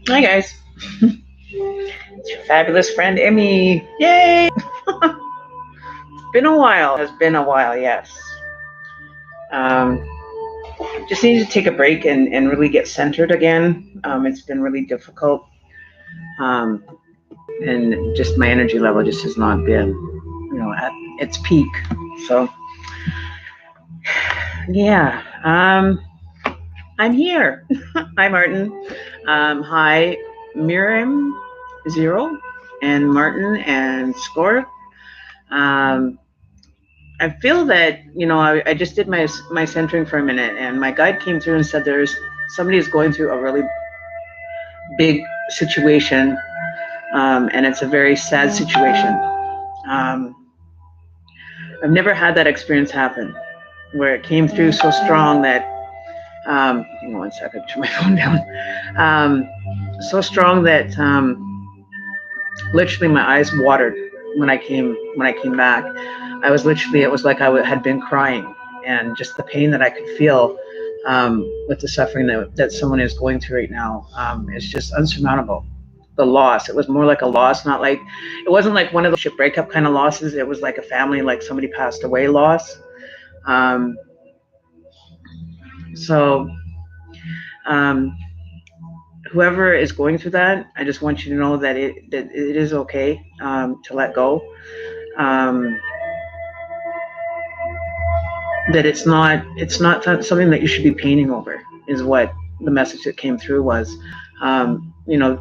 Hi guys, it's your fabulous friend Emmy. Yay! Been a while. Has been a while. Yes. Um, just needed to take a break and really get centered again. It's been really difficult, um, and just my energy level just has not been, at its peak. So yeah, I'm here. Hi Martin. Hi Miriam Zero and Martin and Score. Um, I feel that I just did my centering for a minute, and my guide came through and said there's somebody is going through a really big situation, and it's a very sad situation. Um, I've never had that experience happen where it came through so strong that hang on one second, turn my phone down. So strong that literally my eyes watered when I came back. It was like had been crying, and just the pain that I could feel with the suffering that someone is going through right now is just unsurmountable. The loss, it was more like a loss, not like, it wasn't like one of those ship breakup kind of losses. It was like a family, like somebody passed away loss. Um, so um, whoever is going through that, I just want you to know that it is okay to let go. Um, that it's not something that you should be painting over, is what the message that came through was.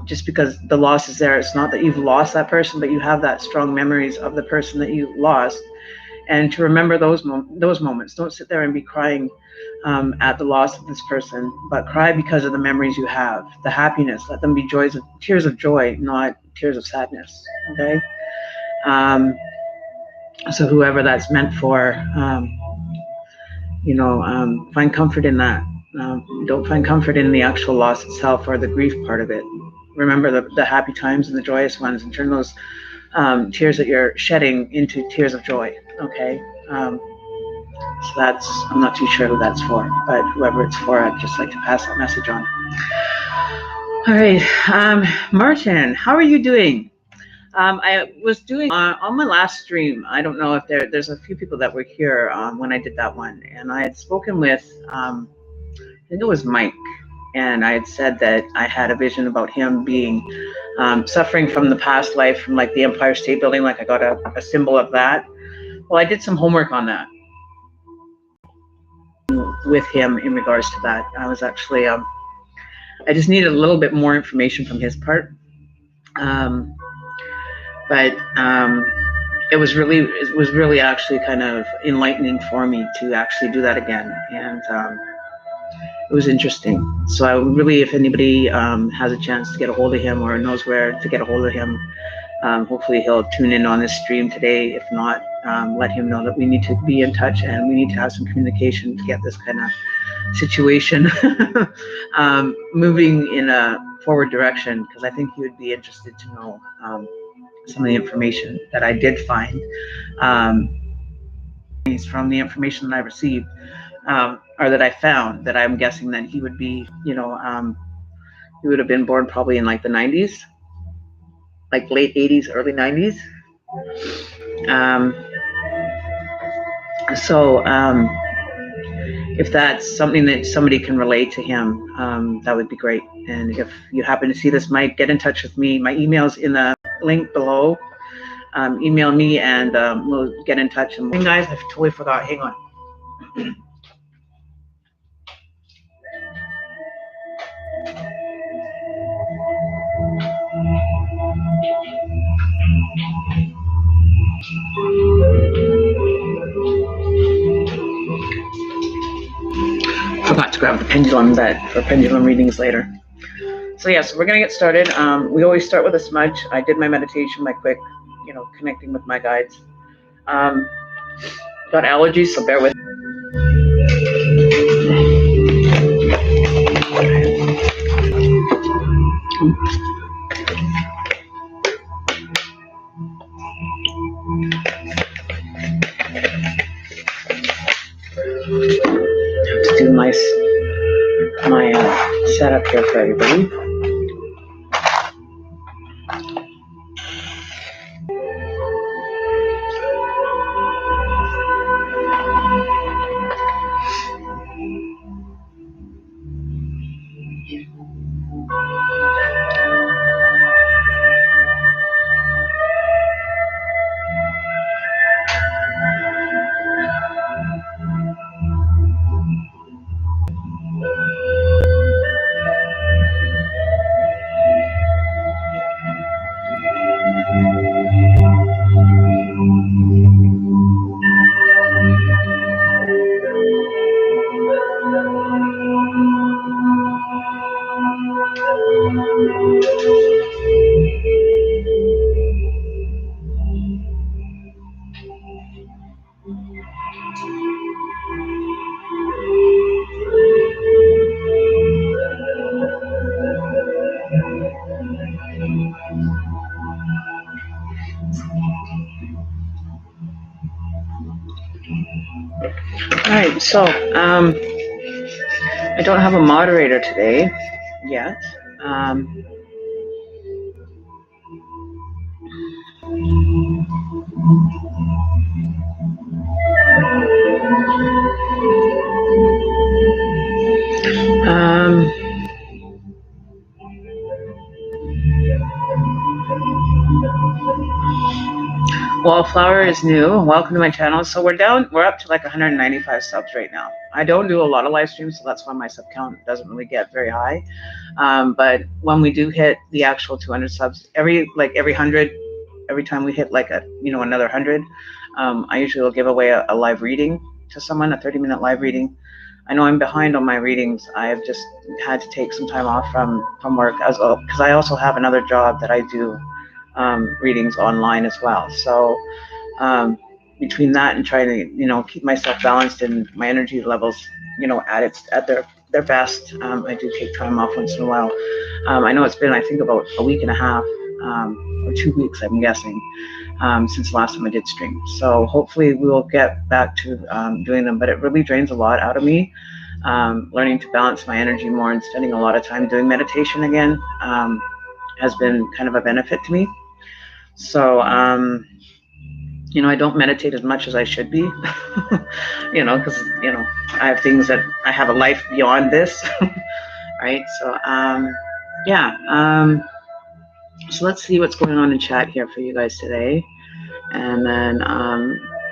Just because the loss is there, it's not that you've lost that person, but you have that strong memories of the person that you lost, and to remember those moments. Don't sit there and be crying at the loss of this person, but cry because of the memories you have, the happiness. Let them be tears of joy, not tears of sadness. Okay. So whoever that's meant for, find comfort in that. Don't find comfort in the actual loss itself or the grief part of it. Remember the happy times and the joyous ones, and turn those tears that you're shedding into tears of joy. Okay. So I'm not too sure who that's for, but whoever it's for, I'd just like to pass that message on. All right. Martin, how are you doing? I was doing on my last stream. I don't know if there's a few people that were here when I did that one, and I had spoken with, I think it was Mike, and I had said that I had a vision about him being suffering from the past life, from like the Empire State Building. Like I got a symbol of that. Well, I did some homework on that with him in regards to that. I was actually, I just needed a little bit more information from his part. But it was really actually kind of enlightening for me to actually do that again, and it was interesting. So I really, if anybody has a chance to get a hold of him or knows where to get a hold of him, hopefully he'll tune in on this stream today. If not, let him know that we need to be in touch and we need to have some communication to get this kind of situation moving in a forward direction, because I think he would be interested to know some of the information that I did find from the information that I received, or that I found, that I'm guessing that he would be, he would have been born probably in like the 90s, like late 80s, early 90s. If that's something that somebody can relate to him, that would be great. And if you happen to see this, Mike, get in touch with me. My email's in the link below. Email me and we'll get in touch. And guys, I totally forgot. Hang on. Forgot to grab the pendulum for pendulum readings later. So yeah, so we're gonna get started. We always start with a smudge. I did my meditation, my quick, connecting with my guides. Got allergies, so bear with me. To do my setup here for everybody. All right, so I don't have a moderator today yet. Wallflower is new. Welcome to my channel. So we're up to like 195 subs right now. I don't do a lot of live streams, so that's why my sub count doesn't really get very high. But when we do hit the actual 200 subs, every 100, every time we hit like another 100, I usually will give away a live reading to someone, a 30-minute live reading. I know I'm behind on my readings. I've just had to take some time off from work as well, because I also have another job that I do readings online as well. So between that and trying to keep myself balanced and my energy levels at their best, I do take time off once in a while. I know it's been, I think, about a week and a half or 2 weeks, I'm guessing, since the last time I did stream. So hopefully we will get back to doing them, but it really drains a lot out of me. Learning to balance my energy more and spending a lot of time doing meditation again has been kind of a benefit to me. So I don't meditate as much as I should be, because I have things that I have a life beyond this, right? So so let's see what's going on in chat here for you guys today. And then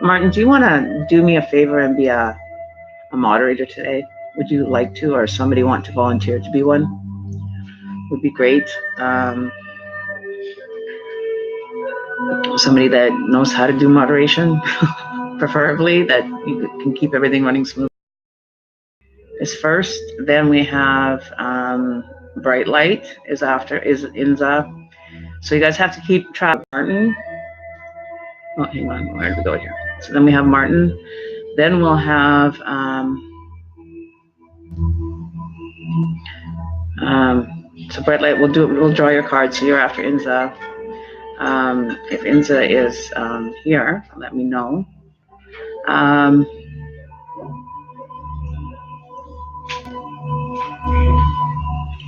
Martin, do you want to do me a favor and be a moderator today? Would you like to, or somebody want to volunteer to be one? Would be great. Somebody that knows how to do moderation, preferably, that you can keep everything running smooth. Is first. Then we have Bright Light is Inza. So you guys have to keep track of Martin. Oh, hang on, where did we go here? So then we have Martin. Then we'll have so Bright Light. We'll draw your card. So you're after Inza. If Inza is here, let me know.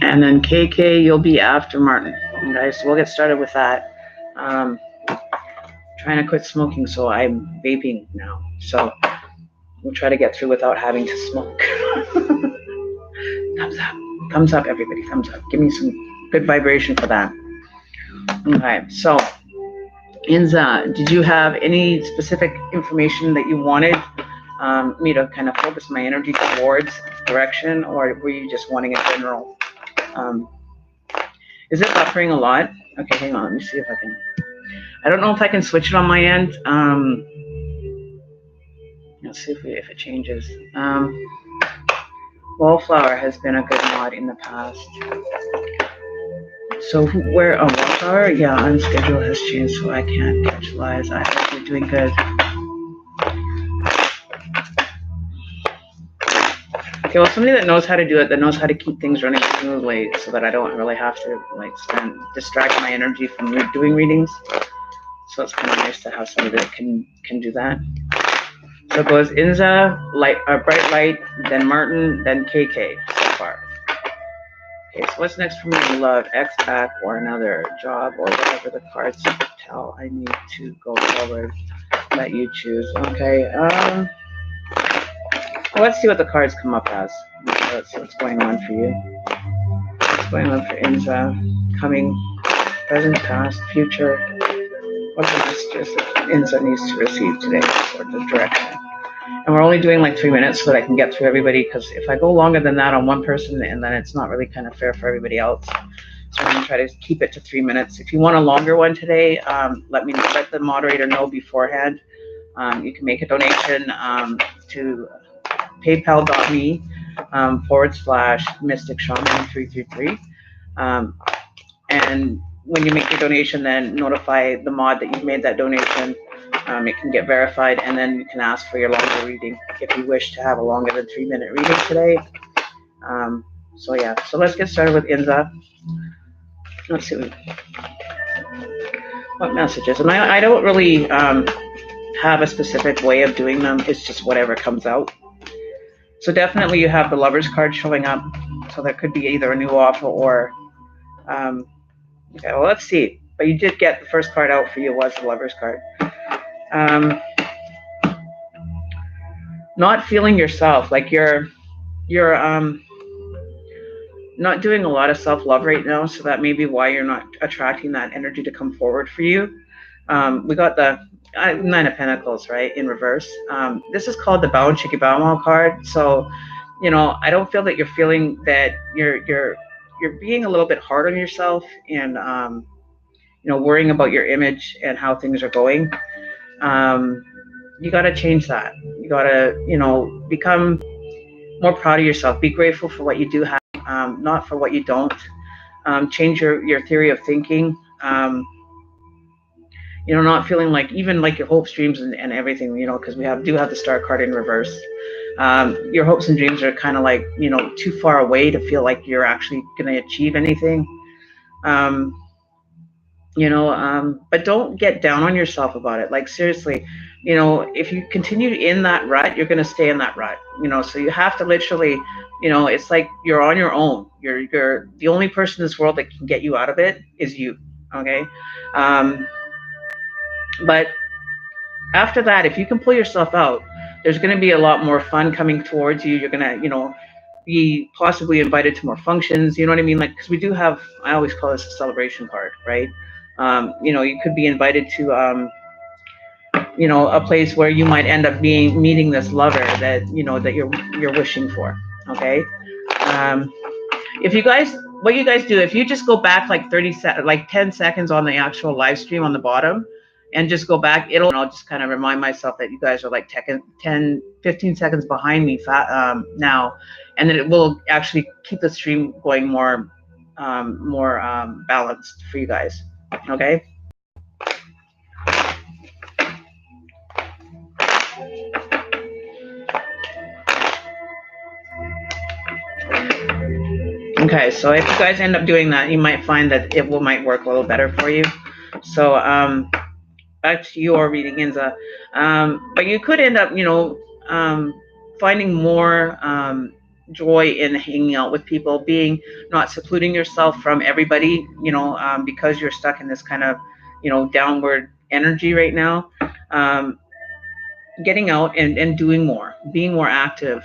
And then KK, you'll be after Martin. Okay, so we'll get started with that. Trying to quit smoking, so I'm vaping now. So we'll try to get through without having to smoke. Thumbs up, everybody, thumbs up. Give me some good vibration for that. Okay, so Inza, did you have any specific information that you wanted me to kind of focus my energy towards direction, or were you just wanting a general? Is it buffering a lot? Okay, hang on, let me see if I can. I don't know if I can switch it on my end. Let's see if it changes. Wallflower has been a good mod in the past. So Wallflower? Yeah, on schedule has changed, so I can't catch lives. I hope you're doing good. Okay, well, somebody that knows how to do it, that knows how to keep things running smoothly, so that I don't really have to distract my energy from doing readings. So it's kind of nice to have somebody that can do that. So it goes Inza, Bright Light, then Martin, then KK so far. Okay, so what's next for me in love? Ex back or another job or whatever the cards tell I need to go forward. Let you choose. Okay. Let's see what the cards come up as. Let's see what's going on for you. Going on for Inza, coming, present, past, future. What the messages that Inza needs to receive today, or the direction. And we're only doing like 3 minutes so that I can get through everybody, because if I go longer than that on one person, and then it's not really kind of fair for everybody else. So I'm gonna try to keep it to 3 minutes. If you want a longer one today, let the moderator know beforehand. You can make a donation to paypal.me /Mystic Shaman 333. And when you make your donation, then notify the mod that you've made that donation. It can get verified, and then you can ask for your longer reading if you wish to have a longer than 3 minute reading today. So yeah, so let's get started with Inza. Let's see what messages. And I don't really have a specific way of doing them. It's just whatever comes out. So definitely you have the Lover's card showing up. So there could be either a new offer or, okay, well, let's see. But you did get the first card out for you was the Lover's card. Not feeling yourself, like you're not doing a lot of self-love right now, so that may be why you're not attracting that energy to come forward for you. We got the Nine of Pentacles, right, in reverse. This is called the Bao and Chiki Bao card. So, you know, I don't feel that you're feeling that you're being a little bit hard on yourself, and you know, worrying about your image and how things are going. You got to change that. You got to, you know, become more proud of yourself. Be grateful for what you do have, not for what you don't. Change your theory of thinking. You know, not feeling like, even like your hopes, dreams, and everything, you know, because we do have the Star card in reverse. Your hopes and dreams are kind of like, you know, too far away to feel like you're actually going to achieve anything. You know, but don't get down on yourself about it. Like, seriously, you know, if you continue in that rut, you're going to stay in that rut, you know, so you have to literally, you know, it's like you're on your own. You're the only person in this world that can get you out of it is you. Okay. But after that, if you can pull yourself out, there's going to be a lot more fun coming towards you. You're going to, you know, be possibly invited to more functions. You know what I mean? Like, because we do have, I always call this a celebration card, right? You know, you could be invited to, you know, a place where you might end up meeting this lover that, you know, that you're wishing for. Okay. If you guys, what you guys do, if you just go back like 10 seconds on the actual live stream on the bottom, and just go back, I'll just kind of remind myself that you guys are like 10, 15 seconds behind me now, and then it will actually keep the stream going more balanced for you guys. Okay. Okay, so if you guys end up doing that, you might find that it might work a little better for you. So back to your reading, Inza. But you could end up, you know, finding more joy in hanging out with people, not secluding yourself from everybody, you know, because you're stuck in this kind of, you know, downward energy right now. Getting out and doing more, being more active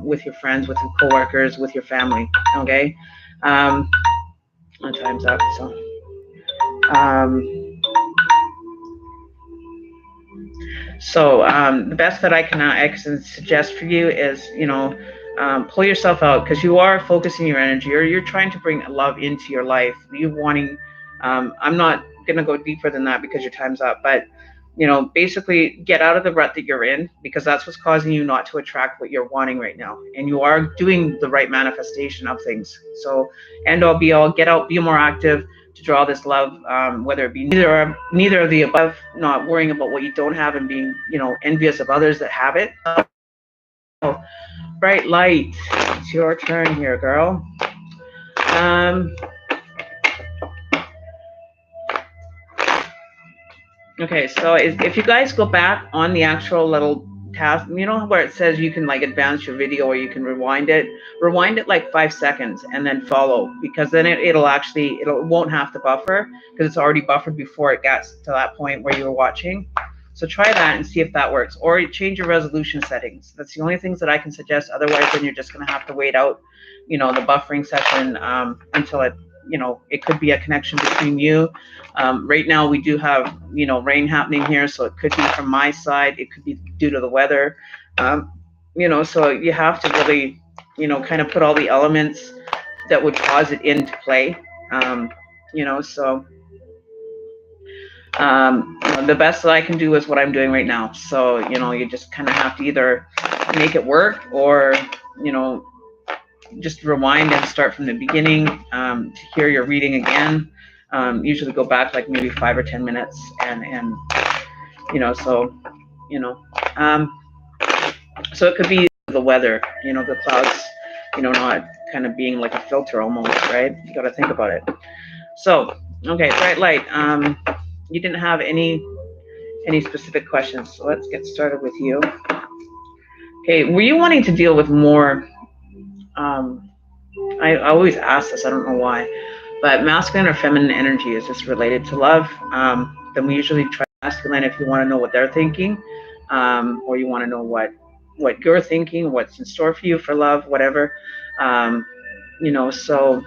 with your friends, with your coworkers, with your family. Okay. My time's up. So. The best that I can suggest for you is, you know, pull yourself out, because you are focusing your energy, or you're trying to bring love into your life. You're wanting, I'm not going to go deeper than that because your time's up, but, you know, basically get out of the rut that you're in, because that's what's causing you not to attract what you're wanting right now. And you are doing the right manifestation of things. So end all be all, get out, be more active to draw this love, whether it be neither of the above, not worrying about what you don't have and being, you know, envious of others that have it. So, bright light, it's your turn here, girl. Okay, so if you guys go back on the actual little task, you know where it says you can like advance your video, or you can rewind it like 5 seconds and then follow, because then it won't have to buffer, because it's already buffered before it gets to that point where you were watching. So try that and see if that works, or change your resolution settings. That's the only things that I can suggest. Otherwise, then you're just going to have to wait out, the buffering session until it, it could be a connection between you. Right now we do have, rain happening here, so it could be from my side. It could be due to the weather. So you have to really, kind of put all the elements that would cause it into play. So the best that I can do is what I'm doing right now. So, you just kind of have to either make it work, or, just rewind and start from the beginning to hear your reading again. Usually go back like maybe 5 or 10 minutes and so it could be the weather, the clouds, not kind of being like a filter almost, right? You got to think about it. So, okay, bright light. You didn't have any specific questions, so let's get started with you. Okay, were you wanting to deal with more? I always ask this, I don't know why, but masculine or feminine energy, is this related to love? Then we usually try masculine if you want to know what they're thinking, or you want to know what you're thinking, what's in store for you for love, whatever. So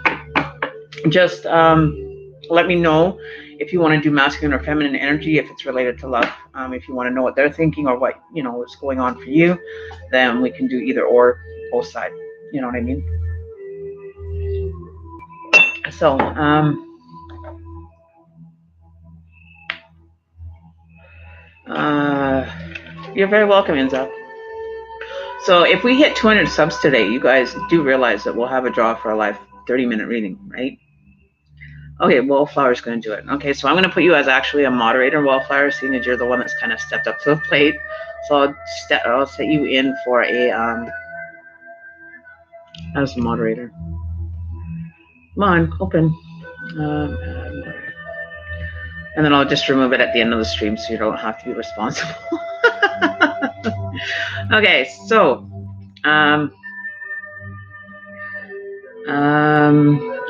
just let me know if you want to do masculine or feminine energy, if it's related to love. If you want to know what they're thinking or what, what's going on for you, then we can do either or, both sides. You know what I mean? So, you're very welcome, Inza. So if we hit 200 subs today, you guys do realize that we'll have a draw for a live 30-minute reading, right? Okay, Wallflower's going to do it. Okay, so I'm going to put you as actually a moderator, Wallflower, seeing as you're the one that's kind of stepped up to the plate. So I'll set you in for a as a moderator. Come on, open. And then I'll just remove it at the end of the stream, so you don't have to be responsible. Okay, so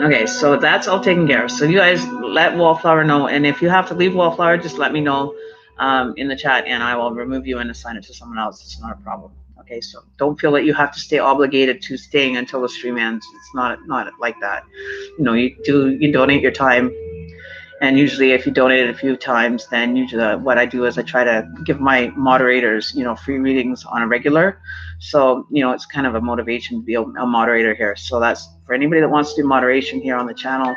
okay, so that's all taken care of. So you guys let Wallflower know, and if you have to leave Wallflower, just let me know in the chat, and I will remove you and assign it to someone else. It's not a problem. Okay, so don't feel that you have to stay obligated to staying until the stream ends. It's not like that. You donate your time. And usually if you donate it a few times, then usually what I do is I try to give my moderators, free readings on a regular. So, it's kind of a motivation to be a moderator here. So that's for anybody that wants to do moderation here on the channel.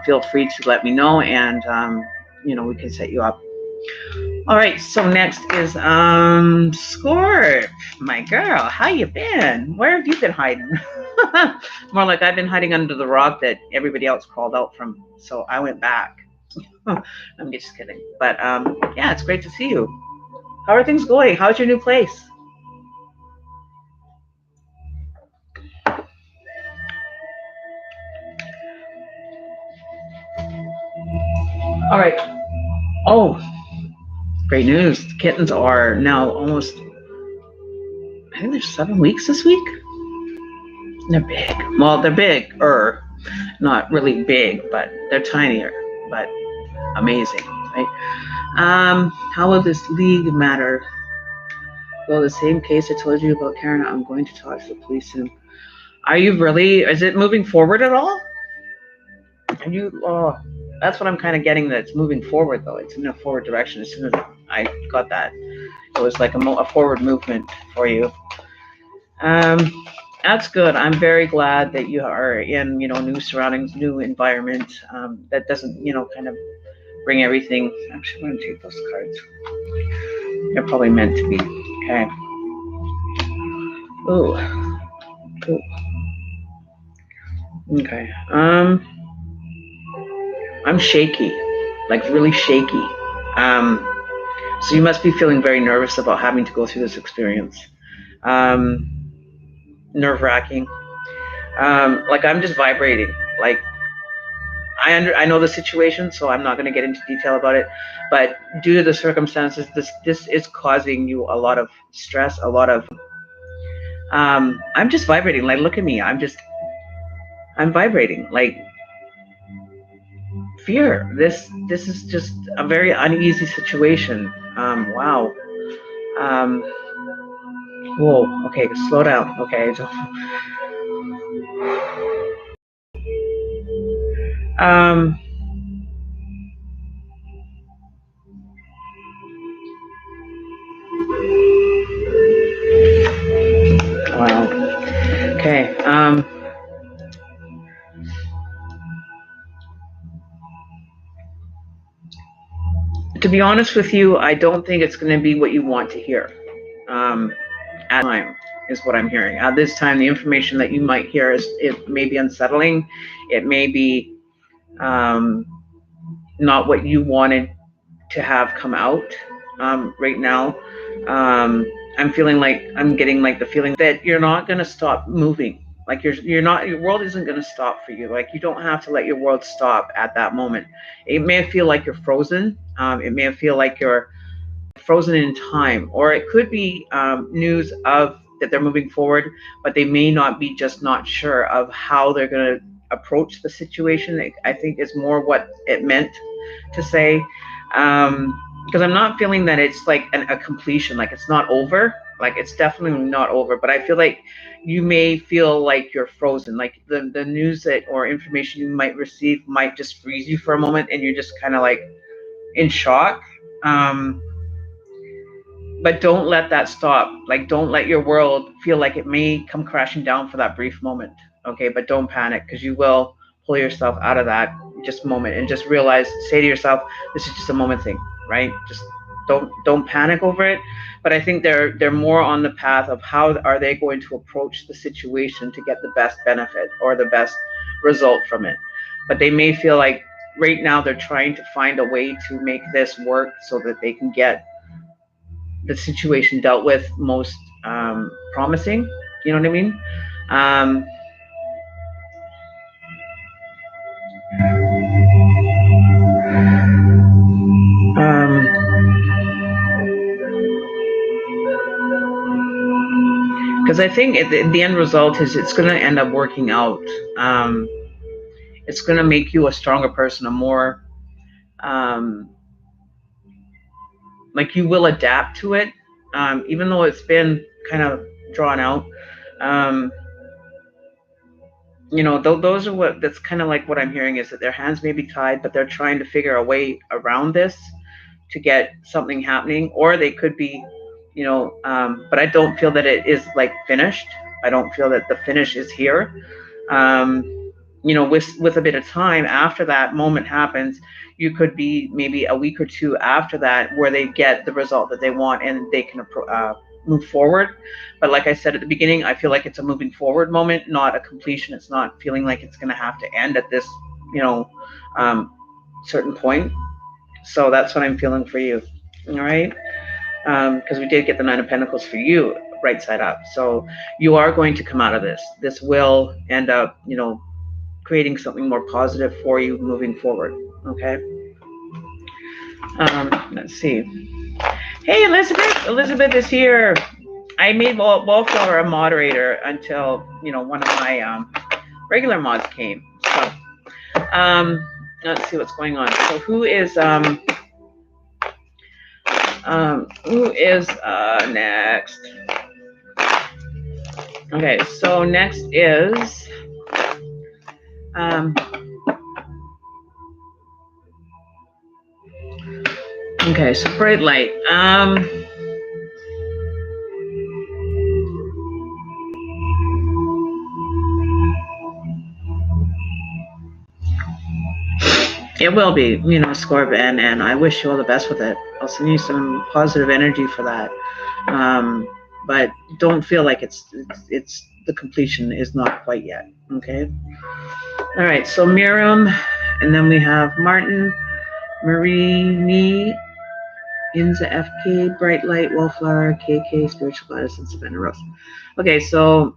Feel free to let me know, and, we can set you up. All right, so next is Scorp, my girl. How you been? Where have you been hiding? More like I've been hiding under the rock that everybody else crawled out from, so I went back. I'm just kidding. But yeah, it's great to see you. How are things going? How's your new place? All right. Oh, great news. The kittens are now almost, I think they're 7 weeks this week. They're big. Well, they're big, not really big, but they're tinier, but amazing, right? How will this league matter? Well, the same case I told you about, Karen, I'm going to talk to the police soon. Are you really? Is it moving forward at all? Are you? Oh, that's what I'm kind of getting, that it's moving forward, though. It's in a forward direction. As soon as I got that, it was like a forward movement for you. That's good. I'm very glad that you are in, new surroundings, new environment. That doesn't, kind of bring everything. Actually, I'm going to take those cards. They're probably meant to be. Okay. Ooh. Ooh. Okay. I'm shaky, like really shaky. So you must be feeling very nervous about having to go through this experience. Nerve-wracking. Like I'm just vibrating. Like I know the situation, so I'm not going to get into detail about it. But due to the circumstances, this is causing you a lot of stress, a lot of. I'm just vibrating. Like, look at me. I'm vibrating. Like fear. This is just a very uneasy situation. Wow. Whoa. Okay, slow down. Okay. Wow. Okay. To be honest with you, I don't think it's going to be what you want to hear. At time is what I'm hearing. At this time, the information that you might hear is, it may be unsettling. It may be not what you wanted to have come out right now. I'm feeling like I'm getting like the feeling that you're not going to stop moving. Like you're not, your world isn't going to stop for you. Like you don't have to let your world stop at that moment. It may feel like you're frozen. It may feel like you're frozen in time, or it could be news of that they're moving forward, but they may not be, just not sure of how they're going to approach the situation. I think is more what it meant to say, because I'm not feeling that it's like a completion, like it's not over, like it's definitely not over, but I feel like you may feel like you're frozen, like the news that or information you might receive might just freeze you for a moment, and you're just kind of like in shock. But don't let that stop. Like, don't let your world feel like it may come crashing down for that brief moment. Okay, but don't panic, because you will pull yourself out of that just moment, and just realize, say to yourself, this is just a moment thing, right? Just don't panic over it. But I think they're more on the path of how are they going to approach the situation to get the best benefit or the best result from it. But they may feel like right now they're trying to find a way to make this work so that they can get the situation dealt with most promising. You know what I mean? Because I think the end result is it's going to end up working out. It's going to make you a stronger person, a more like you will adapt to it, even though it's been kind of drawn out. Um, those are what, that's kind of like what I'm hearing, is that their hands may be tied, but they're trying to figure a way around this to get something happening, or they could be, but I don't feel that it is like finished. I don't feel that the finish is here. With a bit of time after that moment happens, you could be maybe a week or two after that where they get the result that they want and they can move forward. But like I said at the beginning, I feel like it's a moving forward moment, not a completion. It's not feeling like it's going to have to end at this, certain point. So that's what I'm feeling for you. All right. Because we did get the Nine of Pentacles for you right side up. So you are going to come out of this. This will end up, creating something more positive for you moving forward. Okay. Let's see. Hey, Elizabeth. Elizabeth is here. I made Wallflower a moderator until, one of my regular mods came. So let's see what's going on. So who is next? Okay, so next is okay, so bright light. It will be, Scorb, and I wish you all the best with it. I'll send you some positive energy for that. But don't feel like it's the completion is not quite yet. Okay. All right. So Miriam, and then we have Martin, Marini, Inza, FK, Bright Light, Wallflower, KK, Spiritual Goddess, and Savannah Rose. Okay. So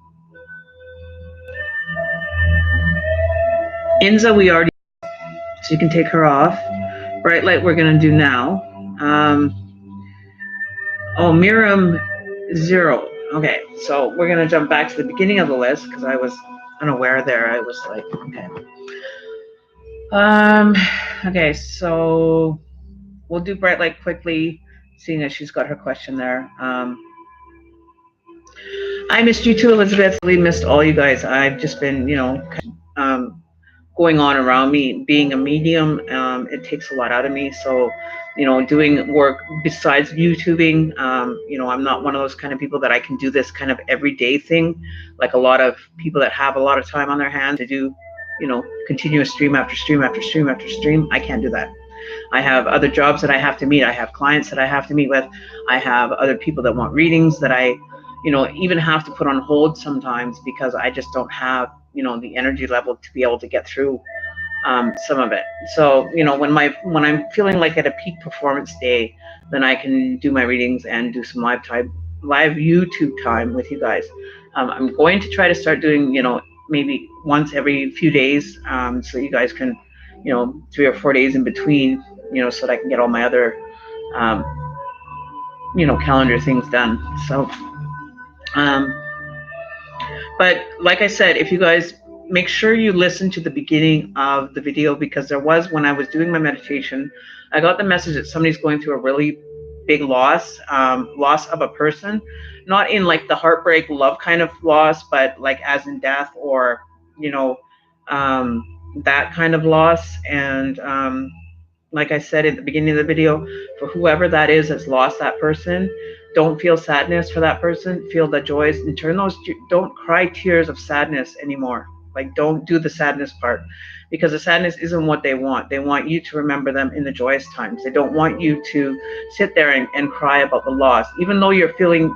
Inza, we already, so you can take her off. Bright Light, we're gonna do now. Miriam, 0. Okay, so we're gonna jump back to the beginning of the list because I was unaware there. I was like, okay. Okay, so we'll do Bright Light quickly. seeing as she's got her question there. I missed you too, Elizabeth. I really missed all you guys. I've just been, going on around me. Being a medium, it takes a lot out of me. So, doing work besides YouTubing, I'm not one of those kind of people that I can do this kind of everyday thing, like a lot of people that have a lot of time on their hands to do, continuous stream after stream after stream after stream. I can't do that. I have other jobs that I have to meet. I have clients that I have to meet with. I have other people that want readings that I, even have to put on hold sometimes because I just don't have, the energy level to be able to get through some of it. So, when I'm feeling like at a peak performance day, then I can do my readings and do some live YouTube time with you guys. I'm going to try to start doing, maybe once every few days, so you guys can, 3 or 4 days in between, so that I can get all my other, calendar things done. So, but like I said, if you guys make sure you listen to the beginning of the video, because there was, when I was doing my meditation, I got the message that somebody's going through a really big loss of a person, not in like the heartbreak love kind of loss, but like as in death or, that kind of loss. And like I said at the beginning of the video, for whoever that is that's lost that person, don't feel sadness for that person, feel the joys, and don't cry tears of sadness anymore. Like, don't do the sadness part, because the sadness isn't what they want. They want you to remember them in the joyous times. They don't want you to sit there and cry about the loss, even though you're feeling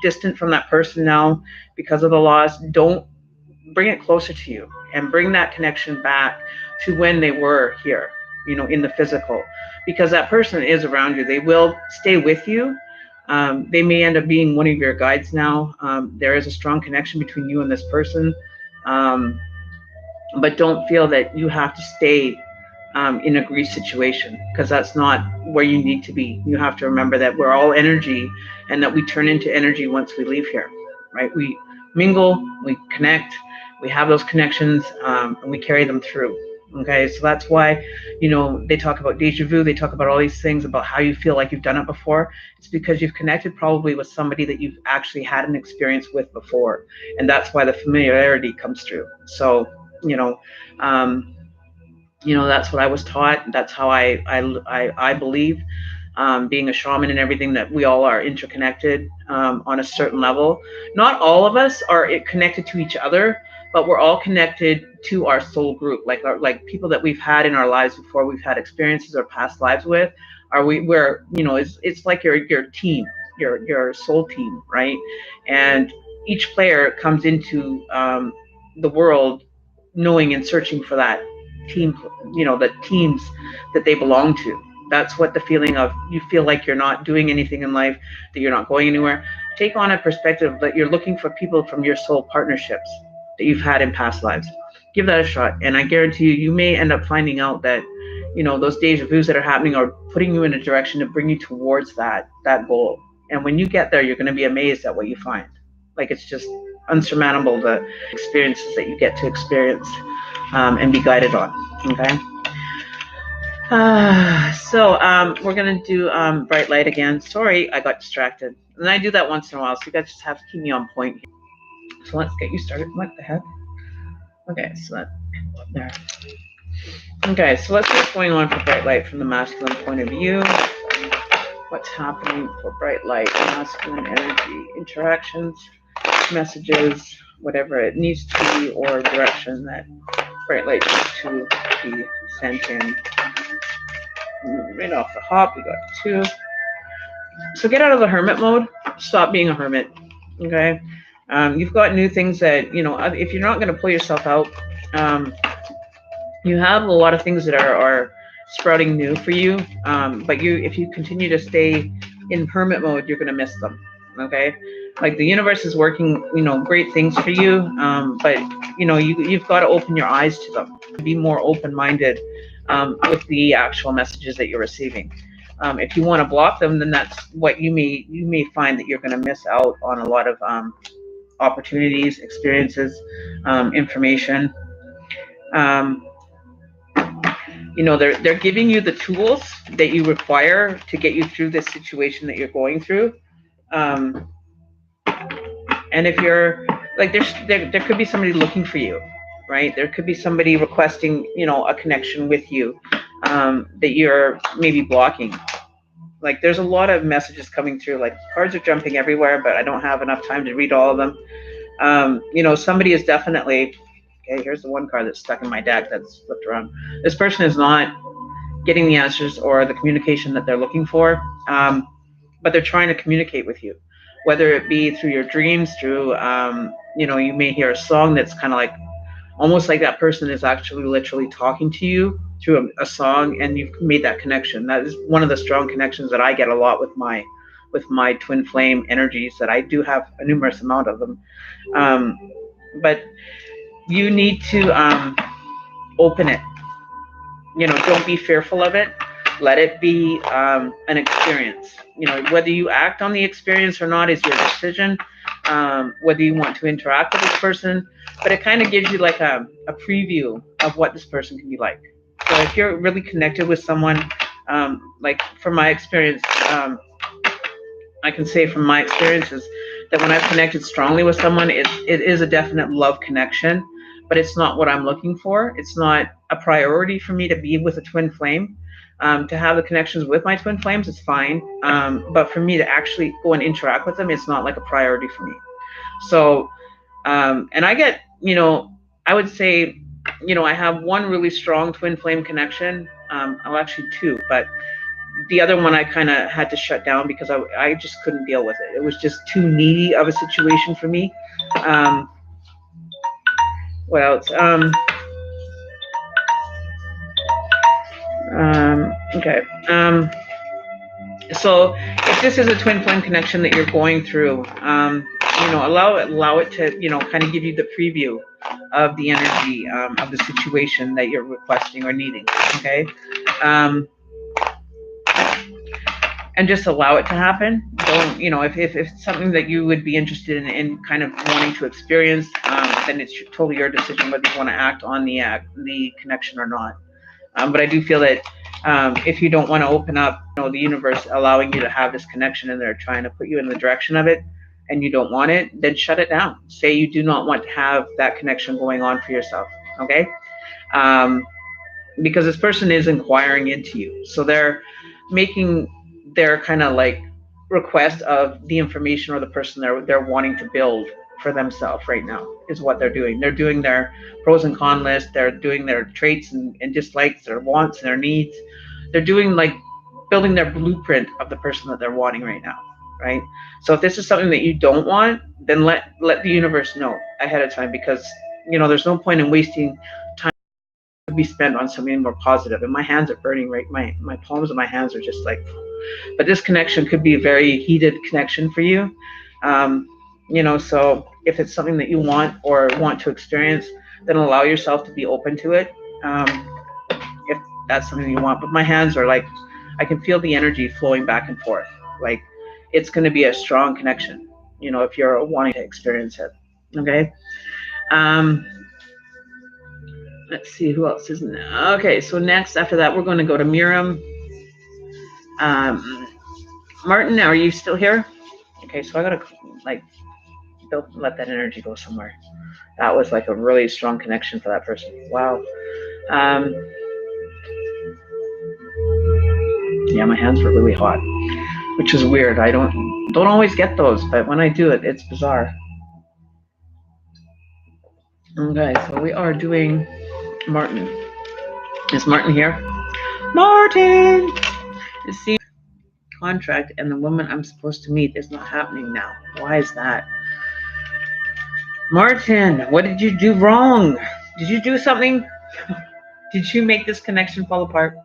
distant from that person now because of the loss. Don't bring it closer to you and bring that connection back to when they were here, in the physical, because that person is around you. They will stay with you. They may end up being one of your guides now. There is a strong connection between you and this person, but don't feel that you have to stay in a grief situation, because that's not where you need to be. You have to remember that we're all energy, and that we turn into energy once we leave here, right? We mingle, we connect, we have those connections, and we carry them through. Okay, so that's why, they talk about deja vu. They talk about all these things about how you feel like you've done it before. It's because you've connected probably with somebody that you've actually had an experience with before, and that's why the familiarity comes through. So, that's what I was taught. That's how I believe, being a shaman and everything, that we all are interconnected on a certain level. Not all of us are connected to each other, but we're all connected to our soul group, like people that we've had in our lives before, we've had experiences or past lives with. It's like your team, your soul team, right? And each player comes into the world knowing and searching for that team, the teams that they belong to. That's what the feeling of, you feel like you're not doing anything in life, that you're not going anywhere. Take on a perspective that you're looking for people from your soul partnerships that you've had in past lives. Give that a shot, and I guarantee you may end up finding out that, those deja vus that are happening are putting you in a direction to bring you towards that goal. And when you get there, you're going to be amazed at what you find. Like, it's just unsurmountable, the experiences that you get to experience and be guided on. Okay. So we're going to do bright light again. Sorry, I got distracted. And I do that once in a while, so you guys just have to keep me on point here. So let's get you started. What the heck? Okay, so that's up there. Okay, so let's see what's going on for bright light from the masculine point of view. What's happening for bright light, masculine energy, interactions, messages, whatever it needs to be, or direction that bright light needs to be sent in. Right off the hop, we got 2. So get out of the hermit mode. Stop being a hermit. Okay. You've got new things that, if you're not going to pull yourself out, you have a lot of things that are sprouting new for you. But if you continue to stay in hermit mode, you're going to miss them. Okay. Like, the universe is working, great things for you. But, you've got to open your eyes to them. Be more open-minded with the actual messages that you're receiving. If you want to block them, then that's what you may find, that you're going to miss out on a lot of opportunities, experiences, information. You know, they're giving you the tools that you require to get you through this situation that you're going through. Um, and if you're like, there could be somebody looking for you, right? There could be somebody requesting, you know, a connection with you, that you're maybe blocking. Like, there's a lot of messages coming through. Like, cards are jumping everywhere, but I don't have enough time to read all of them. You know, somebody is definitely, okay, here's the one card that's stuck in my deck that's flipped around. This person is not getting the answers or the communication that they're looking for, but they're trying to communicate with you, whether it be through your dreams, through, you know, you may hear a song that's kind of like, almost like that person is actually literally talking to you through a song, and you've made that connection. That is one of the strong connections that I get a lot with my twin flame energies, that I do have a numerous amount of them. But you need to open it. You know, don't be fearful of it. Let it be an experience. You know, whether you act on the experience or not is your decision. Whether you want to interact with this person, but it kind of gives you like a preview of what this person can be like. So if you're really connected with someone, like from my experience, I can say from my experiences that when I've connected strongly with someone, it is a definite love connection, but it's not what I'm looking for. It's not a priority for me to be with a twin flame. To have the connections with my twin flames, it's fine. But for me to actually go and interact with them, it's not like a priority for me. So, and I get, you know, I would say, you know, I have one really strong twin flame connection. Well, actually two, but the other one I kind of had to shut down because I just couldn't deal with it. It was just too needy of a situation for me. What else? Okay. So if this is a twin flame connection that you're going through, you know, allow it to, you know, kind of give you the preview of the energy of the situation that you're requesting or needing. Okay. And just allow it to happen. Don't, you know, if it's something that you would be interested in kind of wanting to experience, then it's totally your decision whether you want to act on the connection or not. But I do feel that if you don't want to open up, you know, the universe allowing you to have this connection and they're trying to put you in the direction of it and you don't want it, then shut it down. Say you do not want to have that connection going on for yourself, okay? Because this person is inquiring into you. So they're making their kind of like request of the information or the person they're wanting to build for themselves right now is what they're doing. They're doing their pros and con list. They're doing their traits and dislikes, their wants and their needs. They're doing like building their blueprint of the person that they're wanting right now, right? So if this is something that you don't want, then let the universe know ahead of time, because, you know, there's no point in wasting time to be spent on something more positive. And my hands are burning, right? My palms of my hands are just like, but this connection could be a very heated connection for you. You know, so if it's something that you want or want to experience, then allow yourself to be open to it. If that's something you want. But my hands are like, I can feel the energy flowing back and forth. Like, it's going to be a strong connection, you know, if you're wanting to experience it. Okay. Let's see who else is now. Okay, so next after that, we're going to go to Miriam. Martin, are you still here? Okay, so I gotta like don't let that energy go somewhere. That was like a really strong connection for that person. Wow. Yeah, my hands were really hot, which is weird. I don't always get those, but when I do it, it's bizarre. Okay, so we are doing Martin. Is Martin here? Martin! Is he contract and the woman I'm supposed to meet is not happening now? Why is that? Martin, what did you do wrong? Did you do something? Did you make this connection fall apart?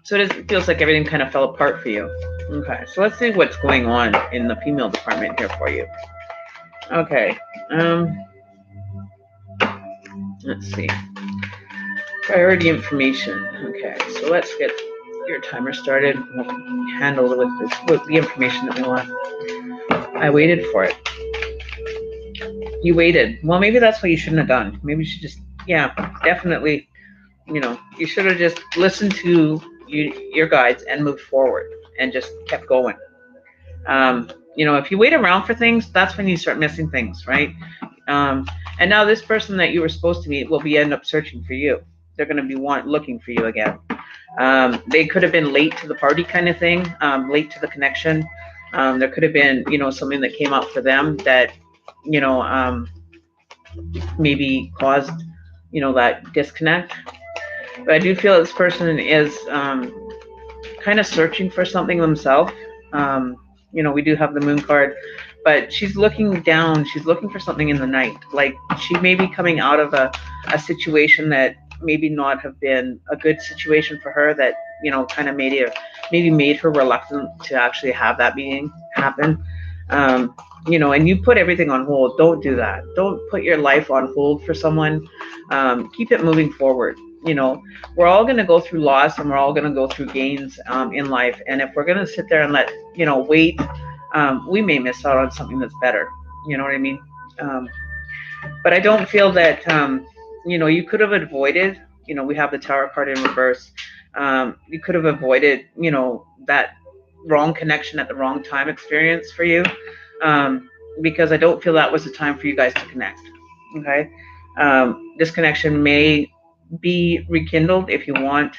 So it feels like everything kind of fell apart for you. Okay, so let's see what's going on in the female department here for you. Okay, let's see. Priority information. Okay, so let's get your timer started. We'll handle it with the information that we want. I waited for it. You waited. Well, maybe that's what you shouldn't have done. Maybe you should just, yeah, definitely You should have just listened to your guides and moved forward and just kept going. If you wait around for things, that's when you start missing things, right? Um, and now this person that you were supposed to meet will be end up searching for you. They're going to be looking for you again. They could have been late to the party kind of thing, late to the connection. There could have been, something that came up for them that, you know, um, maybe caused, that disconnect. But I do feel this person is kind of searching for something themselves. We do have the moon card, but she's looking down. She's looking for something in the night. Like she may be coming out of a situation that maybe not have been a good situation for her that, kind of maybe made her reluctant to actually have that meeting happen. And you put everything on hold. Don't do that. Don't put your life on hold for someone. Keep it moving forward. We're all going to go through loss and we're all going to go through gains in life. And if we're going to sit there and wait, we may miss out on something that's better. You know what I mean? But I don't feel that, you could have avoided, we have the Tower card in reverse. You could have avoided, that wrong connection at the wrong time experience for you. Because I don't feel that was the time for you guys to connect. Okay. This connection may be rekindled if you want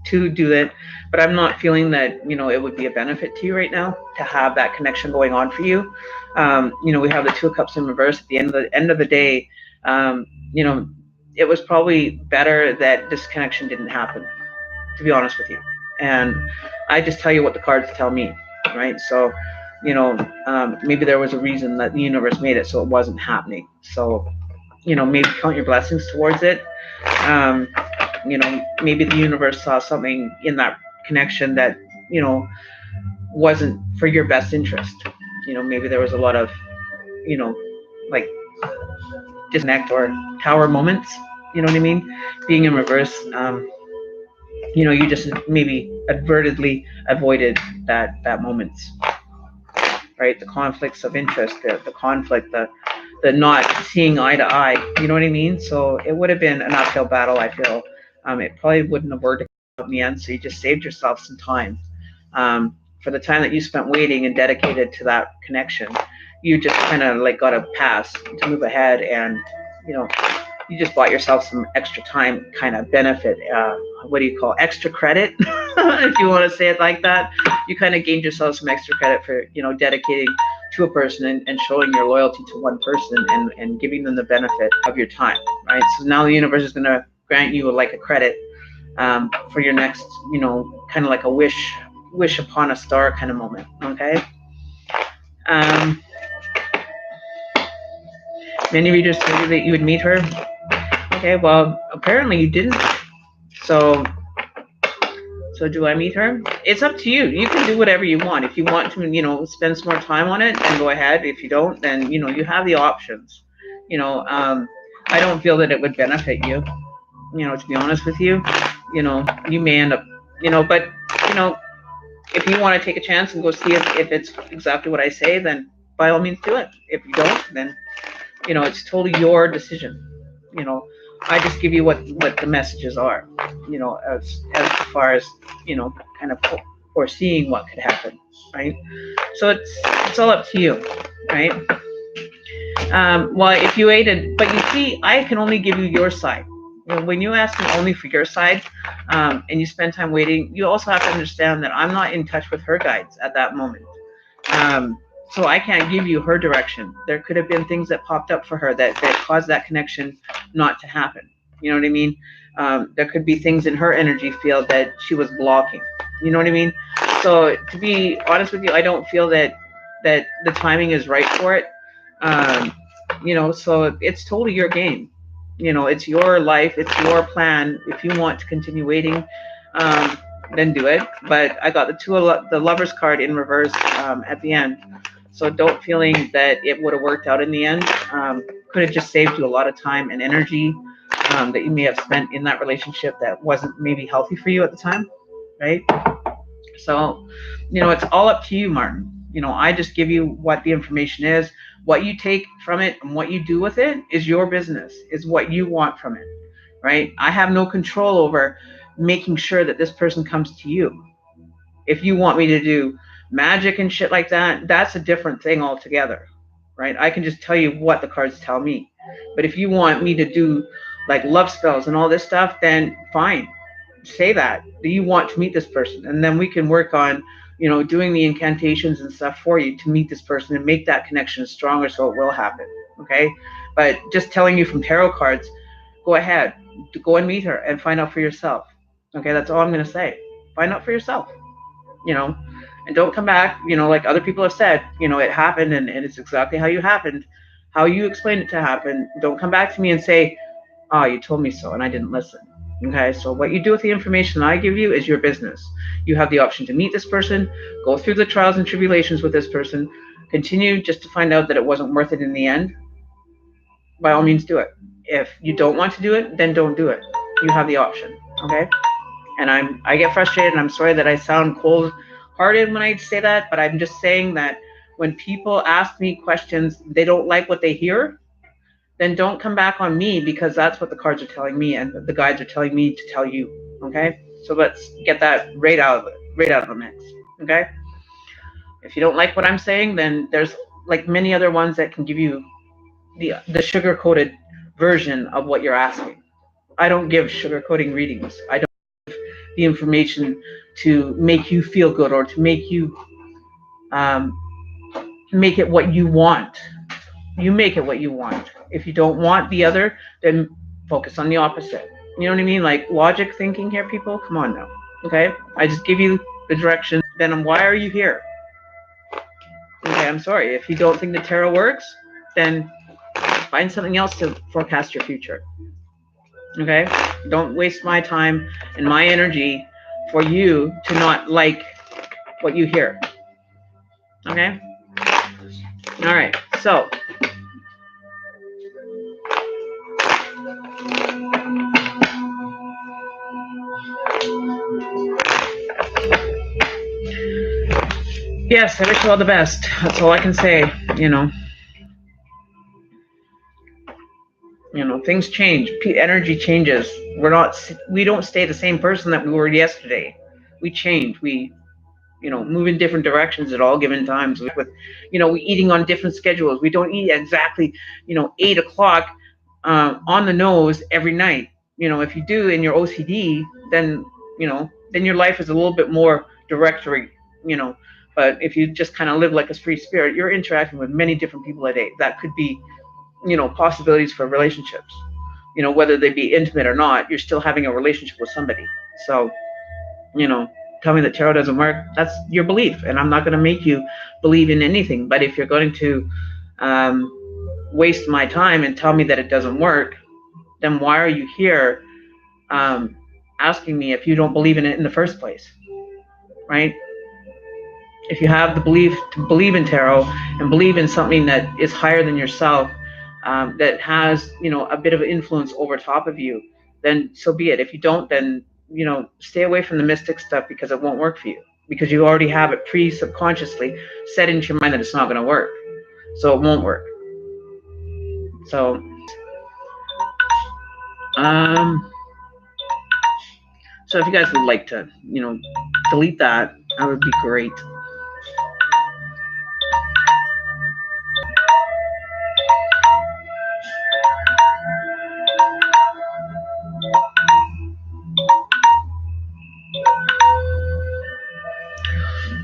to do it, but I'm not feeling that it would be a benefit to you right now to have that connection going on for you. We have the Two of Cups in reverse. At the end of the day, it was probably better that this connection didn't happen, to be honest with you. And I just tell you what the cards tell me, right? So maybe there was a reason that the universe made it so it wasn't happening. So maybe count your blessings towards it. Maybe the universe saw something in that connection that wasn't for your best interest. Maybe there was a lot of like disconnect or Tower moments. You know what I mean? Being in reverse, you just maybe advertently avoided that moment, right? The conflicts of interest, the conflict, the not seeing eye to eye. You know what I mean? So it would have been an uphill battle, I feel. It probably wouldn't have worked out in the end. So you just saved yourself some time. For the time that you spent waiting and dedicated to that connection, you just kind of like got a pass to move ahead, and you just bought yourself some extra time, kind of benefit. What do you call extra credit, if you want to say it like that? You kind of gained yourself some extra credit for dedicating to a person and showing your loyalty to one person and giving them the benefit of your time, right? So now the universe is going to grant you like a credit for your next, kind of like a wish upon a star kind of moment. Okay. Many readers told you that you would meet her. Okay, well, apparently you didn't. So do I meet her? It's up to you. You can do whatever you want. If you want to, spend some more time on it, then go ahead. If you don't, then, you have the options. I don't feel that it would benefit you, to be honest with you. You may end up, but, if you want to take a chance and go see if it's exactly what I say, then by all means do it. If you don't, then, it's totally your decision. I just give you what the messages are, as far as, kind of foreseeing what could happen, right? So it's all up to you, right? Well, if you waited, but you see, I can only give you your side. When you ask me only for your side, and you spend time waiting, you also have to understand that I'm not in touch with her guides at that moment. So I can't give you her direction. There could have been things that popped up for her that caused that connection not to happen. You know what I mean? There could be things in her energy field that she was blocking. You know what I mean? So to be honest with you, I don't feel that the timing is right for it. So it's totally your game. It's your life. It's your plan. If you want to continue waiting, then do it. But I got the Lovers card in reverse at the end. So don't feeling that it would have worked out in the end. Could have just saved you a lot of time and energy that you may have spent in that relationship that wasn't maybe healthy for you at the time, right? So, it's all up to you, Martin. I just give you what the information is. What you take from it and what you do with it is your business, is what you want from it. right? I have no control over making sure that this person comes to you. If you want me to do magic and shit like that, that's a different thing altogether, right? I can just tell you what the cards tell me. But if you want me to do like love spells and all this stuff, then fine. Say that. Do you want to meet this person? And then we can work on, doing the incantations and stuff for you to meet this person and make that connection stronger so it will happen. Okay? But just telling you from tarot cards, go ahead. Go and meet her and find out for yourself. Okay, that's all I'm going to say. Find out for yourself. And don't come back, like other people have said, it happened and it's exactly how you explained it to happen. Don't come back to me and say, oh, you told me so and I didn't listen. Okay, so what you do with the information I give you is your business. You have the option to meet this person, go through the trials and tribulations with this person, continue just to find out that it wasn't worth it in the end. By all means, do it. If you don't want to do it, then don't do it. You have the option, okay? And I get frustrated, and I'm sorry that I sound cold-hearted when I say that, but I'm just saying that when people ask me questions, they don't like what they hear, then don't come back on me, because that's what the cards are telling me and the guides are telling me to tell you, okay? So let's get that right out of the mix, okay? If you don't like what I'm saying, then there's like many other ones that can give you the sugar-coated version of what you're asking. I don't give sugar-coating readings. I don't give the information to make you feel good or to make you make it what you want. You make it what you want. If you don't want the other, then focus on the opposite. You know what I mean? Like logic thinking here, people. Come on now. Okay? I just give you the direction. Then why are you here? Okay, I'm sorry. If you don't think the tarot works, then find something else to forecast your future. Okay? Don't waste my time and my energy for you to not like what you hear. Okay? All right. So, yes, I wish you all the best. That's all I can say, things change. Energy changes. We don't stay the same person that we were yesterday. We change. We, move in different directions at all given times. With, we eating on different schedules. We don't eat exactly, 8 o'clock on the nose every night. If you do in your OCD, then, then your life is a little bit more directory, But if you just kind of live like a free spirit, you're interacting with many different people a day. That could be, possibilities for relationships. Whether they be intimate or not, you're still having a relationship with somebody. So, tell me that tarot doesn't work, that's your belief. And I'm not going to make you believe in anything. But if you're going to waste my time and tell me that it doesn't work, then why are you here asking me if you don't believe in it in the first place, right? If you have the belief to believe in tarot and believe in something that is higher than yourself, that has, a bit of influence over top of you, then so be it. If you don't, then, stay away from the mystic stuff, because it won't work for you, because you already have it pre-subconsciously set into your mind that it's not going to work. So it won't work. So, so if you guys would like to, delete that, that would be great.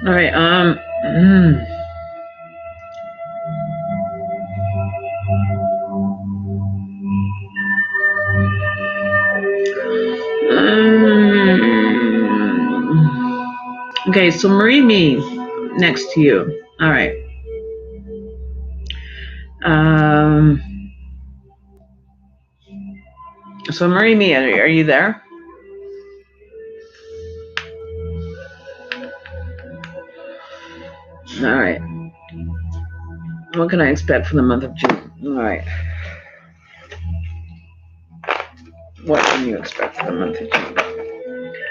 All right. Okay, so Marie Me next to you. All right. So Marie Me, are you there? All right. What can I expect for the month of June? All right. What can you expect for the month of June?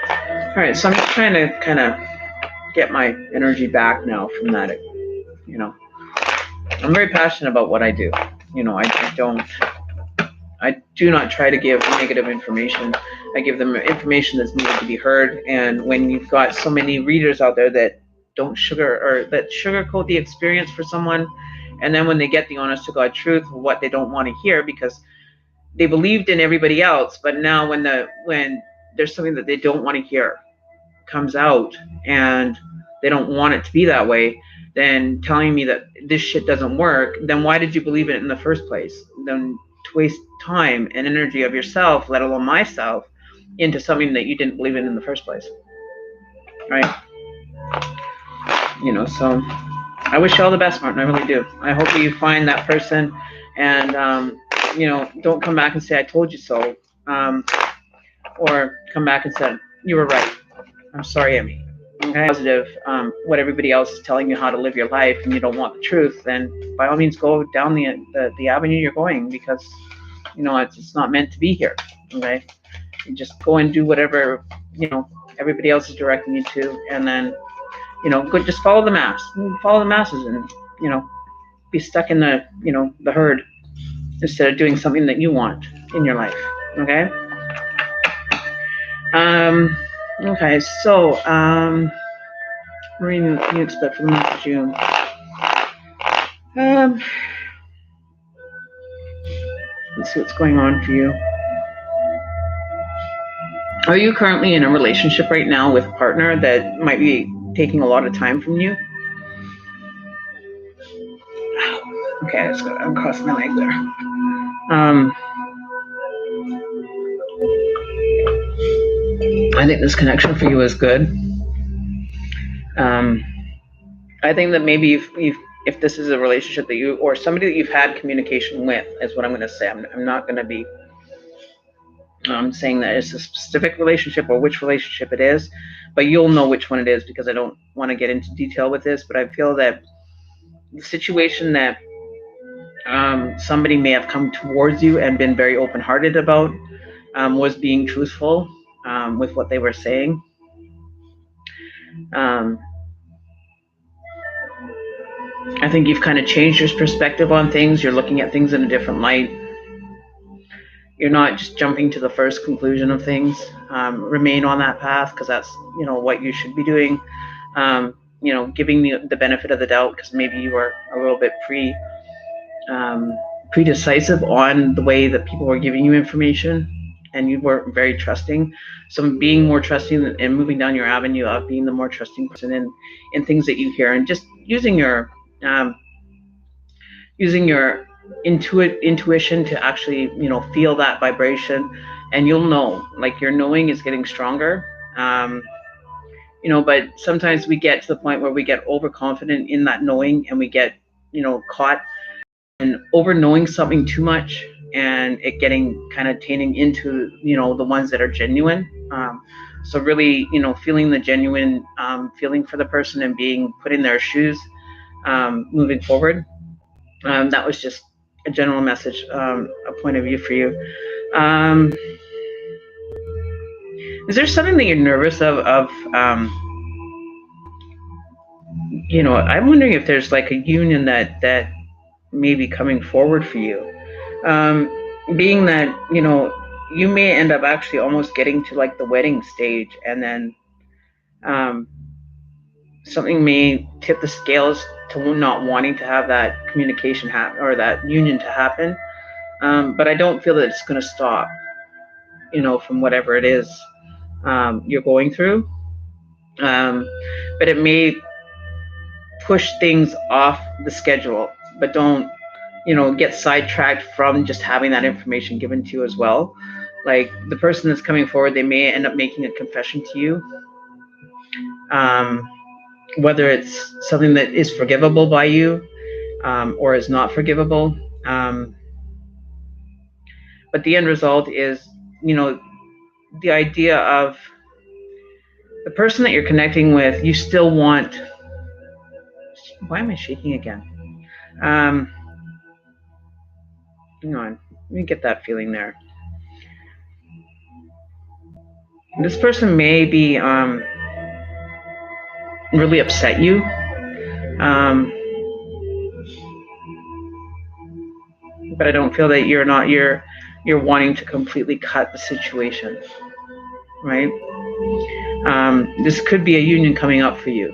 All right. So I'm just trying to kind of get my energy back now from that. I'm very passionate about what I do. I do not try to give negative information. I give them information that's needed to be heard. And when you've got so many readers out there that don't sugarcoat the experience for someone, and then when they get the honest to God truth, what they don't want to hear because they believed in everybody else, but now when there's something that they don't want to hear comes out and they don't want it to be that way, then telling me that this shit doesn't work, then why did you believe it in the first place? Then to waste time and energy of yourself, let alone myself, into something that you didn't believe in the first place, right? So I wish you all the best, Martin. I really do. I hope that you find that person, and don't come back and say I told you so, or come back and say you were right. I'm sorry, Emmy. Okay? Positive. What everybody else is telling you how to live your life, and you don't want the truth, then by all means go down the avenue you're going, because it's not meant to be here. Okay, you just go and do whatever everybody else is directing you to, and then go just follow the masses, and be stuck in the herd instead of doing something that you want in your life. Okay. Okay. So, what do you expect for the month of June? Let's see what's going on for you. Are you currently in a relationship right now with a partner that might be taking a lot of time from you? Okay, I just got across my leg there. I think this connection for you is good. I think that maybe if this is a relationship that you, or somebody that you've had communication with, is what I'm going to say. I'm not going to be saying that it's a specific relationship or which relationship it is, but you'll know which one it is, because I don't want to get into detail with this. But I feel that the situation that somebody may have come towards you and been very open-hearted about was being truthful with what they were saying. I think you've kind of changed your perspective on things. You're looking at things in a different light. You're not just jumping to the first conclusion of things. Remain on that path, because that's what you should be doing. Giving the benefit of the doubt, because maybe you were a little bit pre-decisive on the way that people were giving you information, and you weren't very trusting. So being more trusting and moving down your avenue of being the more trusting person in things that you hear, and just using your intuition to actually feel that vibration, and you'll know, like, your knowing is getting stronger. But sometimes we get to the point where we get overconfident in that knowing, and we get caught in over knowing something too much, and it getting kind of tainting into the ones that are genuine. So really feeling the genuine feeling for the person and being put in their shoes, moving forward. That was just a general message, a point of view for you. Is there something that you're nervous of? I'm wondering if there's like a union that may be coming forward for you. Being that, you may end up actually almost getting to like the wedding stage, and then something may tip the scales to not wanting to have that communication happen, or that union to happen. But I don't feel that it's going to stop, from whatever it is you're going through. But it may push things off the schedule, but don't, get sidetracked from just having that information given to you as well. Like, the person that's coming forward, they may end up making a confession to you. Whether it's something that is forgivable by you, or is not forgivable. But the end result is, the idea of the person that you're connecting with, you still want. Why am I shaking again? Hang on, let me get that feeling there. This person may be really upset you. But I don't feel that you're you're wanting to completely cut the situation, right? This could be a union coming up for you.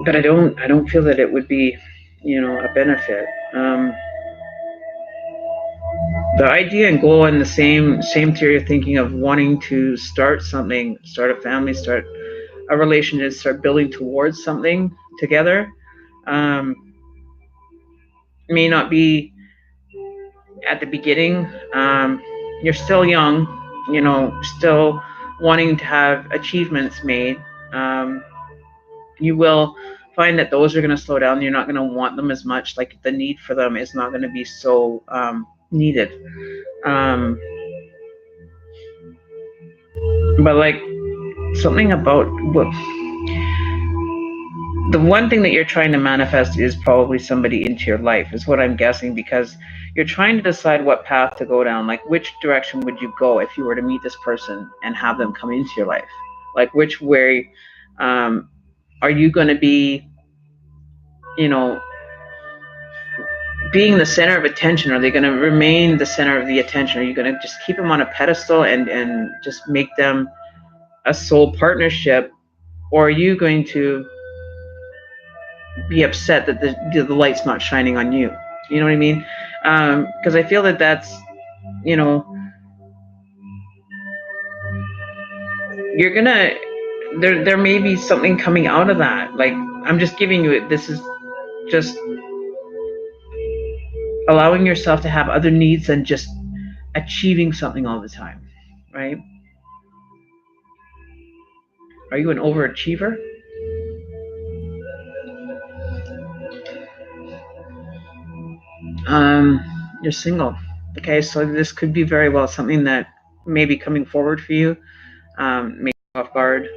But I don't feel that it would be, a benefit. The idea and goal and the same theory of thinking of wanting to start something, start a family, start a relationship, start building towards something together, may not be at the beginning. You're still young, still wanting to have achievements made. You will find that those are going to slow down. You're not going to want them as much. Like the need for them is not going to be so needed. But like something about the one thing that you're trying to manifest is probably somebody into your life, is what I'm guessing, because you're trying to decide what path to go down. Like, which direction would you go if you were to meet this person and have them come into your life? Like, which way are you going to be, being the center of attention? Are they going to remain the center of the attention? Are you going to just keep them on a pedestal and just make them a soul partnership? Or are you going to be upset that the light's not shining on you? You know what I mean? Because I feel that that's, you're gonna, there may be something coming out of that. Like, I'm just giving you it. This is just allowing yourself to have other needs than just achieving something all the time, right? Are you an overachiever? You're single. Okay, so this could be very well something that may be coming forward for you, maybe off guard.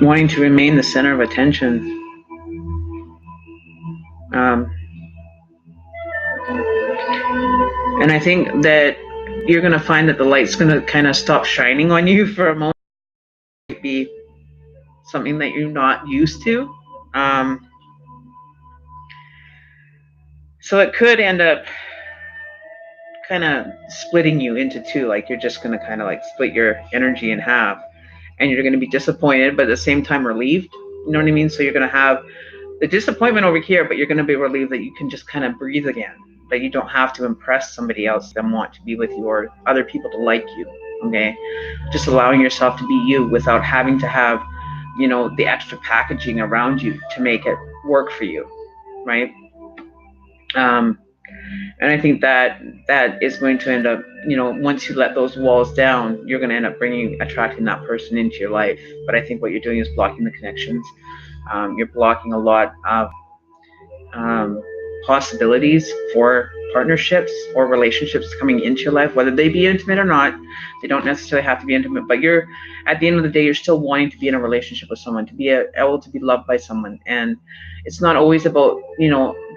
Wanting to remain the center of attention. And I think that you're going to find that the light's going to kind of stop shining on you for a moment. It might be something that you're not used to. So it could end up kind of splitting you into two. Like, you're just going to kind of like split your energy in half, and you're going to be disappointed, but at the same time relieved. You know what I mean? So you're going to have the disappointment over here, but you're going to be relieved that you can just kind of breathe again, that you don't have to impress somebody else that want to be with you or other people to like you. Okay, just allowing yourself to be you without having to have, the extra packaging around you to make it work for you, right? And I think that is going to end up, once you let those walls down, you're going to end up attracting that person into your life. But I think what you're doing is blocking the connections. You're blocking a lot of possibilities for partnerships or relationships coming into your life, whether they be intimate or not. They don't necessarily have to be intimate, but you're, at the end of the day, you're still wanting to be in a relationship with someone, to be able to be loved by someone. And it's not always about,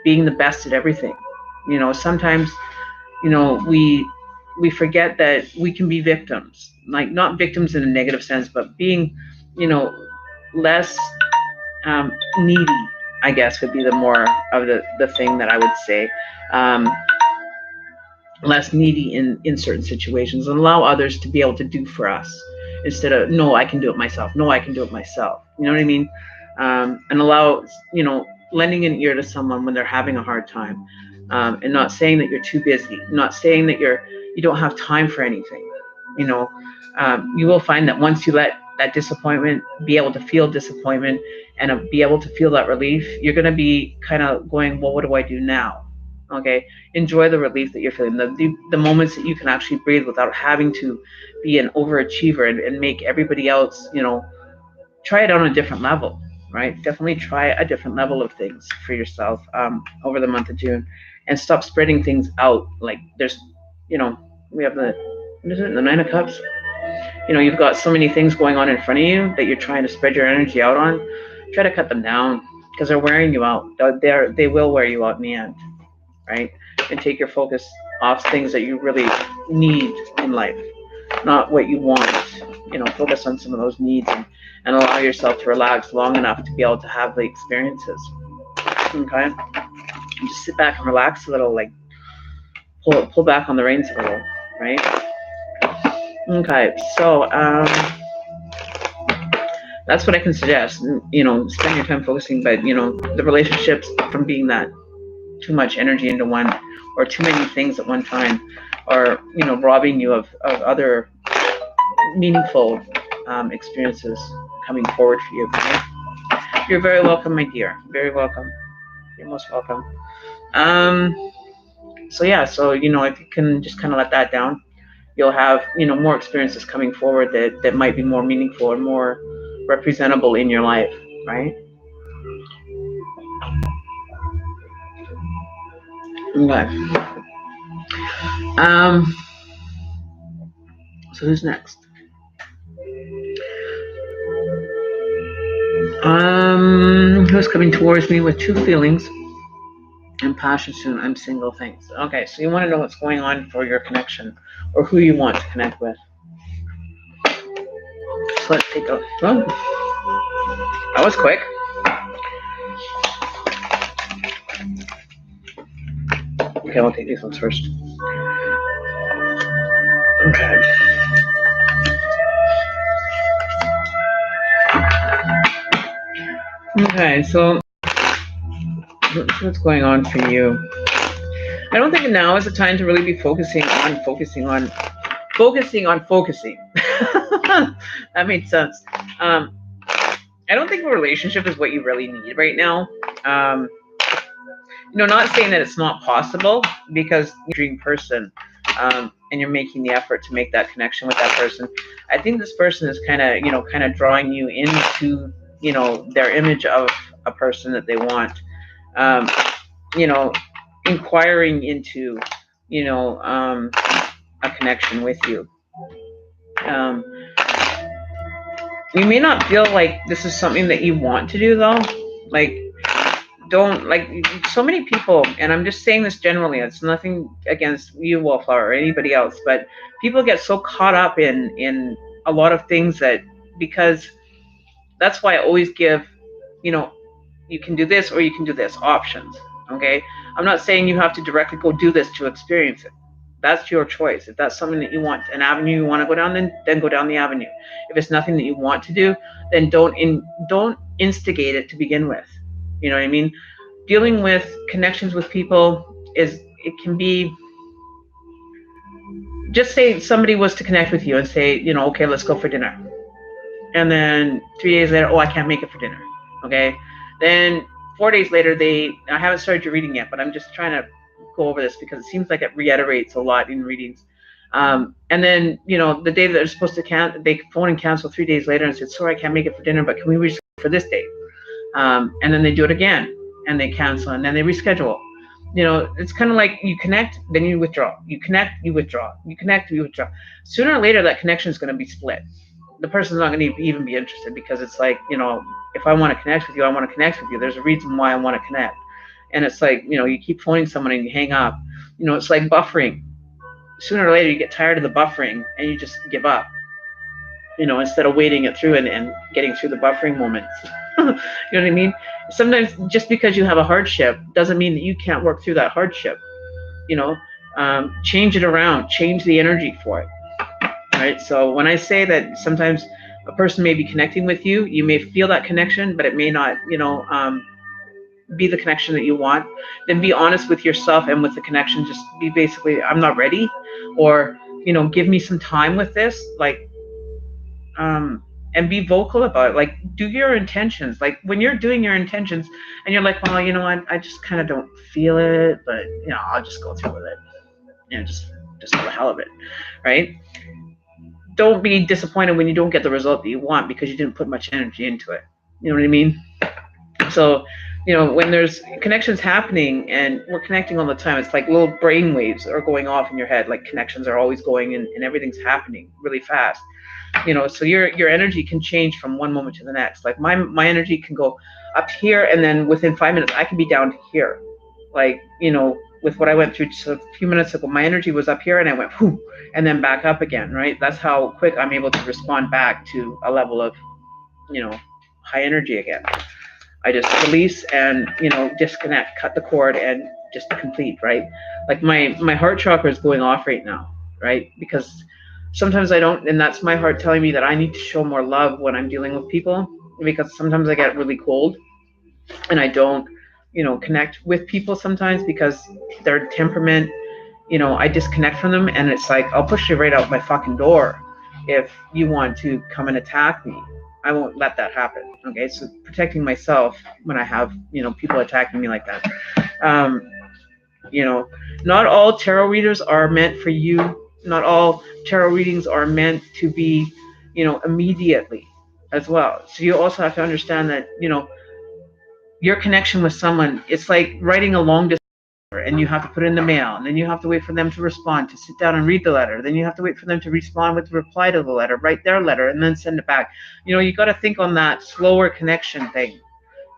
being the best at everything. Sometimes, we forget that we can be victims, like not victims in a negative sense, but being, less needy, I guess, would be the more of the thing that I would say. Less needy in certain situations, and allow others to be able to do for us instead of, no, I can do it myself. No, I can do it myself. You know what I mean? And allow, lending an ear to someone when they're having a hard time, and not saying that you're too busy, not saying that you don't have time for anything. You will find that once you let that disappointment, be able to feel disappointment and be able to feel that relief, you're going to be kind of going, well, what do I do now? Okay, enjoy the relief that you're feeling, the moments that you can actually breathe without having to be an overachiever and make everybody else, try it on a different level, right? Definitely try a different level of things for yourself over the month of June, and stop spreading things out. Like, there's, we have the Nine of Cups. You've got so many things going on in front of you that you're trying to spread your energy out on. Try to cut them down, because they're wearing you out. They will wear you out in the end, right? And take your focus off things that you really need in life. not what you want. Focus on some of those needs, and allow yourself to relax long enough to be able to have the experiences. Okay? And just sit back and relax a little, like pull back on the reins a little, right? Okay, so that's what I can suggest. Spend your time focusing, but the relationships from being that too much energy into one, or too many things at one time, or robbing you of other meaningful experiences coming forward for you. Right? You're very welcome, my dear. Very welcome. You're most welcome. So yeah, so if you can just kind of let that down, you'll have more experiences coming forward that might be more meaningful or more representable in your life, right? Okay. So who's next? Who's coming towards me with two feelings and passion soon? I'm single, thanks. Okay, so you want to know what's going on for your connection, or who you want to connect with. So let's take a. Oh, that was quick. Okay, I'll take these ones first. Okay. Okay, so what's going on for you? I don't think now is the time to really be focusing on focusing. That made sense. I don't think a relationship is what you really need right now. Not saying that it's not possible, because you're a dream person, and you're making the effort to make that connection with that person. I think this person is kind of drawing you into, their image of a person that they want, inquiring into, a connection with you. You may not feel like this is something that you want to do, though. So many people, and I'm just saying this generally, it's nothing against you, Wallflower, or anybody else, but people get so caught up in a lot of things because that's why I always give, you can do this or you can do this options. Okay, I'm not saying you have to directly go do this to experience it. That's your choice. If that's something that you want, an avenue you want to go down, then go down the avenue. If it's nothing that you want to do, then don't instigate it to begin with. You know what I mean? Dealing with connections with people it can be, just say somebody was to connect with you and say, okay, let's go for dinner. And then 3 days later, oh, I can't make it for dinner. Okay. Then 4 days later, I haven't started your reading yet, but I'm just trying to go over this because it seems like it reiterates a lot in readings. And then, the day that they're supposed to they phone and cancel 3 days later and said, sorry, I can't make it for dinner, but can we reschedule for this date? And then they do it again and they cancel and then they reschedule. It's kind of like you connect, then you withdraw. You connect, you withdraw. You connect, you withdraw. Sooner or later, that connection is going to be split. The person's not going to even be interested, because it's like, if I want to connect with you, I want to connect with you. There's a reason why I want to connect. And it's like, you keep phoning someone and you hang up. It's like buffering. Sooner or later, you get tired of the buffering and you just give up, instead of waiting it through and getting through the buffering moments. You know what I mean? Sometimes just because you have a hardship doesn't mean that you can't work through that hardship. Change it around, change the energy for it. Right? So when I say that sometimes a person may be connecting with you, you may feel that connection, but it may not, be the connection that you want. Then be honest with yourself and with the connection. Just be basically, I'm not ready, or, give me some time with this. And be vocal about it. Do your intentions. When you're doing your intentions and you're like, well, I just kind of don't feel it, but, I'll just go through with it. Just for the hell of it. Right? Don't be disappointed when you don't get the result that you want because you didn't put much energy into it. You know what I mean? So, when there's connections happening and we're connecting all the time, it's like little brain waves are going off in your head. Connections are always going and everything's happening really fast. So your energy can change from one moment to the next. My energy can go up here, and then within 5 minutes I can be down here. with what I went through just a few minutes ago. My energy was up here and I went whoo, and then back up again, right? That's how quick I'm able to respond back to a level of, high energy again. I just release and, disconnect, cut the cord, and just complete, right? Like my heart chakra is going off right now, right? Because sometimes I don't, and that's my heart telling me that I need to show more love when I'm dealing with people, because sometimes I get really cold and I don't, connect with people sometimes because their temperament, I disconnect from them, and it's like, I'll push you right out my fucking door if you want to come and attack me. I won't let that happen. Okay, so protecting myself when I have, people attacking me like that. Um, not all tarot readers are meant for you. Not all tarot readings are meant to be, immediately as well. So you also have to understand that, your connection with someone, it's like writing a long distance, and you have to put it in the mail, and then you have to wait for them to respond, to sit down and read the letter. Then you have to wait for them to respond with the reply to the letter, write their letter, and then send it back. You got to think on that slower connection thing.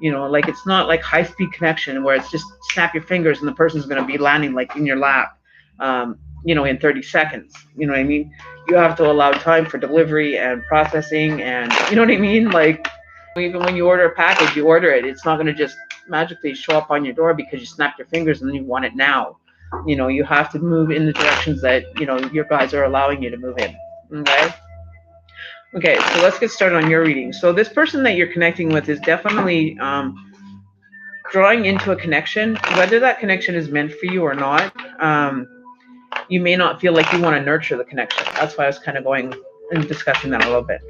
Like, it's not like high speed connection where it's just snap your fingers and the person's going to be landing like in your lap, in 30 seconds. You know what I mean? You have to allow time for delivery and processing, and you know what I mean? Like, even when you order a package, you order it. It's not going to just magically show up on your door because you snapped your fingers and you want it now. You have to move in the directions that, your guides are allowing you to move in. Okay? Okay, so let's get started on your reading. So this person that you're connecting with is definitely drawing into a connection. Whether that connection is meant for you or not, you may not feel like you want to nurture the connection. That's why I was kind of going and discussing that a little bit.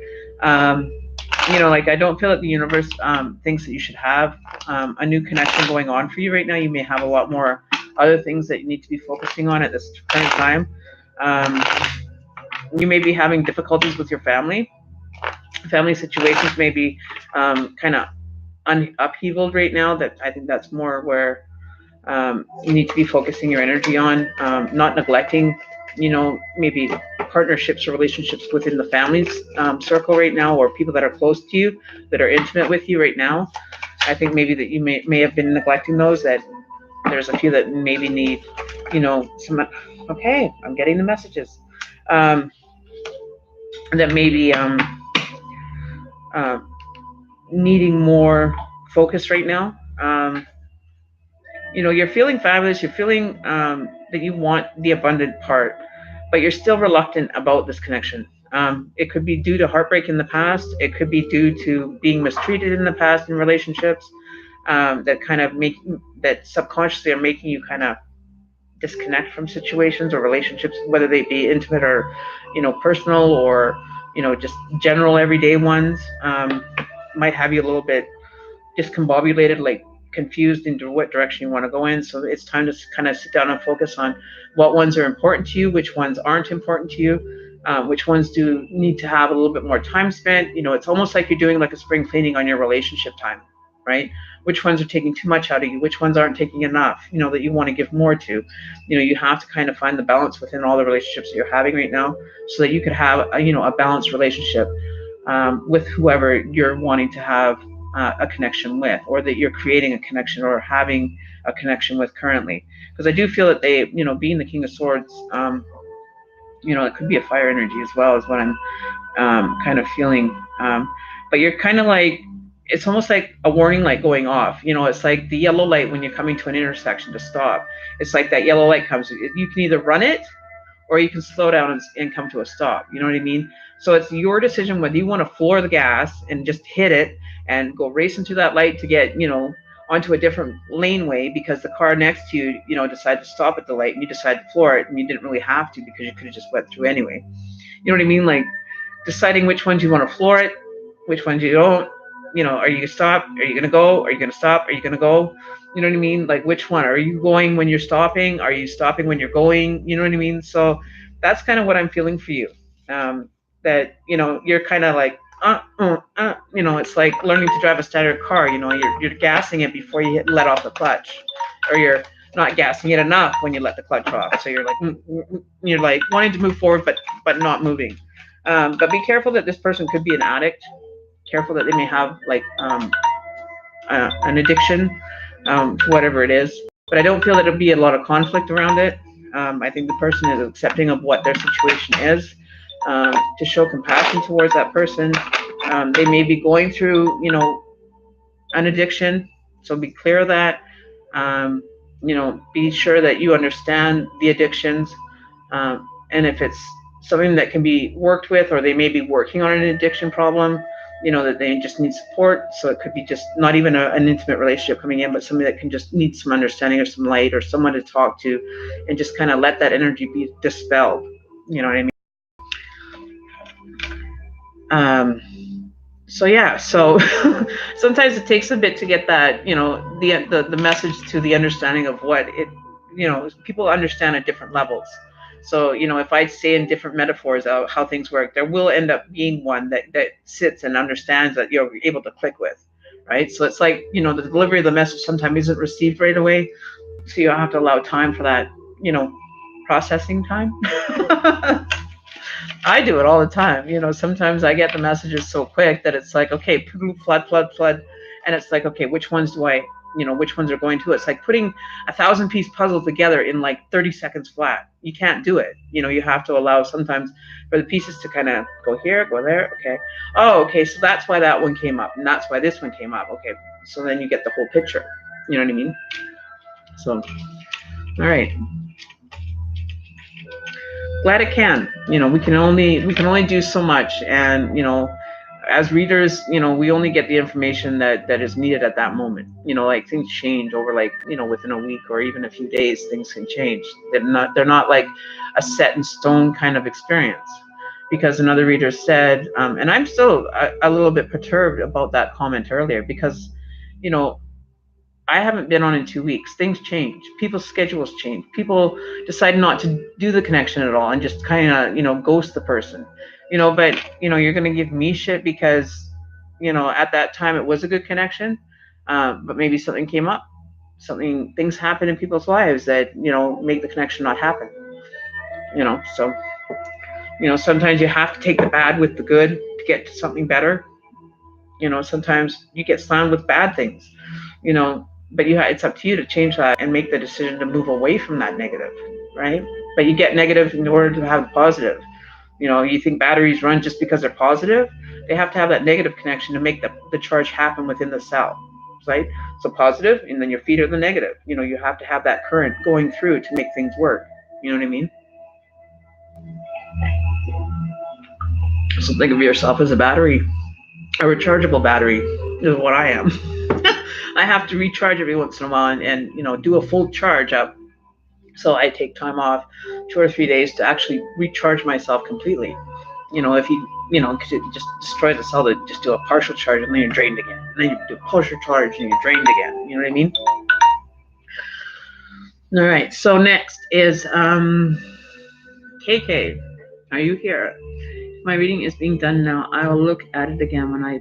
Like, I don't feel that the universe thinks that you should have a new connection going on for you right now. You may have a lot more other things that you need to be focusing on at this current time. You may be having difficulties with your family. Family situations may be kind of upheavaled right now. That I think that's more where you need to be focusing your energy on, not neglecting, maybe partnerships or relationships within the family's circle right now, or people that are close to you, that are intimate with you right now. I think maybe that you may have been neglecting those, that there's a few that maybe need, some, okay, I'm getting the messages, that maybe needing more focus right now. You're feeling fabulous. You're feeling that you want the abundant part, but you're still reluctant about this connection. It could be due to heartbreak in the past. It could be due to being mistreated in the past in relationships, that subconsciously are making you kind of disconnect from situations or relationships, whether they be intimate or, personal, or, just general everyday ones. Might have you a little bit discombobulated, like confused into what direction you want to go in. So it's time to kind of sit down and focus on what ones are important to you, which ones aren't important to you, which ones do need to have a little bit more time spent. It's almost like you're doing like a spring cleaning on your relationship time, right? Which ones are taking too much out of you, which ones aren't taking enough, that you want to give more to. You have to kind of find the balance within all the relationships that you're having right now, so that you could have a balanced relationship with whoever you're wanting to have a connection with, or that you're creating a connection or having a connection with currently. Because I do feel that they, being the King of Swords, it could be a fire energy as well, is what I'm kind of feeling. But you're kind of like, it's almost like a warning light going off. It's like the yellow light when you're coming to an intersection to stop. It's like that yellow light comes. You can either run it, or you can slow down and come to a stop. You know what I mean? So it's your decision whether you want to floor the gas and just hit it and go racing to that light to get, onto a different laneway because the car next to you, decided to stop at the light, and you decide to floor it, and you didn't really have to because you could have just went through anyway. You know what I mean? Like, deciding which ones you want to floor it, which ones you don't. Are you going to stop? Are you going to go? Are you going to stop? Are you going to go? You know what I mean? Like, which one? Are you going when you're stopping? Are you stopping when you're going? You know what I mean? So that's kind of what I'm feeling for you. That, you're kind of like, it's like learning to drive a standard car. You're gassing it before you let off the clutch, or you're not gassing it enough when you let the clutch off. So you're like, you're like wanting to move forward, but not moving. But be careful that this person could be an addict. Careful that they may have like an addiction, whatever it is. but I don't feel that it'll be a lot of conflict around it. I think the person is accepting of what their situation is, to show compassion towards that person. They may be going through, an addiction, so be clear of that. Be sure that you understand the addictions, and if it's something that can be worked with, or they may be working on an addiction problem, that they just need support. So it could be just not even an intimate relationship coming in, but somebody that can just need some understanding or some light or someone to talk to, and just kind of let that energy be dispelled. You know what I mean? So yeah, so sometimes it takes a bit to get that, the message to the understanding of what it, people understand at different levels. So, if I say in different metaphors how things work, there will end up being one that sits and understands that you're able to click with, right? So it's like, the delivery of the message sometimes isn't received right away. So you have to allow time for that, processing time. I do it all the time. Sometimes I get the messages so quick that it's like, okay, flood. And it's like, okay, which ones do I, which ones are going to? It's like putting 1,000-piece puzzle together in like 30 seconds flat. You can't do it. You have to allow sometimes for the pieces to kind of go here, go there. Okay. Oh, okay. So that's why that one came up. And that's why this one came up. Okay. So then you get the whole picture. You know what I mean? So, all right. Glad it can. We can only do so much, and as readers, we only get the information that is needed at that moment. Like things change over, like, within a week or even a few days, things can change. They're not like a set in stone kind of experience. Because another reader said, and I'm still a little bit perturbed about that comment earlier, because I haven't been on in 2 weeks. Things change. People's schedules change. People decide not to do the connection at all and just kind of, ghost the person. But, you're going to give me shit because, at that time it was a good connection. But maybe something came up. Things happen in people's lives that, make the connection not happen. So, sometimes you have to take the bad with the good to get to something better. Sometimes you get slammed with bad things, but it's up to you to change that and make the decision to move away from that negative, right? But you get negative in order to have positive. You think batteries run just because they're positive? They have to have that negative connection to make the charge happen within the cell, right? So positive, and then your feet are the negative. You have to have that current going through to make things work. You know what I mean? So think of yourself as a battery. A rechargeable battery is what I am. I have to recharge every once in a while and do a full charge up. So I take time off 2 or 3 days to actually recharge myself completely. If because it just destroys the cell to just do a partial charge and then you're drained again. And then you do a partial charge and you're drained again. You know what I mean? All right. So next is KK. Are you here? My reading is being done now. I will look at it again when I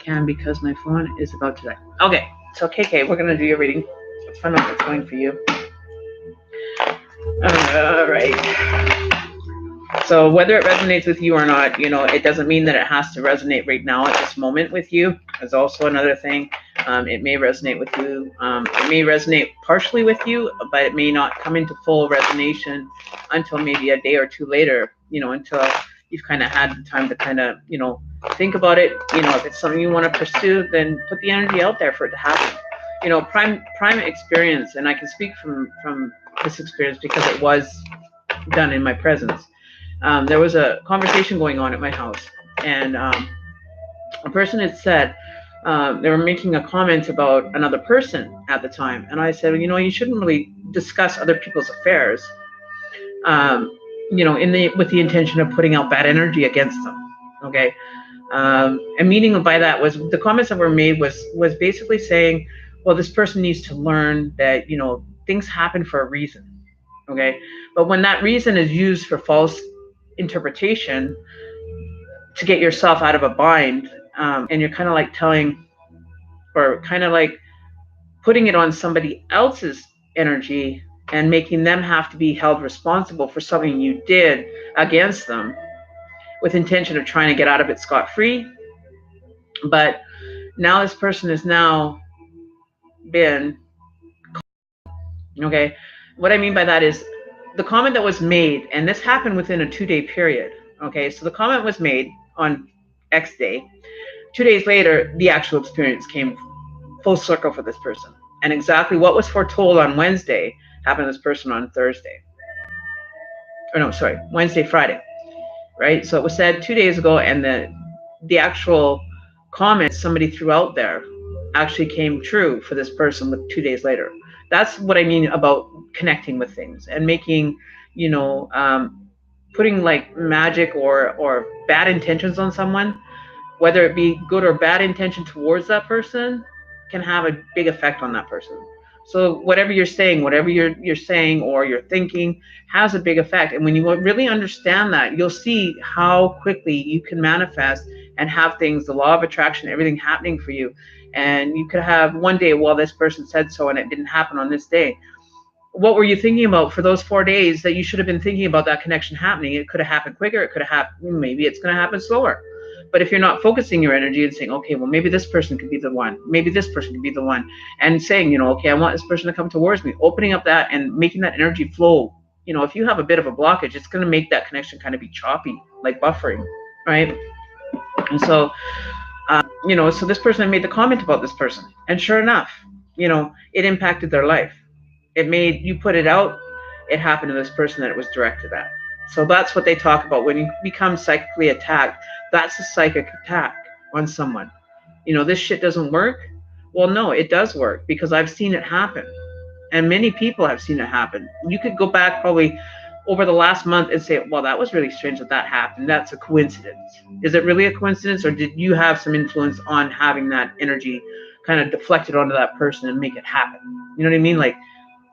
can because my phone is about to die. Okay, so KK, we're gonna do your reading. Let's find out what's going for you. All right. So whether it resonates with you or not, it doesn't mean that it has to resonate right now at this moment with you. There's also another thing. It may resonate with you. It may resonate partially with you, but it may not come into full resonation until maybe a day or two later, until you've kind of had the time to kind of, think about it. If it's something you want to pursue, then put the energy out there for it to happen. Prime experience, and I can speak from this experience because it was done in my presence. There was a conversation going on at my house, and a person had said, they were making a comment about another person at the time. And I said, you shouldn't really discuss other people's affairs, with the intention of putting out bad energy against them. Okay. And meaning by that was the comments that were made was basically saying, well, this person needs to learn that, things happen for a reason. Okay. But when that reason is used for false interpretation to get yourself out of a bind, and you're kind of like telling, or kind of like putting it on somebody else's energy and making them have to be held responsible for something you did against them with intention of trying to get out of it scot-free. But now this person has now been, Okay, what I mean by that is the comment that was made, and this happened within a 2-day period. Okay, so the comment was made on X day. 2 days later, the actual experience came full circle for this person. And exactly what was foretold on Wednesday happened to this person on Thursday. Or no, sorry, Wednesday, Friday, right? So it was said 2 days ago, and the actual comment somebody threw out there actually came true for this person with 2 days later. That's what I mean about connecting with things and making, you know, putting like magic or bad intentions on someone, whether it be good or bad intention towards that person, can have a big effect on that person. So whatever you're saying, whatever you're saying or you're thinking has a big effect. And when you really understand that, you'll see how quickly you can manifest and have things, the law of attraction, everything happening for you. And you could have one day, well, this person said so and it didn't happen on this day. What were you thinking about for those 4 days that you should have been thinking about that connection happening? It could have happened quicker. It could have happened, maybe it's going to happen slower. But if you're not focusing your energy and saying, okay, well, maybe this person could be the one, maybe this person could be the one, and saying, okay, I want this person to come towards me, opening up that and making that energy flow. If you have a bit of a blockage, it's going to make that connection kind of be choppy, like buffering, right? And so, so this person made the comment about this person, and sure enough, it impacted their life. It made you put it out, it happened to this person that it was directed at. So that's what they talk about when you become psychically attacked. That's a psychic attack on someone. This shit doesn't work. Well, no, it does work because I've seen it happen, and many people have seen it happen. You could go back probably over the last month and say, well, that was really strange that happened. That's a coincidence. Is it really a coincidence, or did you have some influence on having that energy kind of deflected onto that person and make it happen? You know what I mean? Like,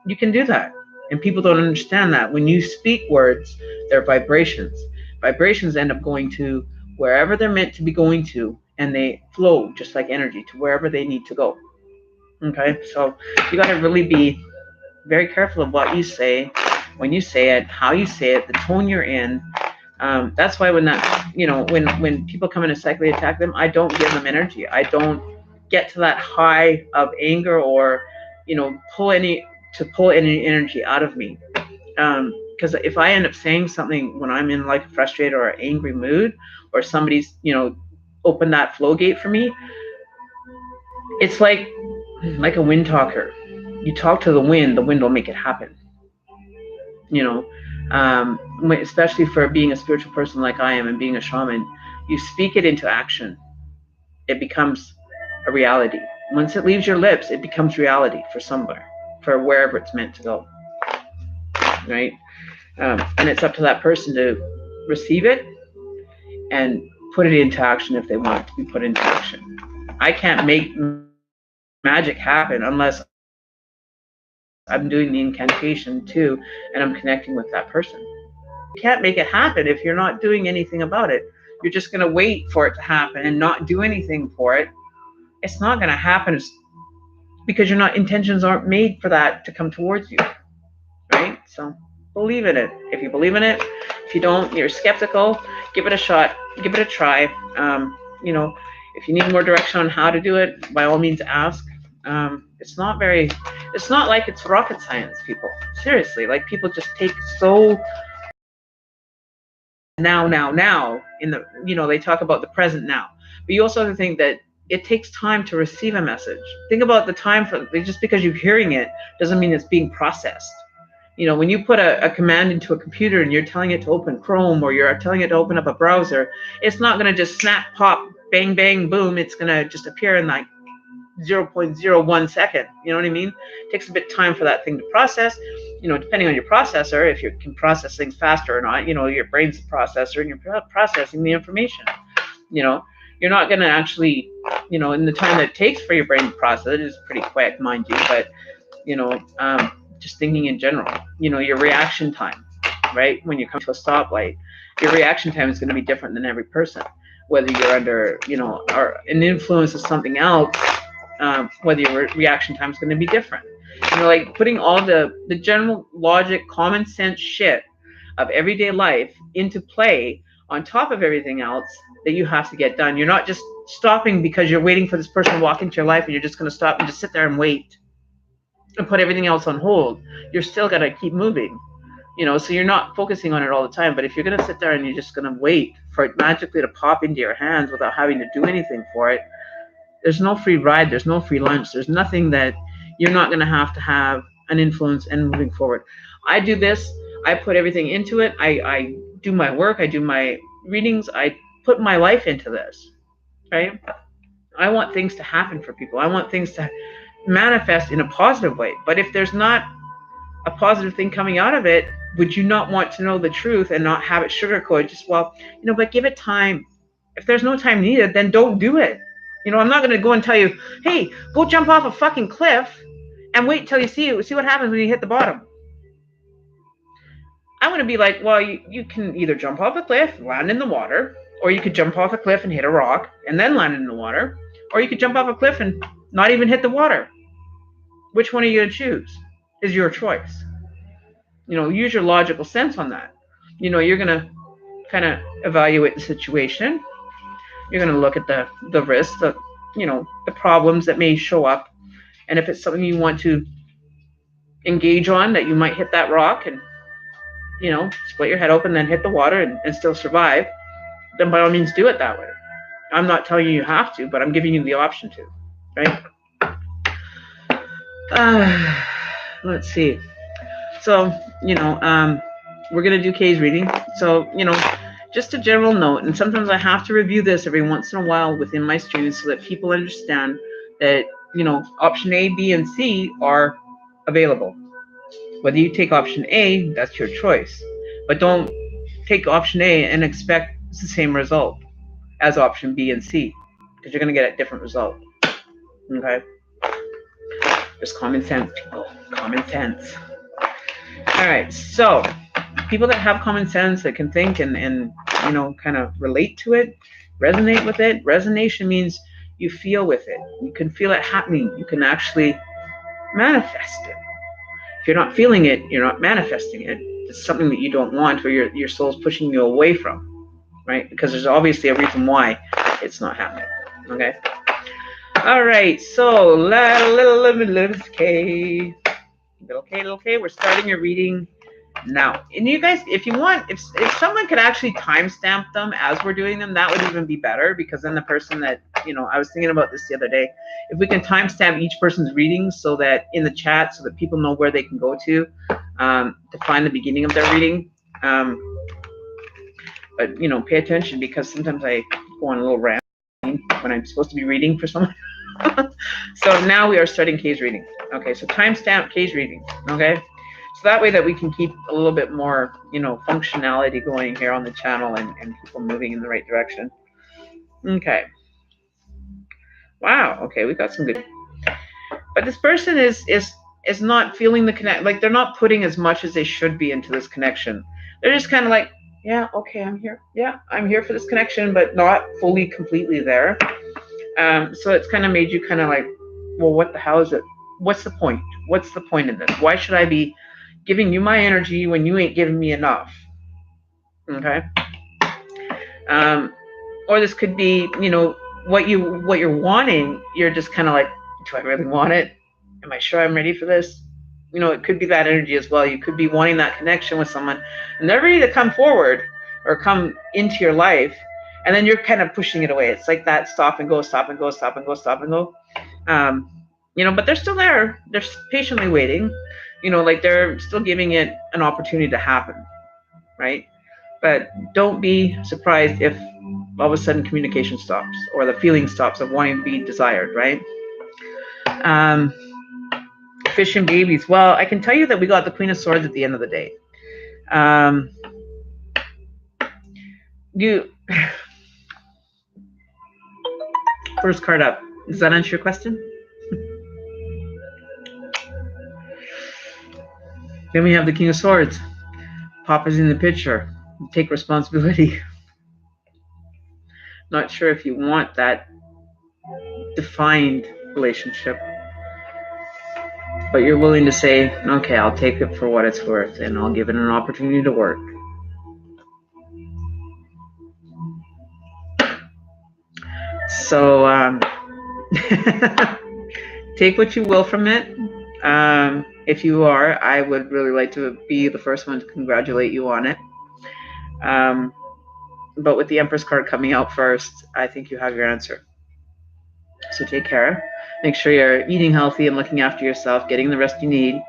you can do that. And people don't understand that. When you speak words, they're vibrations. Vibrations end up going to wherever they're meant to be going to, and they flow just like energy to wherever they need to go. Okay? So you got to really be very careful of what you say, when you say it, how you say it, the tone you're in. That's why when people come in and psychically attack them, I don't give them energy. I don't get to that high of anger or, pull any energy out of me. Because if I end up saying something when I'm in like a frustrated or an angry mood, or somebody's, opened that flow gate for me, it's like a wind talker. You talk to the wind will make it happen. Especially for being a spiritual person like I am and being a shaman, you speak it into action. It becomes a reality. Once it leaves your lips, it becomes reality for somewhere, for wherever it's meant to go. Right? And it's up to that person to receive it and put it into action if they want it to be put into action. I can't make magic happen unless I'm doing the incantation too, and I'm connecting with that person. You can't make it happen if you're not doing anything about it. You're just going to wait for it to happen and not do anything for it. It's not going to happen because intentions aren't made for that to come towards you, right? So believe in it. If you believe in it, if you don't, you're skeptical, give it a shot, give it a try. If you need more direction on how to do it, by all means ask. It's not like it's rocket science, people. Seriously, like people just take so now in the, they talk about the present now, but you also have to think that it takes time to receive a message. Think about the time for just because you're hearing it doesn't mean it's being processed. When you put a command into a computer and you're telling it to open Chrome or you're telling it to open up a browser, it's not going to just snap, pop, bang, bang, boom. It's going to just appear in like 0.01 second. You know what I mean? It takes a bit of time for that thing to process. Depending on your processor, if you can process things faster or not, your brain's the processor and you're processing the information. You're not going to actually, in the time that it takes for your brain to process it is pretty quick, mind you, but, just thinking in general, your reaction time, right? When you come to a stoplight, your reaction time is going to be different than every person, whether you're under, or an influence of something else, whether your reaction time is going to be different. Like putting all the general logic, common sense shit of everyday life into play on top of everything else that you have to get done. You're not just stopping because you're waiting for this person to walk into your life and you're just going to stop and just sit there and wait. and put everything else on hold. You're still going to keep moving. So you're not focusing on it all the time. But if you're going to sit there and you're just going to wait for it magically to pop into your hands without having to do anything for it, there's no free ride. There's no free lunch. There's nothing that you're not going to have an influence in moving forward. I do this. I put everything into it. I do my work. I do my readings. I put my life into this, right? I want things to happen for people. I want things to manifest in a positive way. But if there's not a positive thing coming out of it, would you not want to know the truth and not have it sugarcoated? Just, but give it time. If there's no time needed, then don't do it. I'm not going to go and tell you, hey, go jump off a fucking cliff and wait till you see what happens when you hit the bottom. I'm going to be like, well, you can either jump off a cliff, land in the water, or you could jump off a cliff and hit a rock and then land in the water, or you could jump off a cliff and not even hit the water. Which one are you going to choose? Is your choice. Use your logical sense on that. You're going to kind of evaluate the situation. You're going to look at the risks, the problems that may show up. And if it's something you want to engage on, that you might hit that rock and, split your head open, then hit the water and still survive, then by all means do it that way. I'm not telling you have to, but I'm giving you the option to, right? Let's see. So, we're going to do Kay's reading. So, just a general note, and sometimes I have to review this every once in a while within my streams so that people understand that, option A, B, and C are available. Whether you take option A, that's your choice. But don't take option A and expect the same result as option B and C, because you're going to get a different result. Okay? Just common sense, people. Common sense. All right. So people that have common sense, that can think and kind of relate to it, resonate with it. Resonation means you feel with it. You can feel it happening. You can actually manifest it. If you're not feeling it, you're not manifesting it. It's something that you don't want, or your soul's pushing you away from, right? Because there's obviously a reason why it's not happening. Okay. All right. So little K, little K. We're starting your reading now. And you guys, if you want, if someone could actually timestamp them as we're doing them, that would even be better, because then the person that, I was thinking about this the other day, if we can timestamp each person's readings so that in the chat, so that people know where they can go to find the beginning of their reading. But, pay attention, because sometimes I go on a little rant when I'm supposed to be reading for someone. So now we are starting Kay's reading. Okay, so timestamp Kay's reading. Okay. So that way that we can keep a little bit more, functionality going here on the channel and people moving in the right direction. Okay. Wow. Okay, we got some good. But this person is not feeling the connect. Like, they're not putting as much as they should be into this connection. They're just kind of like, yeah, okay, I'm here. Yeah, I'm here for this connection, but not fully, completely there. So it's kind of made you kind of like, well, what the hell is it? What's the point? What's the point in this? Why should I be giving you my energy when you ain't giving me enough? Okay. Or this could be, what you're wanting. You're just kind of like, do I really want it? Am I sure I'm ready for this? It could be that energy as well. You could be wanting that connection with someone, and they're ready to come forward or come into your life, and then you're kind of pushing it away. It's like that stop and go, stop and go, stop and go, stop and go. But they're still there. They're patiently waiting. Like they're still giving it an opportunity to happen, right? But don't be surprised if all of a sudden communication stops or the feeling stops of wanting to be desired, right? Fish and babies. Well, I can tell you that we got the Queen of Swords at the end of the day. First card up. Does that answer your question? Then we have the King of Swords. Papa's in the picture. Take responsibility. Not sure if you want that defined relationship, but you're willing to say, okay, I'll take it for what it's worth, and I'll give it an opportunity to work. So take what you will from it. If you are, I would really like to be the first one to congratulate you on it. But with the Empress card coming out first, I think you have your answer. So take care. Make sure you're eating healthy and looking after yourself, getting the rest you need.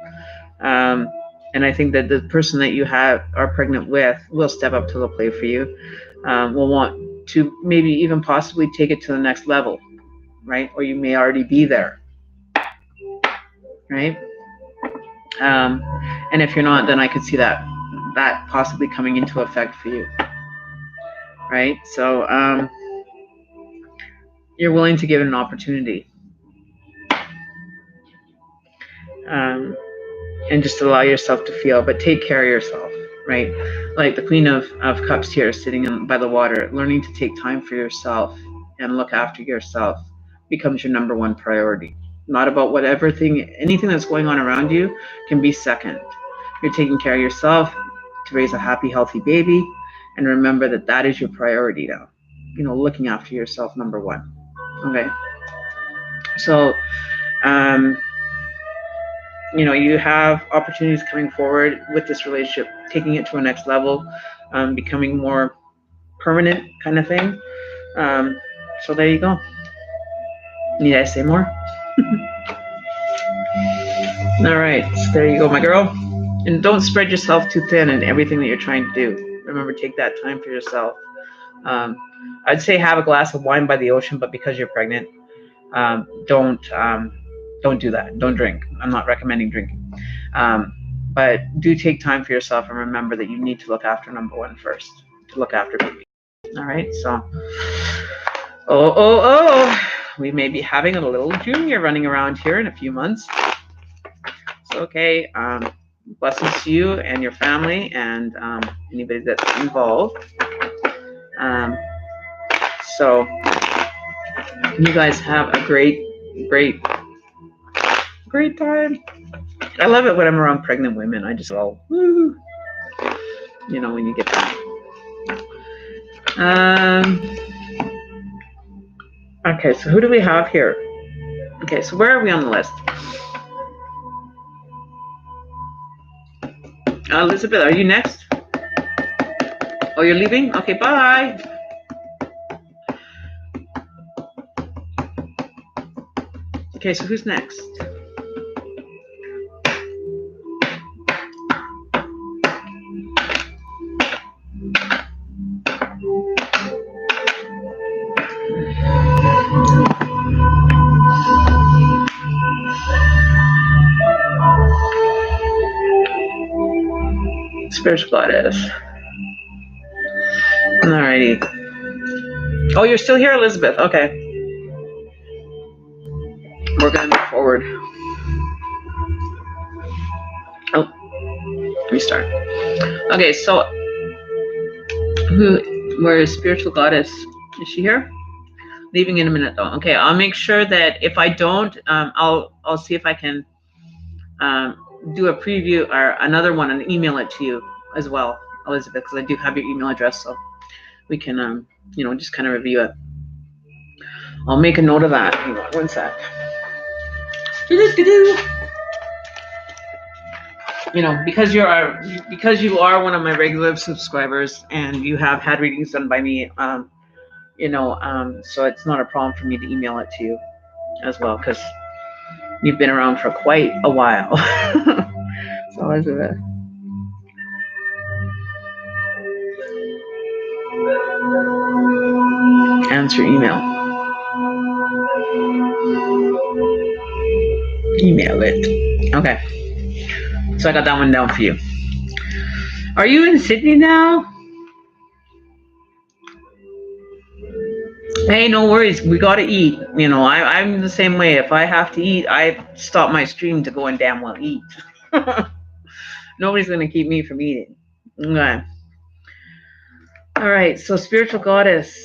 And I think that the person that you are pregnant with will step up to the plate for you. Will want to maybe even possibly take it to the next level, right? Or you may already be there, right? And if you're not, then I could see that possibly coming into effect for you, right? So you're willing to give it an opportunity, and just allow yourself to feel, but take care of yourself, right? Like the Queen of Cups here, sitting by the water, learning to take time for yourself and look after yourself becomes your number one priority. Not about anything that's going on around you can be second. You're taking care of yourself to raise a happy, healthy baby, and remember that is your priority now. Looking after yourself, number one. Okay. So, you have opportunities coming forward with this relationship, taking it to a next level, becoming more permanent kind of thing. So there you go. Need I say more? All right, so there you go, my girl. And don't spread yourself too thin in everything that you're trying to do. Remember, take that time for yourself. I'd say have a glass of wine by the ocean, but because you're pregnant, don't do that. Don't drink. I'm not recommending drinking. But do take time for yourself, and remember that you need to look after number one first, to look after baby. All right, so we may be having a little junior running around here in a few months. So, okay, blessings to you and your family and anybody that's involved. So you guys have a great time. I love it when I'm around pregnant women. I just go, woo, when you get that. Okay, so who do we have here? Okay, so where are we on the list? Elizabeth, are you next? Oh, you're leaving? Okay, bye. Okay, so who's next? Spiritual Goddess. Alrighty. Oh, you're still here, Elizabeth. Okay. We're going to move forward. Oh, restart. Okay, so where is Spiritual Goddess? Is she here? Leaving in a minute though. Okay, I'll make sure that if I don't, I'll see if I can do a preview or another one and email it to you as well, Elizabeth, because I do have your email address, so we can just kind of review it. I'll make a note of that. Hang on one sec. Because you are one of my regular subscribers and you have had readings done by me, so it's not a problem for me to email it to you as well, because you've been around for quite a while. So Elizabeth. Answer email. Email it. Okay. So I got that one down for you. Are you in Sydney now? Hey, no worries. We got to eat. I'm the same way. If I have to eat, I stop my stream to go and damn well eat. Nobody's going to keep me from eating. Okay. All right. So Spiritual Goddess.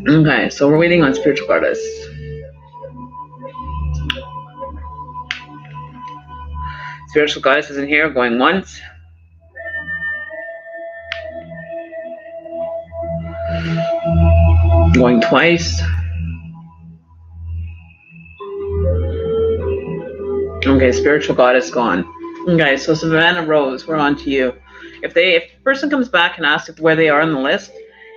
Okay, so we're waiting on Spiritual Goddess. Spiritual goddess is in here, going once. Going twice. Okay, spiritual goddess gone. Okay, so Savannah Rose, we're on to you. If the person comes back and asks where they are on the list,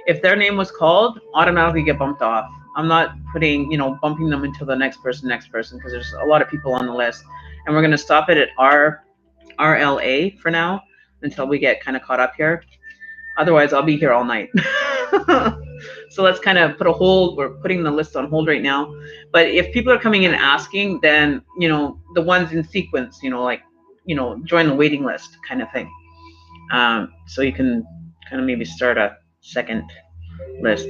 if their name was called, automatically get bumped off. I'm not putting, bumping them until the next person, because there's a lot of people on the list. And we're going to stop it at RLA for now until we get kind of caught up here. Otherwise, I'll be here all night. So let's kind of put a hold. We're putting the list on hold right now. But if people are coming in asking, then, the ones in sequence, join the waiting list kind of thing. So you can kind of maybe start a second list.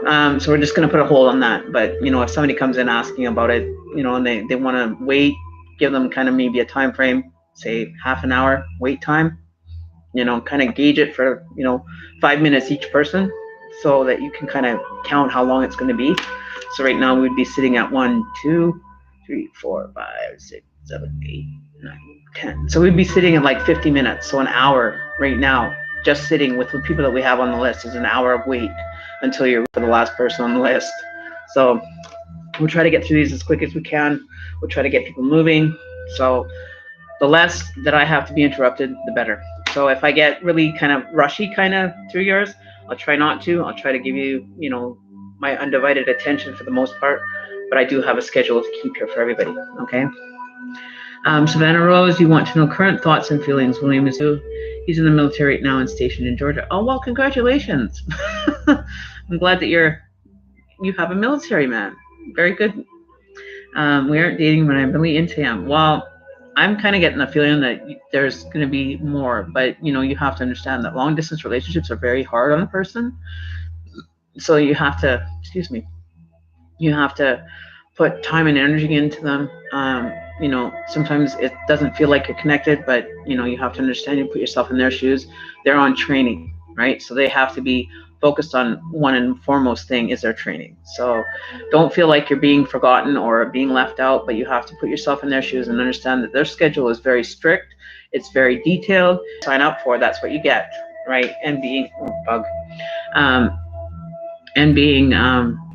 So we're just going to put a hold on that. But, if somebody comes in asking about it, and they want to wait, give them kind of maybe a time frame, say half an hour wait time, kind of gauge it for, 5 minutes each person so that you can kind of count how long it's going to be. So right now we'd be sitting at 1, 2, 3, 4, 5, 6, 7, 8, 9, 10. So we'd be sitting at like 50 minutes. So an hour right now, just sitting with the people that we have on the list is an hour of wait until you're for the last person on the list. So we'll try to get through these as quick as we can. We'll try to get people moving. So the less that I have to be interrupted, the better. So if I get really kind of rushy through yours, I'll try not to. I'll try to give you, my undivided attention for the most part. But I do have a schedule to keep here for everybody, okay? Savannah Rose, you want to know current thoughts and feelings. William is who? He's in the military right now and stationed in Georgia. Oh, well, congratulations. I'm glad that you have a military man. Very good. We aren't dating, but I'm really into him. Well, I'm kind of getting the feeling that there's going to be more, but you have to understand that long distance relationships are very hard on a person. So you have to, you have to put time and energy into them. Sometimes it doesn't feel like you're connected, but you have to understand, you put yourself in their shoes. They're on training, right? So they have to be focused on one and foremost thing is their training. So don't feel like you're being forgotten or being left out, but you have to put yourself in their shoes and understand that their schedule is very strict. It's very detailed. Sign up for, that's what you get, right? And being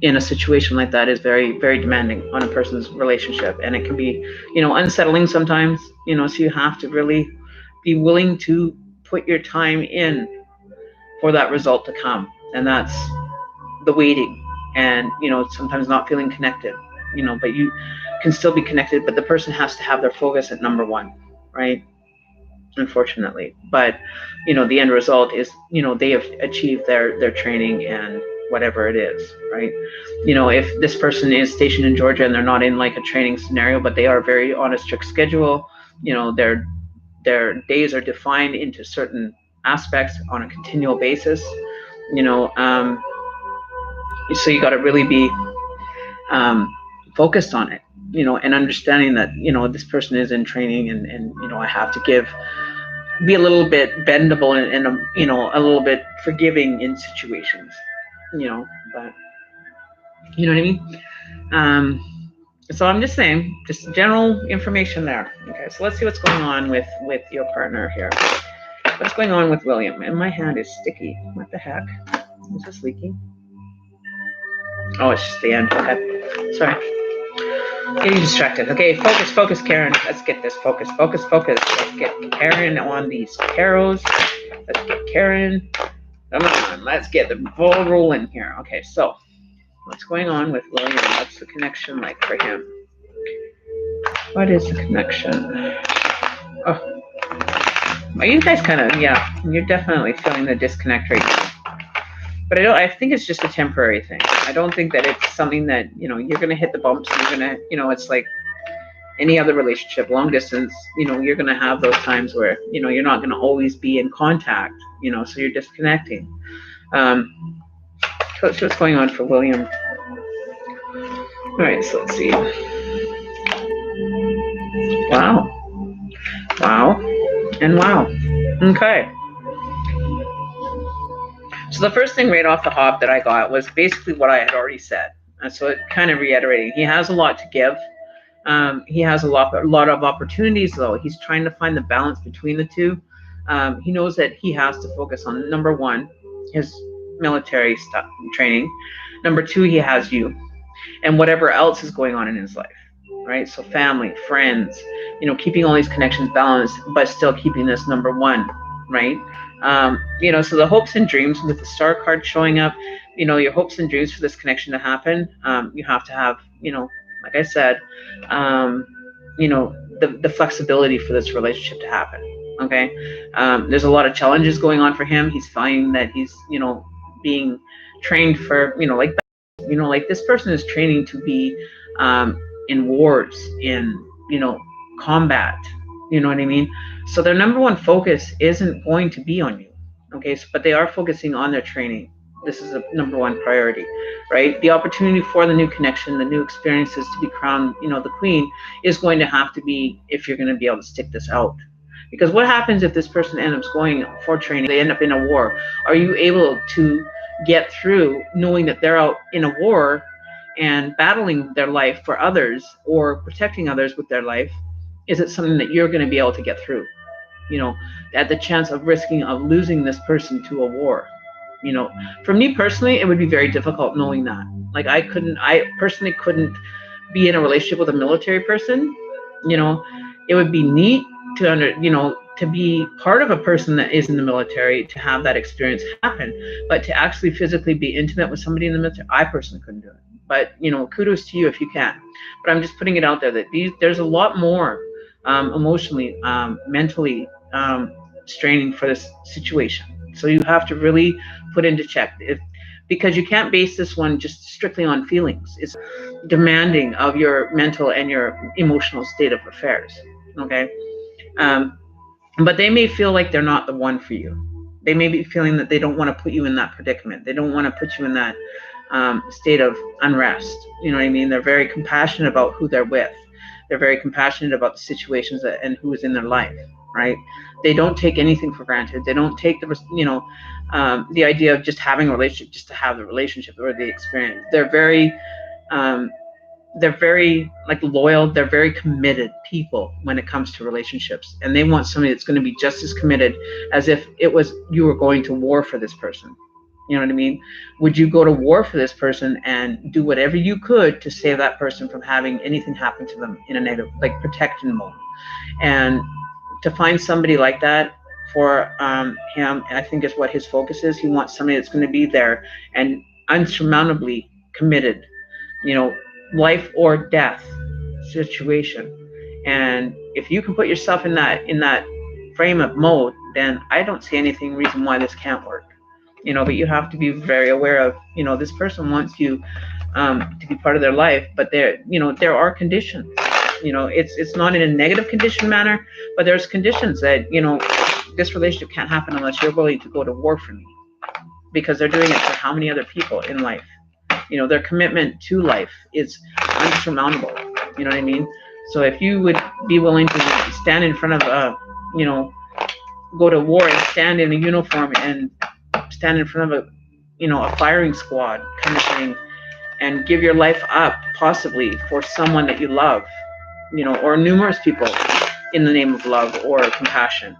in a situation like that is very, very demanding on a person's relationship, and it can be, unsettling sometimes, so you have to really be willing to put your time in for that result to come. And that's the waiting and, sometimes not feeling connected, but you can still be connected, but the person has to have their focus at number one, right? Unfortunately. But, the end result is, they have achieved their training and whatever it is, right? If this person is stationed in Georgia and they're not in like a training scenario, but they are very on a strict schedule, their days are defined into certain aspects on a continual basis, so you got to really be focused on it, and understanding that, this person is in training and I have to be a little bit bendable and a little bit forgiving in situations, but you know what I mean? So I'm just saying, just general information there. Okay, so let's see what's going on with your partner here. What's going on with William? And my hand is sticky. What the heck? Is this leaking? Oh, it's just the end. Okay. Sorry. Getting distracted. Okay, focus, Karen. Let's get this. Focus. Let's get Karen on these tarots. Let's get Karen. Come on. Let's get the ball rolling here. Okay, so what's going on with William? What's the connection like for him? What is the connection? Oh. Are you guys kind of, yeah, you're definitely feeling the disconnect right now. But I think it's just a temporary thing. I don't think that it's something that, you're going to hit the bumps. You're going to, it's like any other relationship, long distance, you're going to have those times where, you're not going to always be in contact, so you're disconnecting. So let's see what's going on for William. All right, so let's see. Wow. And wow. Okay. So the first thing right off the hop that I got was basically what I had already said. And so it kind of reiterating. He has a lot to give. He has a lot of opportunities, though. He's trying to find the balance between the two. He knows that he has to focus on, number one, his military stuff, training. Number two, he has you and whatever else is going on in his life, right? So family, friends, keeping all these connections balanced, but still keeping this number one, right? So the hopes and dreams with the star card showing up, your hopes and dreams for this connection to happen, you have to have, like I said, um, the flexibility for this relationship to happen. Okay. There's a lot of challenges going on for him. He's finding that he's, being trained for, like this person is training to be in wars, in, combat. You know what I mean? So their number one focus isn't going to be on you. Okay. So, but they are focusing on their training. This is a number one priority, right? The opportunity for the new connection, the new experiences to be crowned, the queen, is going to have to be if you're going to be able to stick this out. Because what happens if this person ends up going for training, they end up in a war? Are you able to get through knowing that they're out in a war and battling their life for others or protecting others with their life? Is it something that you're going to be able to get through? At the chance of risking of losing this person to a war. For me personally, it would be very difficult knowing that. Like I personally couldn't be in a relationship with a military person. It would be neat to be part of a person that is in the military, to have that experience happen, but to actually physically be intimate with somebody in the military, I personally couldn't do it. But kudos to you if you can. But I'm just putting it out there that there's a lot more emotionally, mentally straining for this situation. So you have to really put into check because you can't base this one just strictly on feelings. It's demanding of your mental and your emotional state of affairs. Okay. But they may feel like they're not the one for you. They may be feeling that they don't want to put you in that predicament. They don't want to put you in that state of unrest. You know what I mean? They're very compassionate about who they're with. They're very compassionate about the situations and who is in their life, right? They don't take anything for granted. They don't take the idea of just having a relationship just to have the relationship or the experience. They're very like loyal. They're very committed people when it comes to relationships, and they want somebody that's going to be just as committed as if it was you were going to war for this person. You know what I mean? Would you go to war for this person and do whatever you could to save that person from having anything happen to them in a negative, like protection mode? And to find somebody like that for him, I think is what his focus is. He wants somebody that's going to be there and unsurmountably committed, life or death situation. And if you can put yourself in that frame of mode, then I don't see anything reason why this can't work. But you have to be very aware of, this person wants you to be part of their life, but there are conditions. It's not in a negative condition manner, but there's conditions that, this relationship can't happen unless you're willing to go to war for me, because they're doing it for how many other people in life. Their commitment to life is unsurmountable. You know what I mean? So if you would be willing to stand in front of go to war and stand in a uniform and stand in front of a firing squad kind of thing, and give your life up possibly for someone that you love, or numerous people in the name of love or compassion,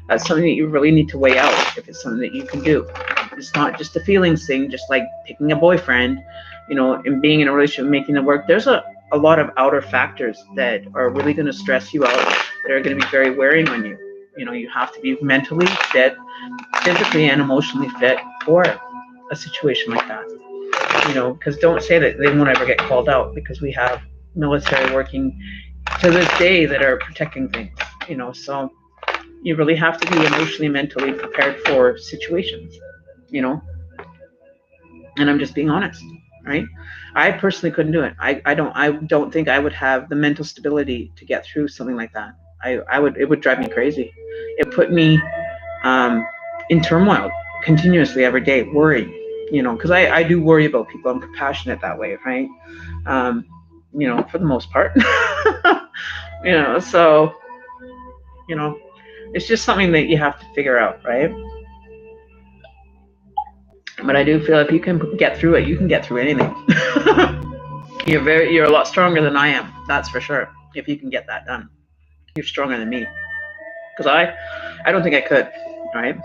that's something that you really need to weigh out if it's something that you can do. It's not just a feelings thing, just like picking a boyfriend, and being in a relationship, making it work. There's a lot of outer factors that are really going to stress you out, that are going to be very wearing on you. You have to be mentally fit, physically and emotionally fit for a situation like that. Because don't say that they won't ever get called out, because we have military working to this day that are protecting things. So you really have to be emotionally, mentally prepared for situations. And I'm just being honest, right? I personally couldn't do it. I don't think I would have the mental stability to get through something like that. It would drive me crazy. It put me in turmoil continuously every day, worrying, because I do worry about people. I'm compassionate that way, right? For the most part. So it's just something that you have to figure out, right? But I do feel if you can get through it, you can get through anything. You're a lot stronger than I am. That's for sure. If you can get that done, you're stronger than me. Because I don't think I could. Right?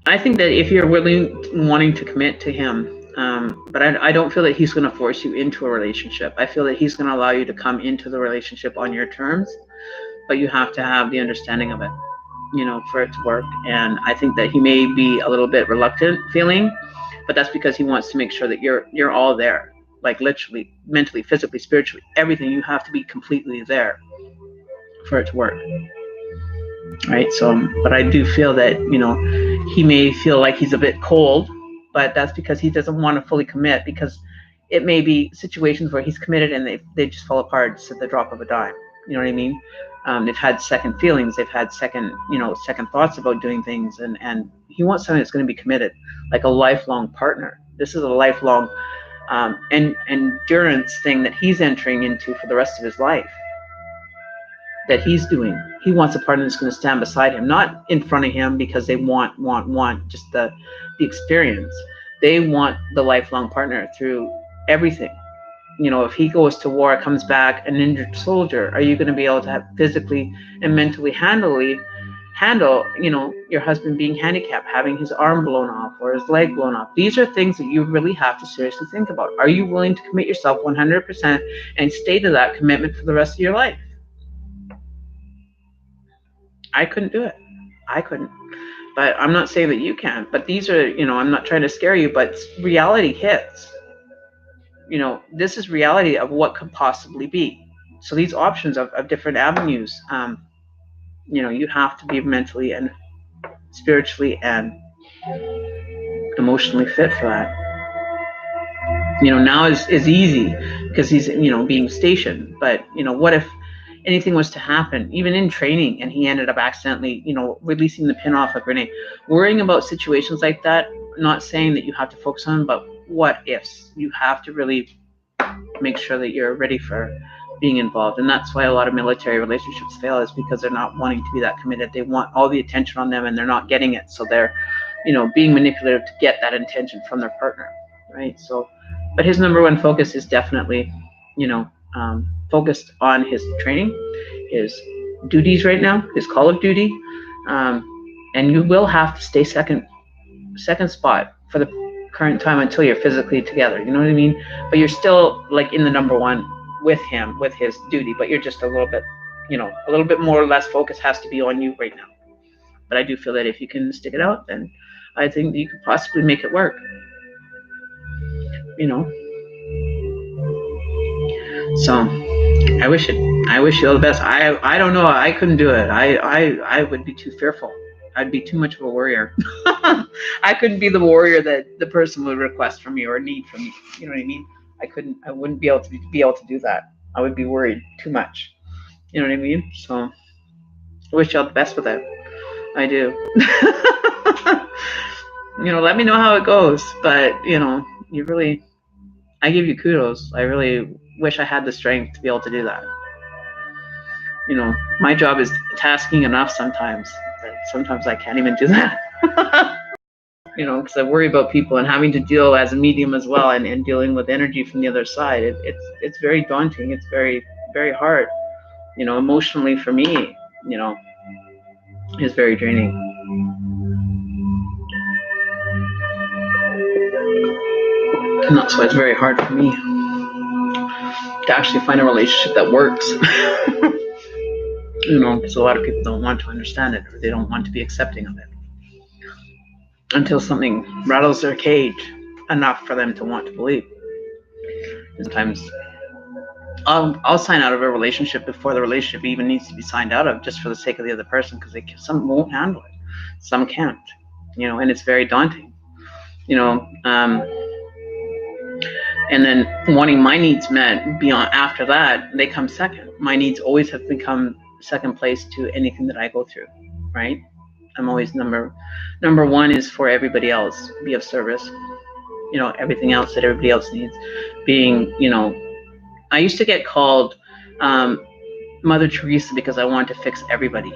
I think that if you're wanting to commit to him, but I don't feel that he's going to force you into a relationship. I feel that he's going to allow you to come into the relationship on your terms, but you have to have the understanding of it, for it to work. And I think that he may be a little bit reluctant feeling, but that's because he wants to make sure that you're all there, like literally, mentally, physically, spiritually, everything. You have to be completely there for it to work. Right. So, but I do feel that, he may feel like he's a bit cold, but that's because he doesn't want to fully commit, because it may be situations where he's committed and they just fall apart just at the drop of a dime. You know what I mean? They've had second feelings, they've had second thoughts about doing things, and he wants something that's going to be committed, like a lifelong partner. This is a lifelong endurance thing that he's entering into for the rest of his life. That he's doing. He wants a partner that's going to stand beside him, not in front of him because they want just the experience. They want the lifelong partner through everything. If he goes to war, comes back an injured soldier, are you going to be able to physically and mentally handle, your husband being handicapped, having his arm blown off or his leg blown off? These are things that you really have to seriously think about. Are you willing to commit yourself 100% and stay to that commitment for the rest of your life? I couldn't do it. I couldn't. But I'm not saying that you can. But these are, I'm not trying to scare you, but reality hits. This is reality of what could possibly be. So these options of different avenues, you have to be mentally and spiritually and emotionally fit for that. Now is easy because he's, being stationed. But, what if anything was to happen, even in training, and he ended up accidentally, releasing the pin off a grenade? Worrying about situations like that, not saying that you have to focus on, but what ifs. You have to really make sure that you're ready for being involved. And that's why a lot of military relationships fail, is because they're not wanting to be that committed. They want all the attention on them and they're not getting it. So they're, being manipulative to get that attention from their partner, right? So, but his number one focus is definitely, focused on his training, his duties right now, his call of duty, and you will have to stay second spot for the current time until you're physically together. You know what I mean? But you're still like in the number one with him, with his duty, but you're just a little bit more or less focus has to be on you right now. But I do feel that if you can stick it out, then I think you could possibly make it work. So I wish you all the best. I don't know. I couldn't do it. I would be too fearful. I'd be too much of a warrior. I couldn't be the warrior that the person would request from me or need from me. You know what I mean? I wouldn't be able to do that. I would be worried too much. You know what I mean? So I wish you all the best with it. I do. Let me know how it goes. But, I give you kudos. I really wish I had the strength to be able to do that. My job is tasking enough sometimes. But sometimes I can't even do that. Because I worry about people and having to deal as a medium as well, and dealing with energy from the other side. It's very daunting. It's very, very hard. Emotionally for me, it's very draining. And that's why it's very hard for me to actually find a relationship that works. Because a lot of people don't want to understand it, or they don't want to be accepting of it until something rattles their cage enough for them to want to believe. Sometimes I'll sign out of a relationship before the relationship even needs to be signed out of, just for the sake of the other person, because some won't handle it, some can't, and it's very daunting, and then wanting my needs met beyond after that, they come second. My needs always have become second place to anything that I go through, right? I'm always number one is for everybody else, be of service, everything else that everybody else needs. Being, I used to get called Mother Teresa because I wanted to fix everybody.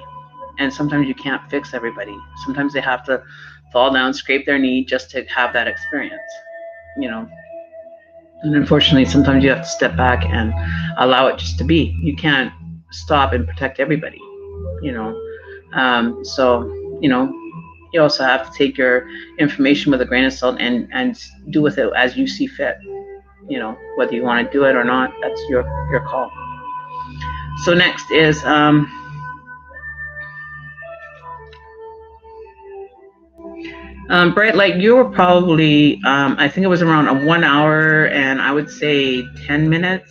And sometimes you can't fix everybody. Sometimes they have to fall down, scrape their knee just to have that experience, you know. And unfortunately, sometimes you have to step back and allow it just to be. You can't stop and protect everybody, you know. So, you know, you also have to take your information with a grain of salt and do with it as you see fit. You know, whether you want to do it or not, that's your call. So next is Bright Light. You were probably I think it was around a 1 hour and I would say 10 minutes,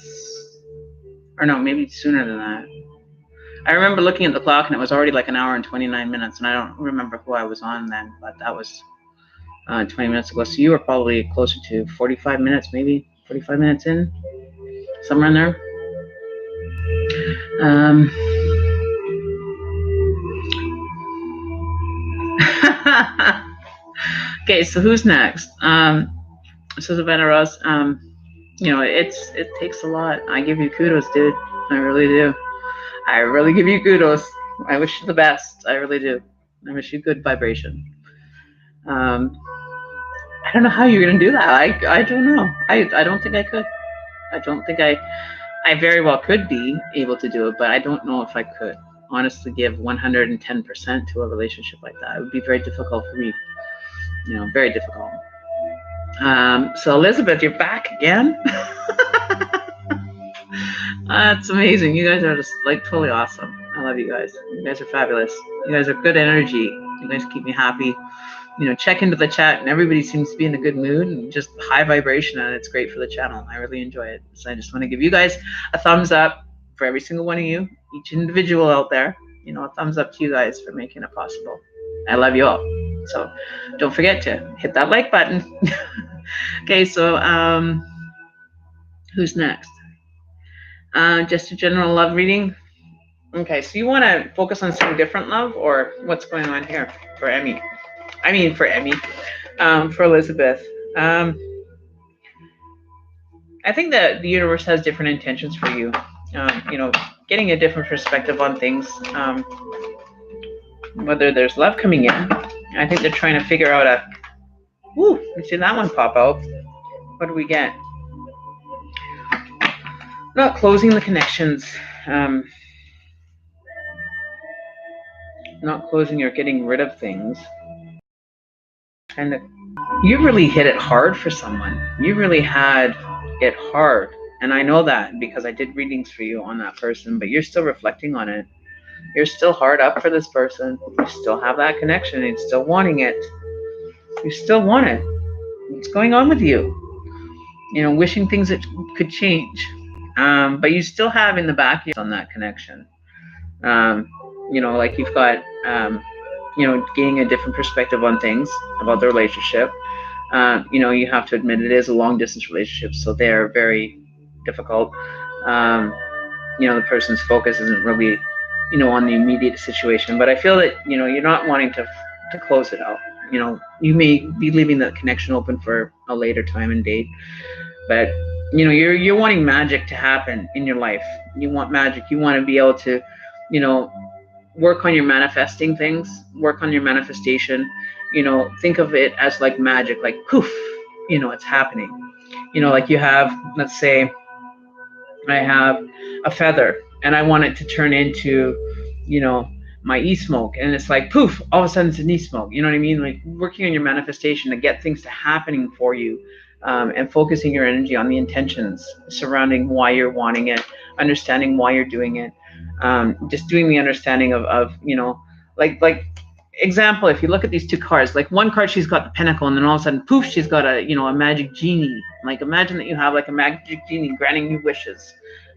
or no, maybe sooner than that. I remember looking at the clock and it was already like an hour and 29 minutes, and I don't remember who I was on then, but that was 20 minutes ago. So you were probably closer to 45 minutes, maybe 45 minutes in, somewhere in there. Okay, so who's next? So Savannah Ross, you know, it takes a lot. I give you kudos, dude. I really do. I really give you kudos. I wish you the best. I really do. I wish you good vibration. I don't know how you're gonna do that. I don't know. I don't think I could. I don't think I very well could be able to do it, but I don't know if I could honestly give 110% to a relationship like that. It would be very difficult for me. You know, very difficult. So Elizabeth, you're back again. That's amazing. You guys are just like totally awesome. I love you guys. You guys are fabulous. You guys are good energy. You guys keep me happy. You know, check into the chat and everybody seems to be in a good mood and just high vibration, and it's great for the channel. I really enjoy it. So I just want to give you guys a thumbs up for every single one of you, each individual out there. You know, a thumbs up to you guys for making it possible. I love you all. So don't forget to hit that like button. Okay, so who's next? Just a general love reading. Okay, so you want to focus on some different love, or what's going on here for Emmy? I mean, for Emmy, for Elizabeth. I think that the universe has different intentions for you. You know, getting a different perspective on things. Whether there's love coming in, I think they're trying to figure out a. Woo! You see that one pop out. What do we get? Not closing the connections. Not closing or getting rid of things. And you really hit it hard for someone. You really had it hard. And I know that because I did readings for you on that person, but you're still reflecting on it. You're still hard up for this person. You still have that connection and still wanting it. You still want it. What's going on with you? You know, wishing things that could change. But you still have in the back on that connection. You know, like you've got, you know, gaining a different perspective on things about the relationship. You know, you have to admit it is a long distance relationship, so they're very difficult. You know, the person's focus isn't really, you know, on the immediate situation. But I feel that, you know, you're not wanting to close it out. You know, you may be leaving the connection open for a later time and date, but you know, you're wanting magic to happen in your life. You want magic. You want to be able to, you know, work on your manifesting things, work on your manifestation. You know, think of it as like magic, like poof, you know, it's happening. You know, like you have, let's say, I have a feather and I want it to turn into, you know, my e-smoke, and it's like poof, all of a sudden it's an e-smoke. You know what I mean? Like working on your manifestation to get things to happening for you, and focusing your energy on the intentions surrounding why you're wanting it, understanding why you're doing it, just doing the understanding of you know, like example, if you look at these two cards, like one card she's got the pentacle, and then all of a sudden poof, she's got a, you know, a magic genie. Like imagine that you have like a magic genie granting you wishes,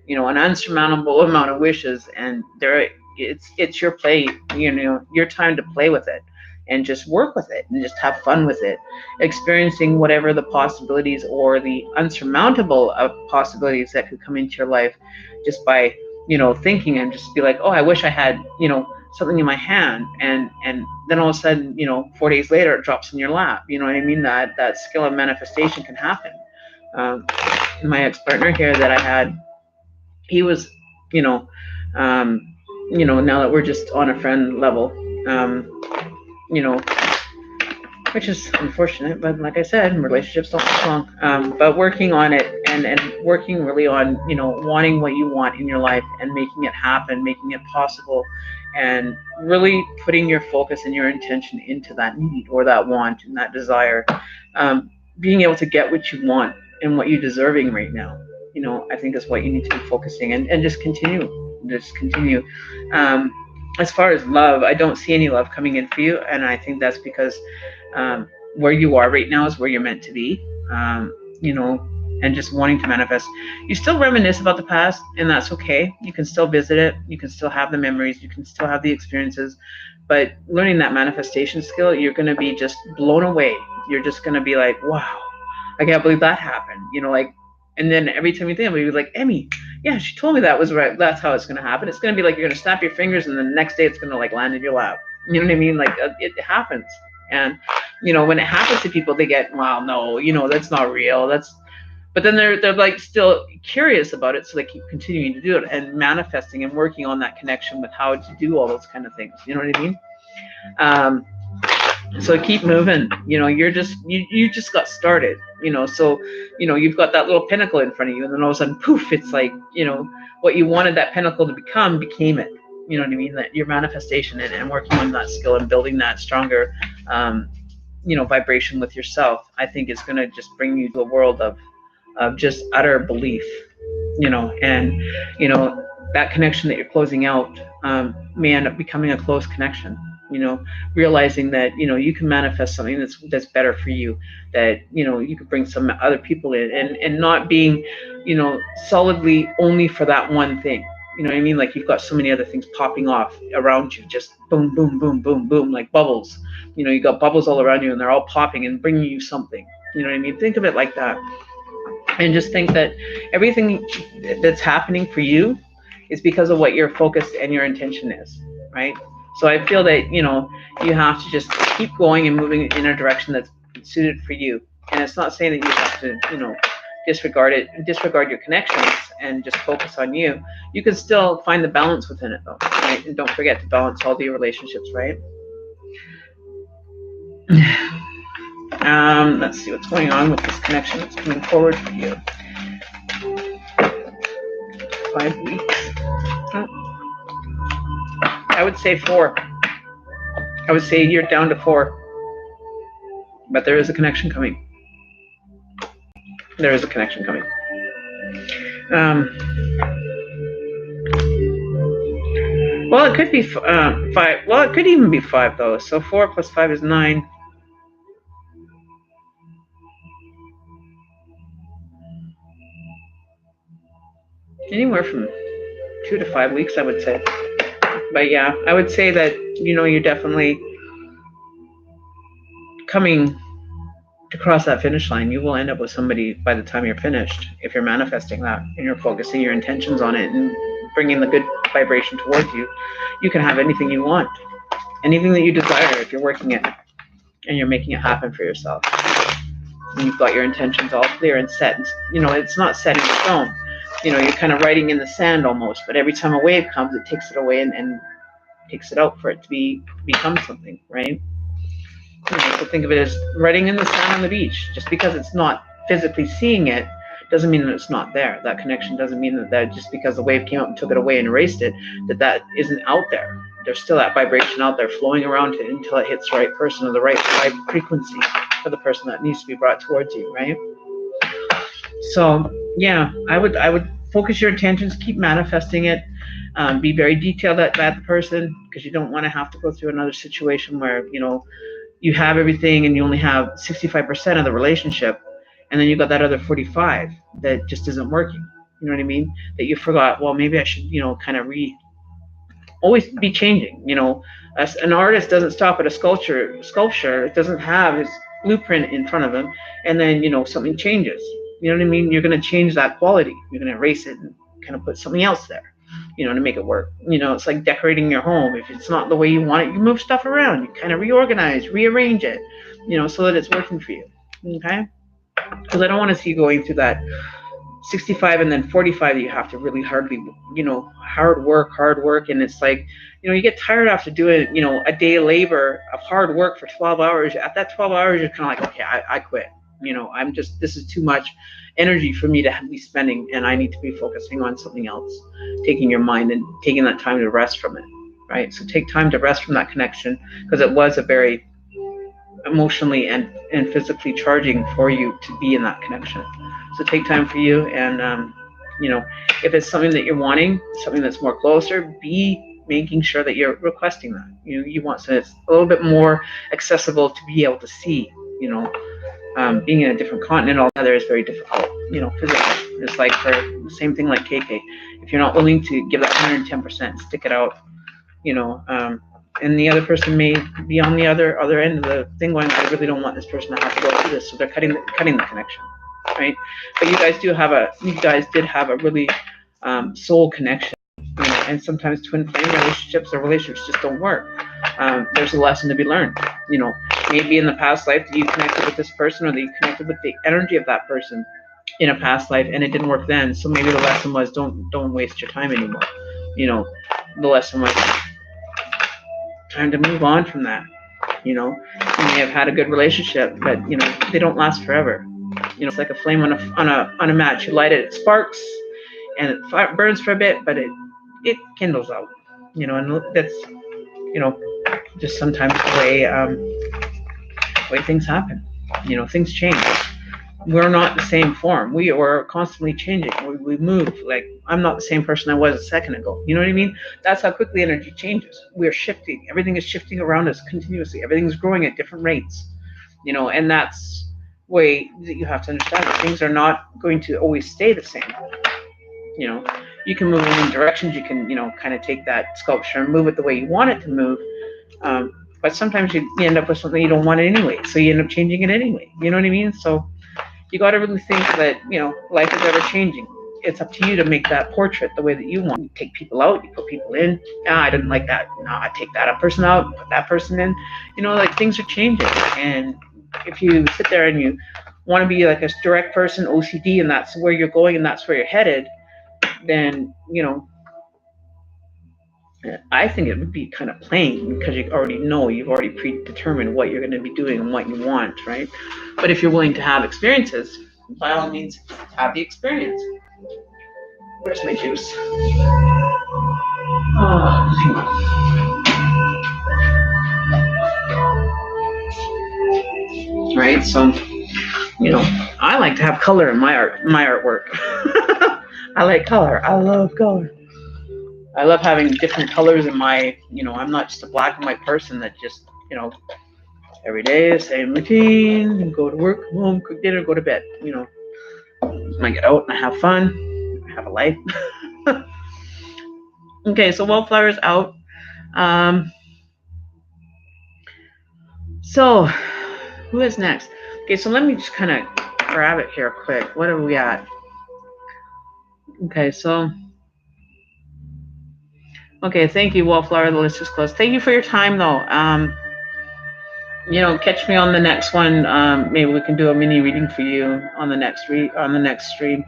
you know, an unsurmountable amount of wishes, and there it's your play, you know, your time to play with it and just work with it and just have fun with it, experiencing whatever the possibilities or the unsurmountable possibilities that could come into your life just by, you know, thinking, and just be like, oh, I wish I had, you know, something in my hand, and then all of a sudden, you know, 4 days later it drops in your lap. You know what I mean? That skill of manifestation can happen. My ex-partner here that I had, he was, you know, now that we're just on a friend level, you know, which is unfortunate. But like I said, relationships don't last long. But working on it and working really on, wanting what you want in your life and making it happen, making it possible, and really putting your focus and your intention into that need or that want and that desire. Being able to get what you want and what you're deserving right now, I think is what you need to be focusing and just continue. Um, as far as love, I don't see any love coming in for you, and I think that's because where you are right now is where you're meant to be. You know, and just wanting to manifest. You still reminisce about the past, and that's okay. You can still visit it. You can still have the memories. You can still have the experiences. But learning that manifestation skill, you're going to be just blown away. You're just going to be like, wow, I can't believe that happened. And then every time you think of it, you're like, Emmy, yeah, she told me that was right. That's how it's going to happen. It's going to be like you're going to snap your fingers, and the next day it's going to like land in your lap. You know what I mean? Like it happens. And when it happens to people, they get, wow, no, that's not real. But then they're like still curious about it, so they keep continuing to do it and manifesting and working on that connection with how to do all those kind of things. You know what I mean? So keep moving. You just got started. So you've got that little pinnacle in front of you, and then all of a sudden, poof! It's like what you wanted that pinnacle to became it. You know what I mean? That your manifestation and working on that skill and building that stronger, vibration with yourself, I think is going to just bring you to a world of just utter belief, and that connection that you're closing out may end up becoming a close connection. Realizing that you can manifest something that's better for you, that you could bring some other people in, and not being solidly only for that one thing. You know what I mean? Like you've got so many other things popping off around you, just boom, boom, boom, boom, boom, like bubbles. You got bubbles all around you, and they're all popping and bringing you something. You know what I mean? Think of it like that, and just think that everything that's happening for you is because of what your focus and your intention is, right? So I feel that you have to just keep going and moving in a direction that's suited for you. And it's not saying that you have to disregard your connections and just focus on you. You can still find the balance within it, though, right? And don't forget to balance all the relationships, right? Let's see what's going on with this connection that's coming forward for you. 5 weeks. I would say 4. I would say you're down to 4. But there is a connection coming. There is a connection coming. Well, it could be 5. Well, it could even be 5, though. So 4 plus 5 is 9. Anywhere from 2 to 5 weeks, I would say. But yeah, I would say that, you're definitely coming to cross that finish line. You will end up with somebody by the time you're finished, if you're manifesting that and you're focusing your intentions on it and bringing the good vibration towards you. You can have anything you want, anything that you desire, if you're working it and you're making it happen for yourself. And you've got your intentions all clear and set. It's not set in stone. You're kind of writing in the sand almost, but every time a wave comes, it takes it away and takes it out for it to become something, right? So think of it as writing in the sand on the beach. Just because it's not physically seeing it doesn't mean that it's not there. That connection doesn't mean that just because the wave came up and took it away and erased it, that isn't out there. There's still that vibration out there flowing around it until it hits the right person or the right frequency for the person that needs to be brought towards you, right? So yeah, I would focus your intentions, keep manifesting it, be very detailed at the person, because you don't want to have to go through another situation where you have everything and you only have 65% of the relationship, and then you got that other 45 that just isn't working. You know what I mean? That you forgot, well, maybe I should kind of always be changing. As an artist doesn't stop at a sculpture. It doesn't have his blueprint in front of him, and then something changes. You know what I mean? You're going to change that quality. You're going to erase it and kind of put something else there, to make it work. It's like decorating your home. If it's not the way you want it, you move stuff around. You kind of reorganize, rearrange it, so that it's working for you. Okay? Because I don't want to see you going through that 65 and then 45, you have to really hard work. And it's like, you get tired after doing, a day labor of hard work for 12 hours. At that 12 hours, you're kind of like, okay, I quit. This is too much energy for me to be spending, and I need to be focusing on something else, taking your mind and taking that time to rest from it, right? So take time to rest from that connection, because it was a very emotionally and physically charging for you to be in that connection. So take time for you, and if it's something that you're wanting, something that's more closer, be making sure that you're requesting that. You want something that's a little bit more accessible to be able to see. Being in a different continent altogether is very difficult, physically. It's like for the same thing like KK. If you're not willing to give that 110%, stick it out, and the other person may be on the other end of the thing going, I really don't want this person to have to go through this, so they're cutting the connection, right? But you guys did have a really soul connection, and sometimes twin flame relationships just don't work. There's a lesson to be learned. Maybe in the past life that you connected with this person, or that you connected with the energy of that person in a past life, and it didn't work then. So maybe the lesson was don't waste your time anymore. The lesson was time to move on from that. You may have had a good relationship, but they don't last forever. It's like a flame on a match. You light it, it sparks, and it burns for a bit, but it kindles out. And that's just sometimes the way things happen. Things change. We're not the same form. We are constantly changing. We move. Like, I'm not the same person I was a second ago. You know what I mean? That's how quickly energy changes. We're shifting. Everything is shifting around us continuously. Everything's growing at different rates. And that's the way that you have to understand that things are not going to always stay the same. You can move in directions. You can, kind of take that sculpture and move it the way you want it to move. But sometimes you end up with something you don't want anyway. So you end up changing it anyway. You know what I mean? So you got to really think that, life is ever changing. It's up to you to make that portrait the way that you want. You take people out, you put people in. I didn't like that. No, I take that person out, put that person in. Things are changing. And if you sit there and you want to be like a direct person, OCD, and that's where you're going and that's where you're headed, then, I think it would be kind of plain, because you've already predetermined what you're going to be doing and what you want, right? But if you're willing to have experiences, by all means, have the experience. Where's my juice? Oh, hang on. Right, so, I like to have color in my artwork. I like color. I love color. I love having different colors in my, I'm not just a black and white person that just, every day, the same routine, go to work, come home, cook dinner, go to bed. I get out and I have fun, I have a life. Okay, so Wildflower's out. So who is next? Okay, so let me just kind of grab it here quick. What are we at? Okay, so okay, thank you, Wallflower. The list is closed. Thank you for your time, though. Catch me on the next one. Maybe we can do a mini reading for you on the next stream.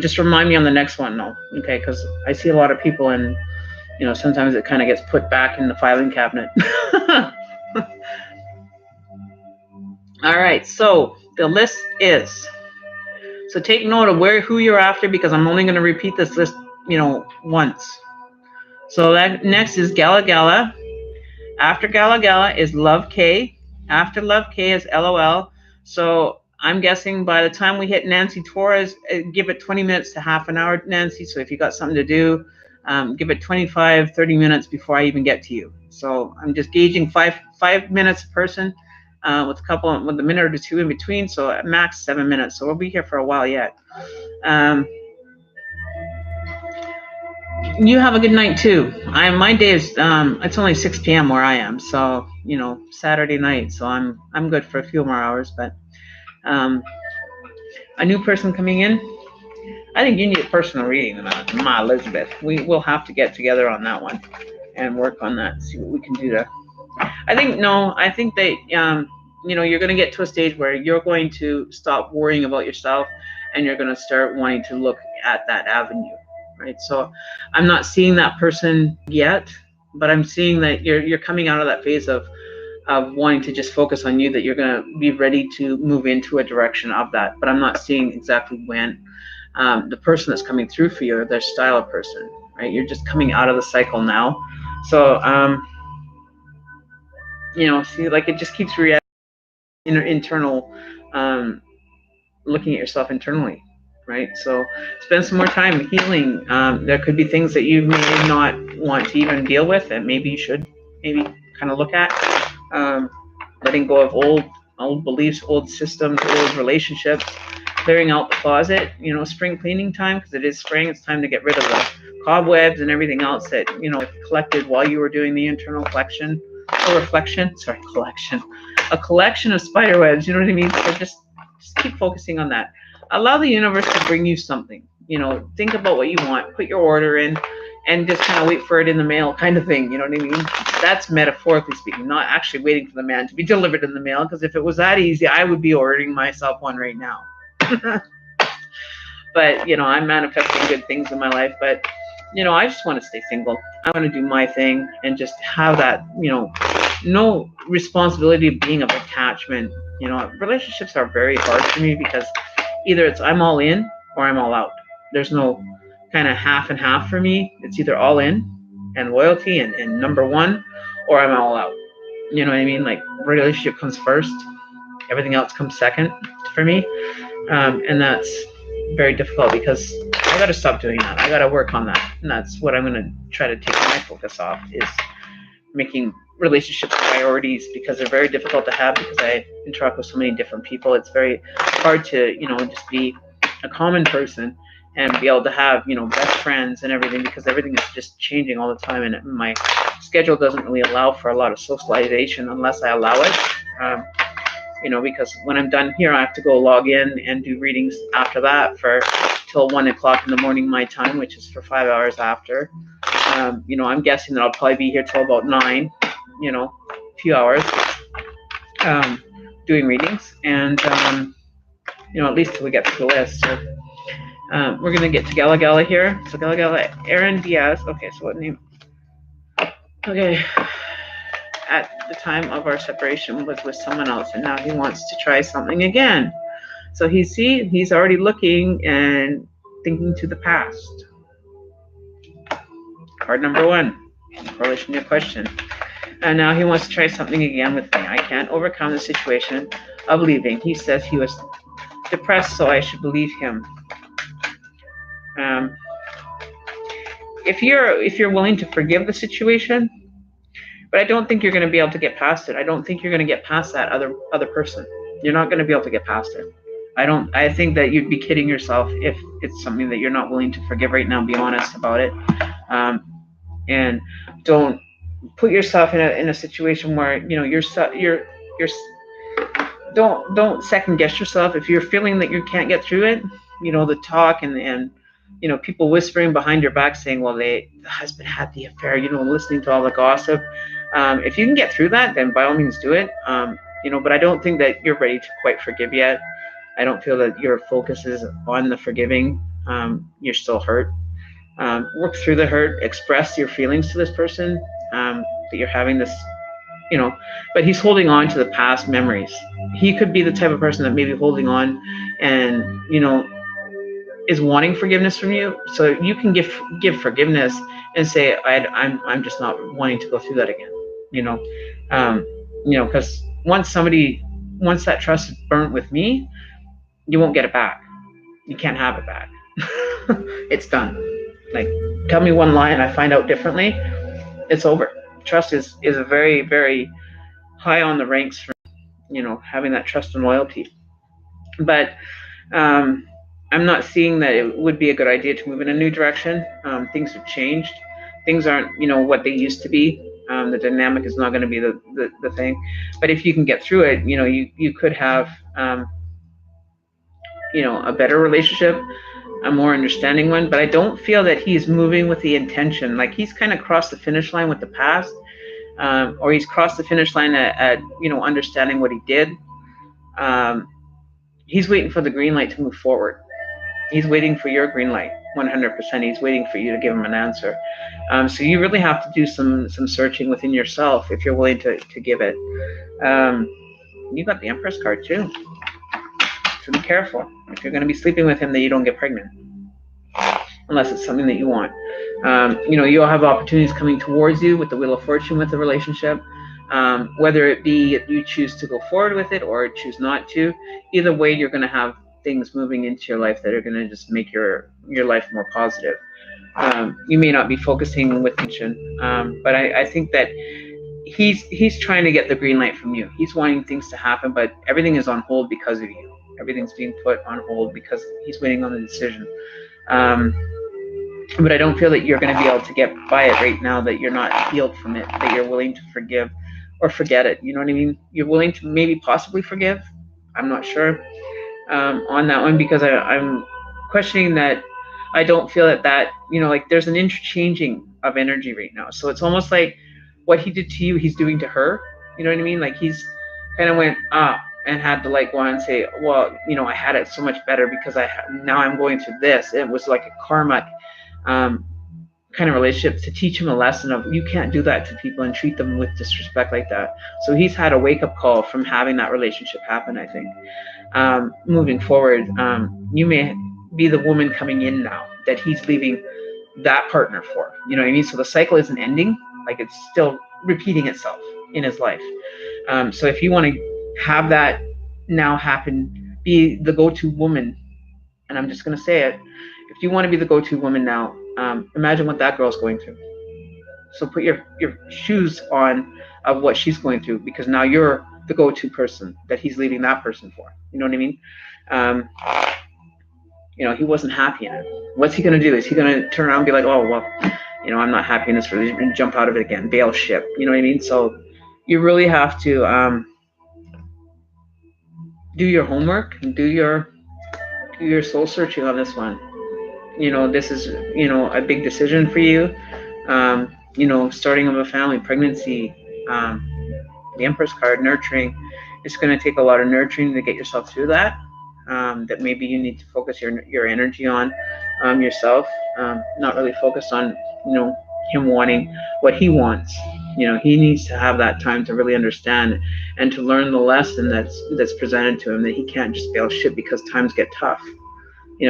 Just remind me on the next one, though, okay? Because I see a lot of people, and sometimes it kind of gets put back in the filing cabinet. All right, so the list is. So take note of who you're after, because I'm only going to repeat this list, once. So that next is Gala Gala. After Gala Gala is Love K. After Love K is LOL. So I'm guessing by the time we hit Nancy Torres, give it 20 minutes to half an hour, Nancy. So if you got something to do, give it 25, 30 minutes before I even get to you. So I'm just gauging five minutes a person, with a minute or two in between. So at max 7 minutes. So we'll be here for a while yet. You have a good night too. My day is it's only 6 p.m. where I am, so Saturday night. So I'm good for a few more hours. But a new person coming in, I think you need a personal reading, Ma Elizabeth. We will have to get together on that one and work on that. See what we can do there. I think that you're going to get to a stage where you're going to stop worrying about yourself and you're going to start wanting to look at that avenue, right? So I'm not seeing that person yet, but I'm seeing that you're coming out of that phase of wanting to just focus on you, that you're going to be ready to move into a direction of that. But I'm not seeing exactly when. The person that's coming through for you, or their style of person, right? You're just coming out of the cycle now. So, see, like it just keeps reacting internal, looking at yourself internally, right? So spend some more time healing. There could be things that you may not want to even deal with that maybe you should maybe kind of look at. Letting go of old beliefs, old systems, old relationships, clearing out the closet, spring cleaning time, because it is spring. It's time to get rid of the cobwebs and everything else that, collected while you were doing the internal collection or reflection. Sorry, collection. A collection of spider webs, you know what I mean? So just keep focusing on that. Allow the universe to bring you something. Think about what you want, put your order in, and just kind of wait for it in the mail kind of thing. You know what I mean? That's metaphorically speaking, not actually waiting for the man to be delivered in the mail, because if it was that easy, I would be ordering myself one right now. But, I'm manifesting good things in my life, but, I just want to stay single. I want to do my thing and just have that, no responsibility of being of attachment. Relationships are very hard for me because either it's I'm all in or I'm all out. There's no kind of half and half for me. It's either all in and loyalty and number one, or I'm all out. You know what I mean? Like, relationship comes first, everything else comes second for me. And that's very difficult because I got to stop doing that. I got to work on that. And that's what I'm going to try to take my focus off, is making relationships priorities, because they're very difficult to have because I interact with so many different people. It's very hard to, just be a common person and be able to have, best friends and everything, because everything is just changing all the time. And my schedule doesn't really allow for a lot of socialization unless I allow it. Because when I'm done here, I have to go log in and do readings after that for till 1 o'clock in the morning my time, which is for 5 hours after. I'm guessing that I'll probably be here till about 9, a few hours, doing readings, and at least till we get to the list. So we're gonna get to Gala Gala here. So Gala Gala, Aaron Diaz. Okay, so what name? Okay. At the time of our separation was with someone else, and now he wants to try something again. So he's already looking and thinking to the past. Card number 1, in correlation to your question. And now he wants to try something again with me. I can't overcome the situation of leaving. He says he was depressed, so I should believe him. If you're willing to forgive the situation, but I don't think you're going to be able to get past it. I don't think you're going to get past that other person. You're not going to be able to get past it. I think that you'd be kidding yourself if it's something that you're not willing to forgive right now. Be honest about it, and don't put yourself in a situation where don't second guess yourself. If you're feeling that you can't get through it, the talk and people whispering behind your back saying, well, the husband had the affair, listening to all the gossip. If you can get through that, then by all means do it. But I don't think that you're ready to quite forgive yet. I don't feel that your focus is on the forgiving. You're still hurt. Work through the hurt, express your feelings to this person, that you're having this, but he's holding on to the past memories. He could be the type of person that may be holding on and, is wanting forgiveness from you. So you can give forgiveness and say, I'm just not wanting to go through that again. Because once that trust is burnt with me, you won't get it back. You can't have it back. It's done. Like, tell me one lie and I find out differently, it's over. Trust is a very, very high on the ranks for, having that trust and loyalty. But I'm not seeing that it would be a good idea to move in a new direction. Things have changed. Things aren't, what they used to be. The dynamic is not going to be the thing. But if you can get through it, you could have, a better relationship, a more understanding one. But I don't feel that he's moving with the intention. Like, he's kind of crossed the finish line with the past, or he's crossed the finish line at understanding what he did. He's waiting for the green light to move forward. He's waiting for your green light, 100%. He's waiting for you to give him an answer. So you really have to do some searching within yourself if you're willing to give it. You got the Empress card too. So be careful. If you're going to be sleeping with him, that you don't get pregnant. Unless it's something that you want. You'll have opportunities coming towards you with the Wheel of Fortune with the relationship. Whether it be you choose to go forward with it or choose not to, either way, you're going to have things moving into your life that are going to just make your life more positive. You may not be focusing with attention, but I think that he's trying to get the green light from you. He's wanting things to happen, but everything is on hold because of you. Everything's being put on hold because he's waiting on the decision. But I don't feel that you're going to be able to get by it right now, that you're not healed from it, that you're willing to forgive or forget it. You know what I mean? You're willing to maybe possibly forgive. I'm not sure on that one, because I'm questioning that. I don't feel that like there's an interchanging of energy right now. So it's almost like what he did to you, he's doing to her. You know what I mean? Like he's kind of went and had to like go and say, well, I had it so much better because now I'm going through this. It was like a karmic kind of relationship to teach him a lesson of you can't do that to people and treat them with disrespect like that. So he's had a wake-up call from having that relationship happen, I think. Moving forward, you may be the woman coming in now that he's leaving that partner for. You know what I mean? So the cycle isn't ending, like it's still repeating itself in his life. So if you want to have that now happen, be the go-to woman, and I'm just going to say it, if you want to be the go-to woman now, imagine what that girl's going through. So put your shoes on of what she's going through, because now you're the go-to person that he's leaving that person for. You know what I mean? He wasn't happy in it. What's he going to do? Is he going to turn around and be like, oh, well, I'm not happy in this relationship, and jump out of it again, bail ship? You know what I mean? So you really have to do your homework and do your soul searching on this one. This is, a big decision for you. Starting of a family, pregnancy, the Empress card, nurturing. It's going to take a lot of nurturing to get yourself through that. That maybe you need to focus your energy on yourself, not really focus on, him wanting what he wants. He needs to have that time to really understand and to learn the lesson that's presented to him, that he can't just bail ship because times get tough. He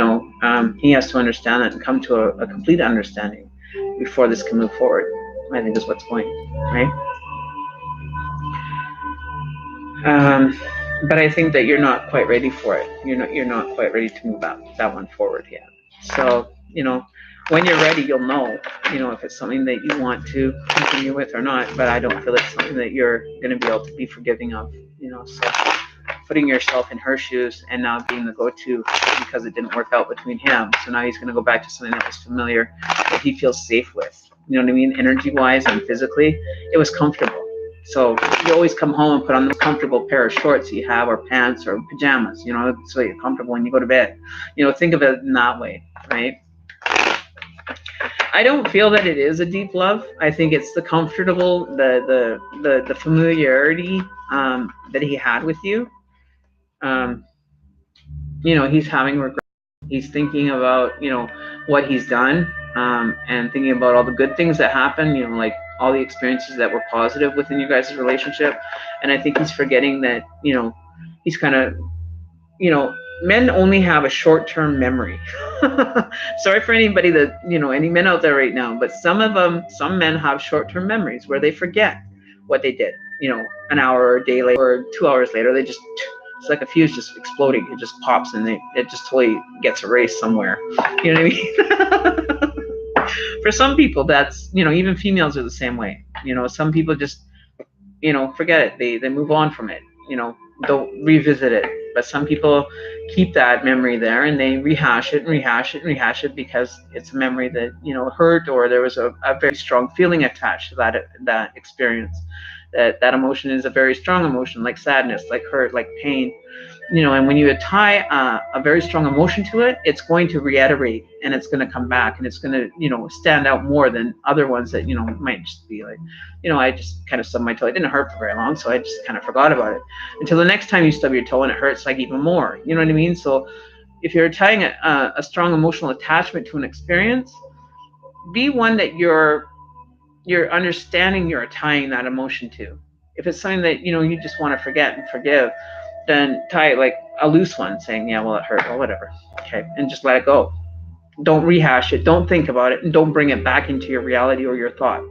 has to understand that and come to a complete understanding before this can move forward, I think is what's going, right? But I think that you're not quite ready for it. You're not quite ready to move that one forward yet. So, when you're ready, you'll know, if it's something that you want to continue with or not. But I don't feel it's something that you're going to be able to be forgiving of, so putting yourself in her shoes and now being the go-to because it didn't work out between him. So now he's going to go back to something that was familiar, that he feels safe with. You know what I mean? Energy-wise and physically, it was comfortable. So you always come home and put on the comfortable pair of shorts you have, or pants or pajamas, so you're comfortable when you go to bed. Think of it in that way, right? I don't feel that it is a deep love. I think it's the comfortable, the familiarity that he had with you. He's having regret. He's thinking about, what he's done, and thinking about all the good things that happened, like all the experiences that were positive within you guys' relationship. And I think he's forgetting that, he's kind of, men only have a short-term memory. Sorry for anybody that, any men out there right now, but some men have short-term memories where they forget what they did, an hour or a day later or 2 hours later. It's like a fuse just exploding. It just pops and it just totally gets erased somewhere. You know what I mean? For some people, that's, even females are the same way. Some people just, forget it. They move on from it, don't revisit it. But some people keep that memory there and they rehash it because it's a memory that, hurt, or there was a very strong feeling attached to that experience. That emotion is a very strong emotion, like sadness, like hurt, like pain. And when you tie a very strong emotion to it, it's going to reiterate and it's going to come back and it's going to, stand out more than other ones that, might just be like, I just kind of stubbed my toe. It didn't hurt for very long, so I just kind of forgot about it until the next time you stub your toe and it hurts like even more. You know what I mean? So if you're tying a strong emotional attachment to an experience, be one that you're understanding you're tying that emotion to. If it's something that you just want to forget and forgive, then tie it like a loose one, saying, yeah, well, it hurt or whatever. Okay, and just let it go. Don't rehash it. Don't think about it, and don't bring it back into your reality or your thought.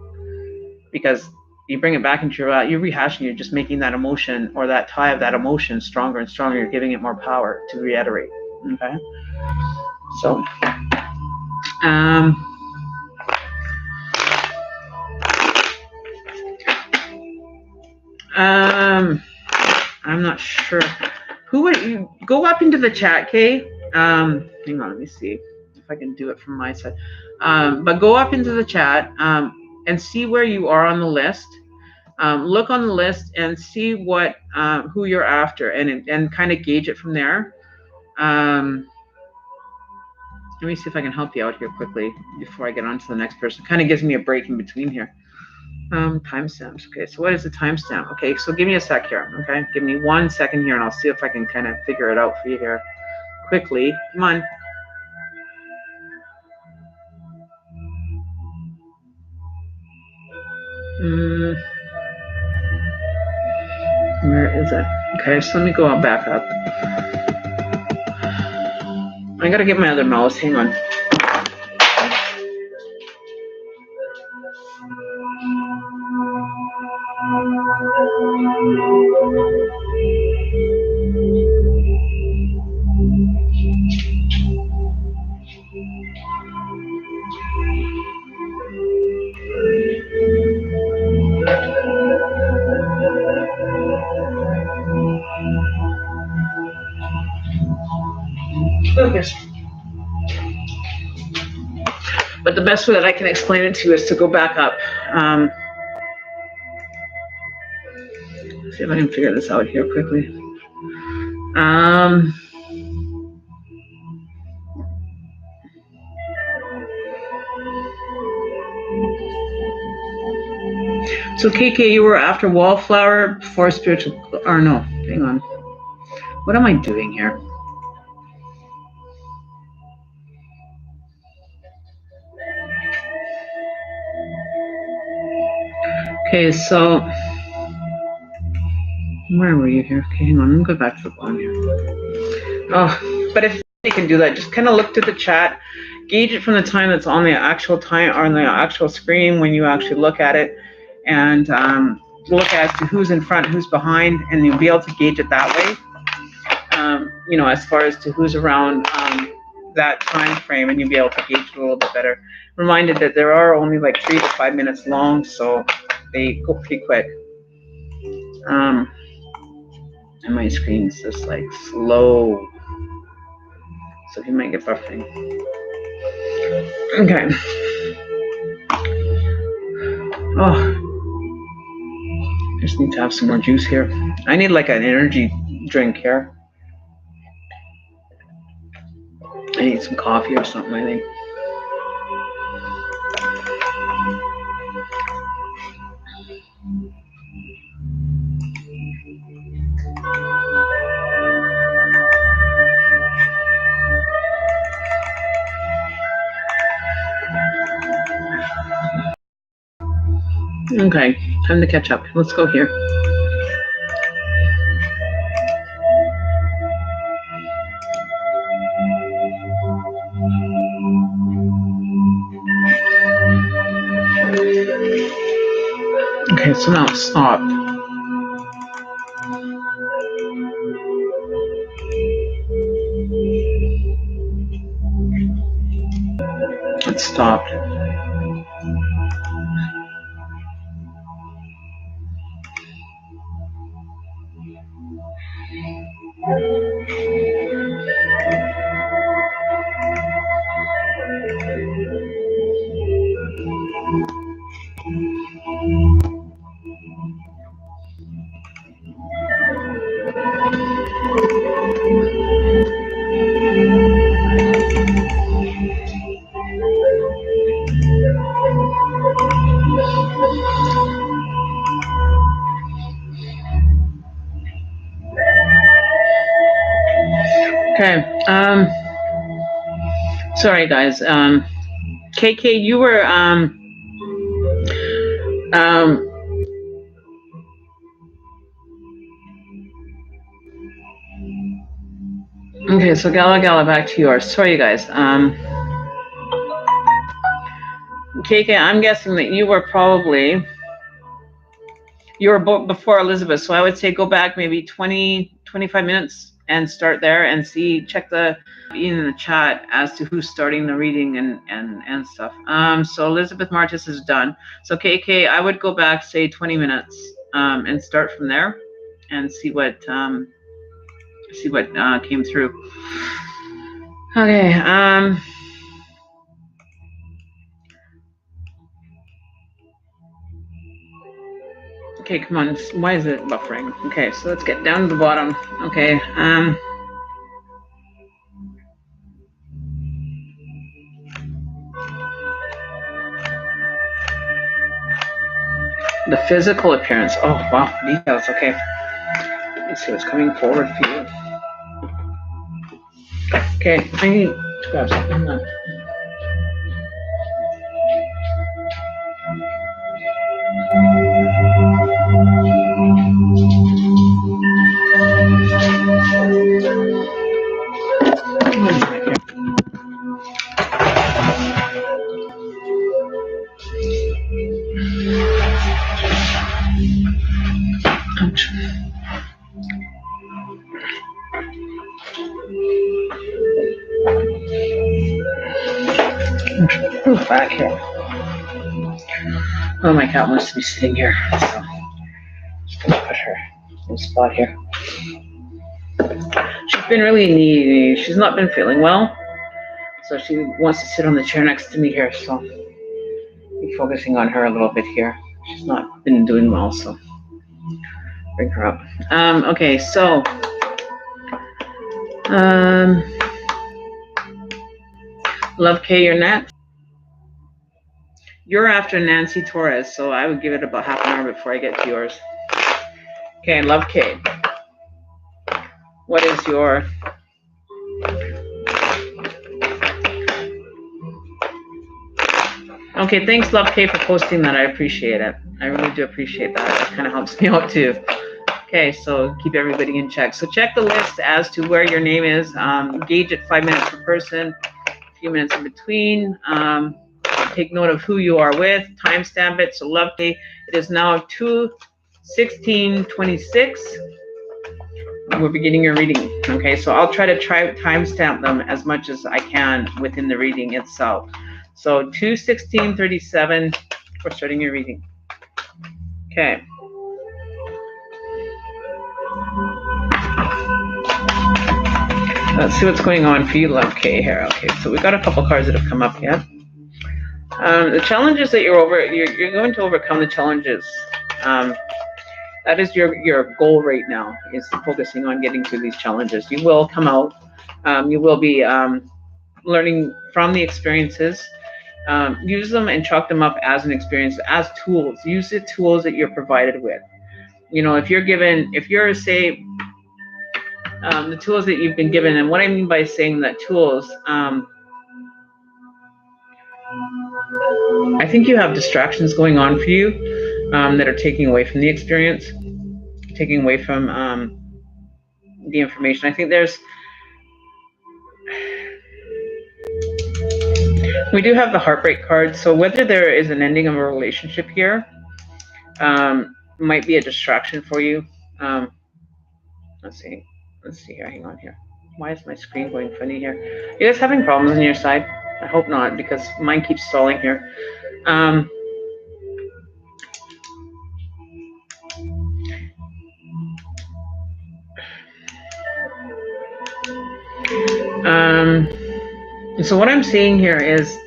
Because you bring it back into your reality, you're rehashing. You're just making that emotion or that tie of that emotion stronger and stronger. You're giving it more power to reiterate. Okay. So, I'm not sure. Who would you go up into the chat, Kay? Hang on, let me see if I can do it from my side. But go up into the chat and see where you are on the list. Look on the list and see what who you're after, and kind of gauge it from there. Let me see if I can help you out here quickly before I get on to the next person. Kind of gives me a break in between here. Timestamps. Okay, so what is the timestamp? Okay, so give me a sec here. Okay, give me 1 second here, and I'll see if I can kind of figure it out for you here quickly. Come on. Where is it? Okay, so let me go back up. I gotta get my other mouse. Hang on. Focus. But the best way that I can explain it to you is to go back up. See if I can figure this out here quickly. So KK, you were after wallflower before spiritual, or no, hang on. What am I doing here? Okay, so where were you here? Okay, hang on, let me go back to the bottom here. Oh, but if you can do that, just kind of look to the chat, gauge it from the time that's on the actual time or on the actual screen when you actually look at it, and look as to who's in front, who's behind, and you'll be able to gauge it that way. As far as to who's around that time frame, and you'll be able to gauge it a little bit better. Reminded that there are only like 3 to 5 minutes long, so they go pretty quick. And my screen's just like slow, so he might get buffering. Okay. Oh, I just need to have some more juice here. I need like an energy drink here. I need some coffee or something, I think. Okay, time to catch up. Let's go here. Okay, so now it's stopped. It stopped. Okay. Sorry, guys. KK, you were okay, so Gala, back to yours. Sorry, you guys. KK, I'm guessing that you were before Elizabeth, so I would say go back maybe 20, 25 minutes and start there and check in the chat as to who's starting the reading and stuff. So Elizabeth Martis is done. So KK, I would go back, say 20 minutes, and start from there and see what came through. Okay. Okay, come on. Why is it buffering? Okay, so let's get down to the bottom. Okay. The physical appearance. Oh, wow. Details. Okay. Let's see what's coming forward for you. Okay, I need to grab something. Hang on. Ouch. Move back here. Oh, my cat wants to be sitting here, so just gonna put her in a spot here. She's been really needy. She's not been feeling well, so she wants to sit on the chair next to me here. So I'm focusing on her a little bit here. She's not been doing well, so bring her up. Okay, so Love K, you're next. You're after Nancy Torres, so I would give it about half an hour before I get to yours. Okay, Love K. What is your... Okay, thanks, Love K, for posting that. I appreciate it. I really do appreciate that. It kind of helps me out, too. Okay, so keep everybody in check. So check the list as to where your name is. Gauge it 5 minutes per person, a few minutes in between. Take note of who you are with. Timestamp it. So Love K, it is now 2/16/26. We're beginning your reading. Okay, so I'll try to timestamp them as much as I can within the reading itself. So 2/16/37, we're starting your reading. Okay. Let's see what's going on for you, Love K here. Okay, so we've got a couple cards that have come up yet. The challenges that you're going to overcome the challenges. That is your goal right now, is focusing on getting through these challenges. You will come out. You will be learning from the experiences. Use them and chalk them up as an experience, as tools. Use the tools that you're provided with. You know, the tools that you've been given, and what I mean by saying that tools, I think you have distractions going on for you that are taking away from the experience, taking away from the information. I think we do have the heartbreak card, so whether there is an ending of a relationship here might be a distraction for you. Let's see here, hang on here. Why is my screen going funny here? Are you guys having problems on your side? I hope not, because mine keeps stalling here. So what I'm seeing here is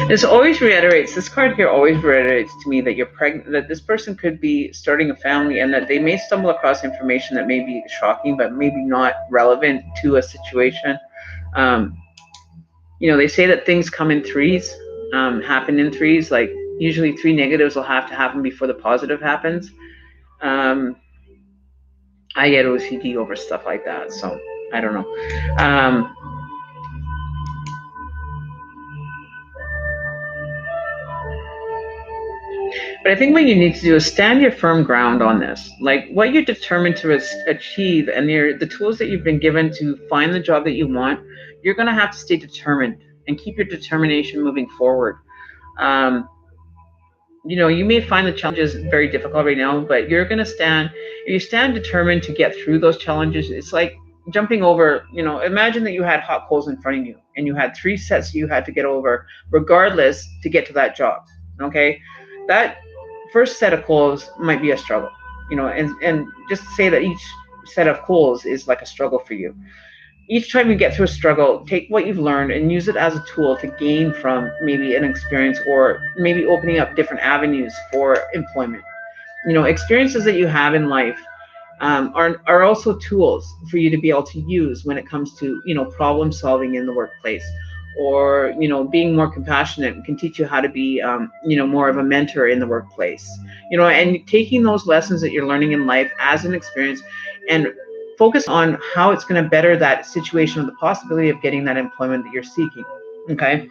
this card here always reiterates to me that you're pregnant, that this person could be starting a family, and that they may stumble across information that may be shocking, but maybe not relevant to a situation. You know, they say that things come in threes, happen in threes, like usually 3 negatives will have to happen before the positive happens. I get OCD over stuff like that, so I don't know. But I think what you need to do is stand your firm ground on this. Like what you're determined to achieve and the tools that you've been given to find the job that you want, you're going to have to stay determined and keep your determination moving forward. Um, you may find the challenges very difficult right now, but you're going to stand, if you stand determined to get through those challenges. It's like jumping over, imagine that you had hot coals in front of you and you had three sets you had to get over regardless to get to that job. Okay. That first set of coals might be a struggle, and just say that each set of coals is like a struggle for you. Each time you get through a struggle, take what you've learned and use it as a tool to gain from maybe an experience, or maybe opening up different avenues for employment. Experiences that you have in life are also tools for you to be able to use when it comes to problem solving in the workplace, or being more compassionate can teach you how to be more of a mentor in the workplace. And taking those lessons that you're learning in life as an experience and focus on how it's going to better that situation or the possibility of getting that employment that you're seeking. Okay.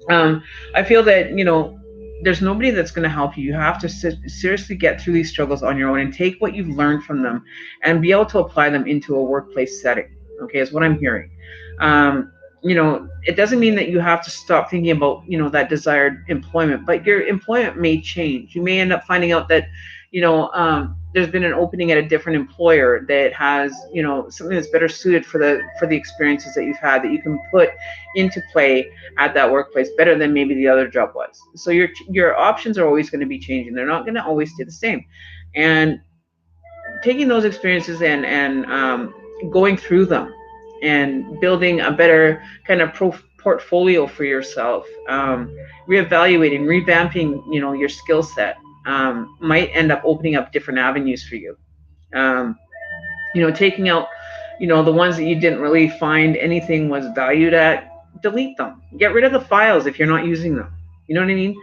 I feel that there's nobody that's going to help you. You have to seriously get through these struggles on your own and take what you've learned from them and be able to apply them into a workplace setting. Okay, is what I'm hearing. It doesn't mean that you have to stop thinking about that desired employment, but your employment may change. You may end up finding out that there's been an opening at a different employer that has something that's better suited for the experiences that you've had, that you can put into play at that workplace better than maybe the other job was. So your options are always going to be changing. They're not going to always stay the same. And taking those experiences and going through them and building a better kind of portfolio for yourself, reevaluating, revamping your skill set, might end up opening up different avenues for you. Taking out the ones that you didn't really find anything was valued at, delete them, get rid of the files if you're not using them. You know what I mean?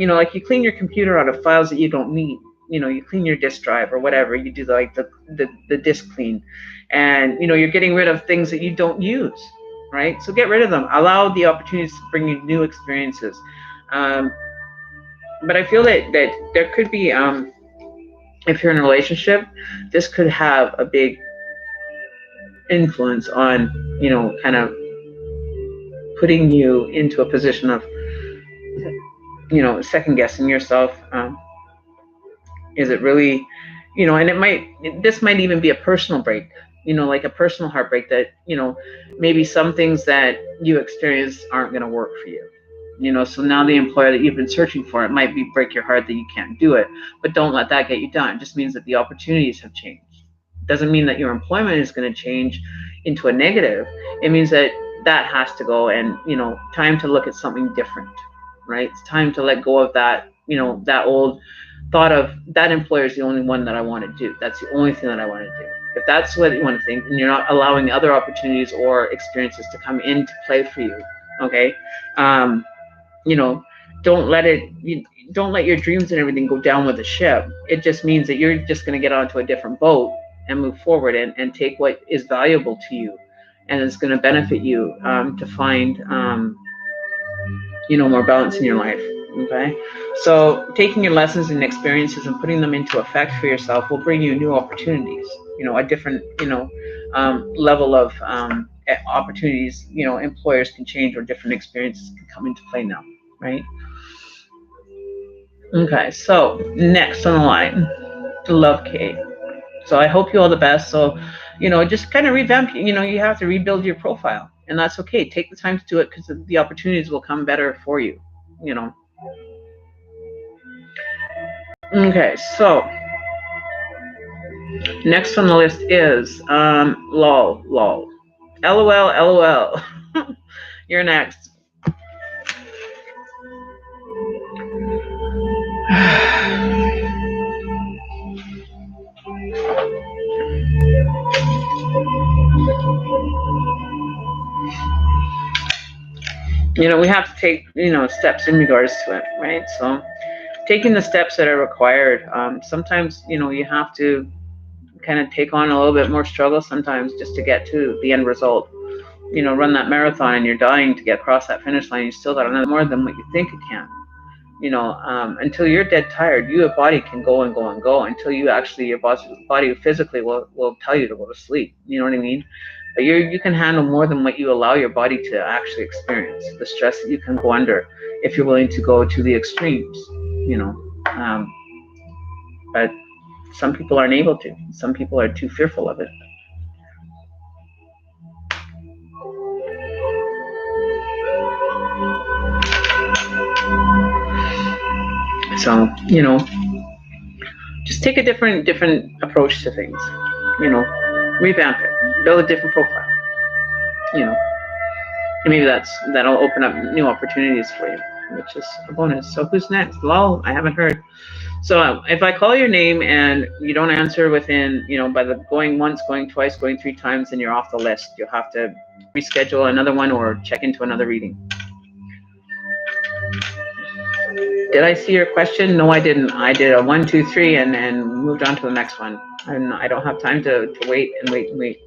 Like you clean your computer out of files that you don't need. You clean your disk drive or whatever, you do the disk clean, and you're getting rid of things that you don't use, right? So get rid of them, allow the opportunities to bring you new experiences. But I feel that there could be, if you're in a relationship, this could have a big influence on kind of putting you into a position of second guessing yourself. Is it really, and this might even be a personal break, like a personal heartbreak, that maybe some things that you experience aren't going to work for you. So now the employer that you've been searching for, it might break your heart that you can't do it, but don't let that get you down. It just means that the opportunities have changed. It doesn't mean that your employment is going to change into a negative. It means that has to go, and time to look at something different, right? It's time to let go of that, that old thought of that employer is the only one that I want to do. That's the only thing that I want to do. If that's what you want to think, and you're not allowing other opportunities or experiences to come into play for you, okay? Don't let your dreams and everything go down with the ship. It just means that you're just going to get onto a different boat and move forward and take what is valuable to you, and it's going to benefit you to find more balance in your life. Okay, so taking your lessons and experiences and putting them into effect for yourself will bring you new opportunities. A different level of opportunities. Employers can change, or different experiences can come into play now, right? Okay, so next on the line, Love Kate. So I hope you all the best. So, just kind of revamp, you have to rebuild your profile, and that's okay. Take the time to do it, because the opportunities will come better for you, Okay, so next on the list is lol. LOL. You're next. We have to take steps in regards to it, right? So taking the steps that are required. Sometimes you have to kind of take on a little bit more struggle sometimes just to get to the end result. You know, run that marathon and you're dying to get across that finish line. You still got another more than what you think it can. You know, until you're dead tired, your body can go and go and go until you actually, your body physically will tell you to go to sleep. You know what I mean? But you can handle more than what you allow your body to actually experience. The stress that you can go under if you're willing to go to the extremes. You know, but some people aren't able to. Some people are too fearful of it. So, you know, just take a different approach to things. You know, revamp it, build a different profile. You know, and maybe that'll open up new opportunities for you, which is a bonus. So who's next? Lol, I haven't heard. So if I call your name and you don't answer within, you know, by the going once, going twice, going 3 times, then you're off the list. You'll have to reschedule another one or check into another reading. Did I see your question? No, I didn't. I did a 1, 2, 3 and moved on to the next one. And I don't have time to wait and wait and wait.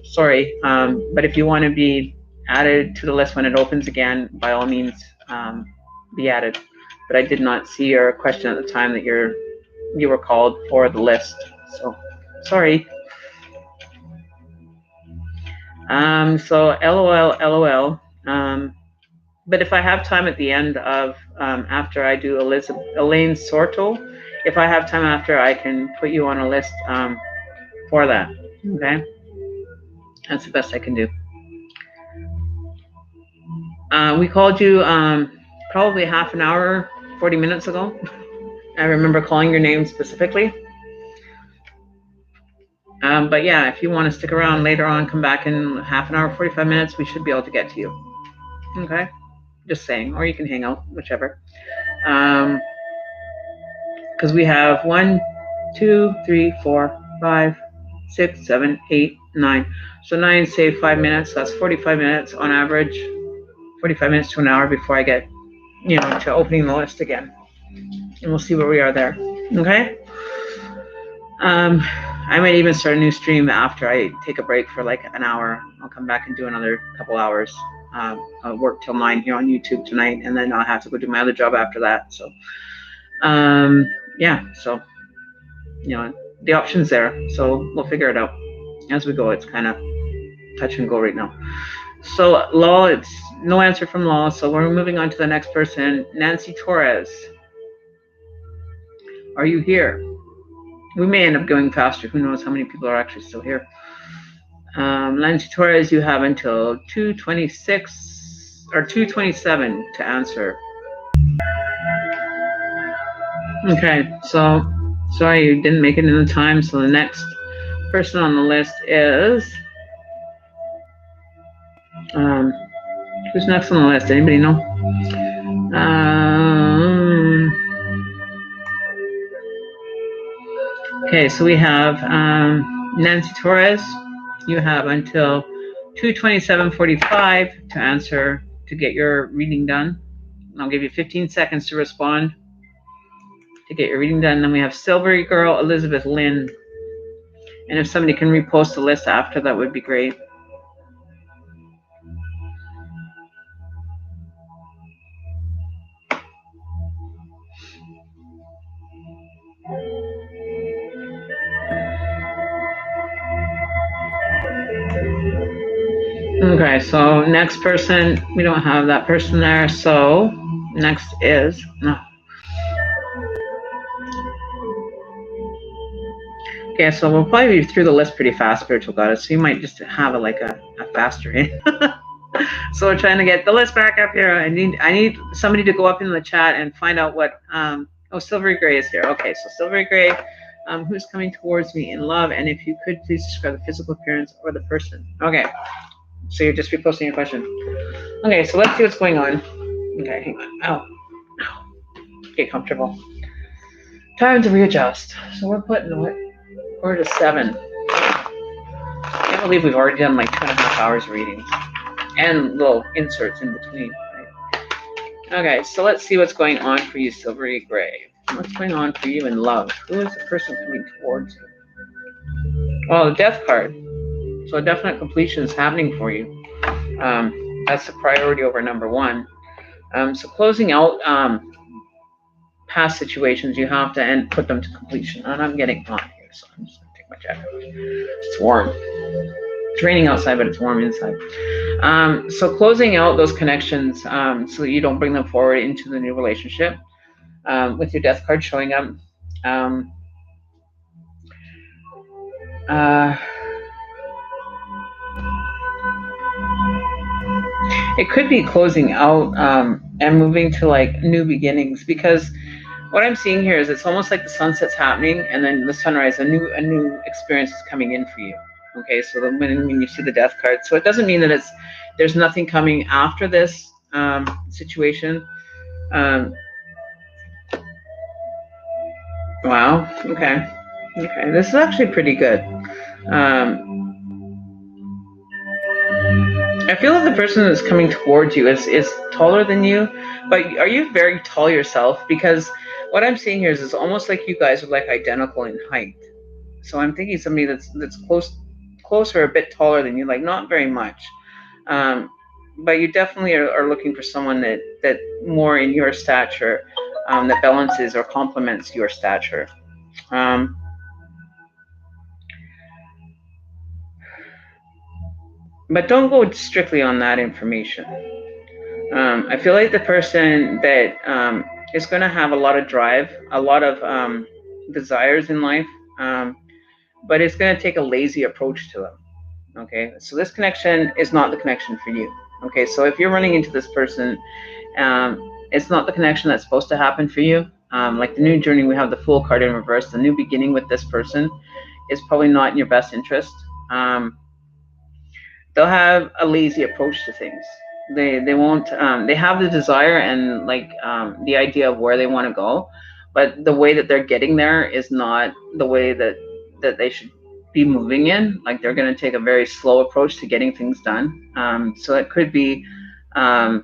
Sorry. But if you want to be added to the list when it opens again, by all means, be added. But I did not see your question at the time that you were called for the list. So sorry. So LOL. But if I have time at the end of, after I do Elaine Sorto, if I have time after, I can put you on a list for that, okay? That's the best I can do. We called you probably half an hour, 40 minutes ago. I remember calling your name specifically. But yeah, if you want to stick around later on, come back in half an hour, 45 minutes, we should be able to get to you, okay? Just saying, or you can hang out, whichever. Because we have 1, 2, 3, 4, 5, 6, 7, 8, 9. So 9 save 5 minutes. So that's 45 minutes on average. 45 minutes to an hour before I get, you know, to opening the list again. And we'll see where we are there. Okay. I might even start a new stream after I take a break for like an hour. I'll come back and do another couple hours. I'll work till 9 here on YouTube tonight, and then I'll have to go do my other job after that. So, yeah. So, you know, the option's there. So we'll figure it out as we go. It's kind of touch and go right now. So Law, it's no answer from Law. So we're moving on to the next person. Nancy Torres, are you here? We may end up going faster. Who knows how many people are actually still here. Nancy Torres, you have until 2:26 or 2:27 to answer. Okay, so sorry you didn't make it in the time. So the next person on the list is who's next on the list? Anybody know? Okay, so we have Nancy Torres. You have until 2:27:45 to answer, to get your reading done. I'll give you 15 seconds to respond to get your reading done. Then we have Silvery Girl, Elizabeth Lynn. And if somebody can repost the list after, that would be great. Okay, so next person, we don't have that person there. So next is, no. Okay, so we'll probably be through the list pretty fast, Spiritual Goddess. So you might just have a faster in. So we're trying to get the list back up here. I need somebody to go up in the chat and find out what, oh, Silvery Gray is here. Okay, so Silvery Gray, who's coming towards me in love? And if you could please describe the physical appearance or the person. Okay, so you're just reposting your question. Okay, so let's see what's going on. Okay, hang on. Ow. Get comfortable. Time to readjust. So we're putting what? We're to 7. I can't believe we've already done like 2.5 hours of readings and little inserts in between. Right? Okay, so let's see what's going on for you, Silvery Gray. What's going on for you in love? Who is the person coming towards you? Well, the death card. So a definite completion is happening for you. That's the priority over number one. So closing out past situations, you have to put them to completion. And I'm getting hot here, so I'm just going to take my jacket off. It's warm. It's raining outside, but it's warm inside. So closing out those connections so that you don't bring them forward into the new relationship. With your death card showing up. It could be closing out and moving to like new beginnings, because what I'm seeing here is it's almost like the sunset's happening and then the sunrise, a new experience is coming in for you. Okay, so when you see the death card, so it doesn't mean that there's nothing coming after this situation. Wow. Okay. This is actually pretty good. I feel like the person that's coming towards you is taller than you, but are you very tall yourself? Because what I'm seeing here is it's almost like you guys are like identical in height. So I'm thinking somebody that's closer, a bit taller than you, like not very much. But you definitely are looking for someone that more in your stature, that balances or complements your stature. But don't go strictly on that information. I feel like the person that is going to have a lot of drive, a lot of desires in life, but it's going to take a lazy approach to them. Okay, so this connection is not the connection for you. Okay, so if you're running into this person, it's not the connection that's supposed to happen for you. Like the new journey, we have the Fool card in reverse. The new beginning with this person is probably not in your best interest. They'll have a lazy approach to things. They won't. They have the desire and like the idea of where they want to go, but the way that they're getting there is not the way that they should be moving in. Like they're going to take a very slow approach to getting things done. So it could be. I'm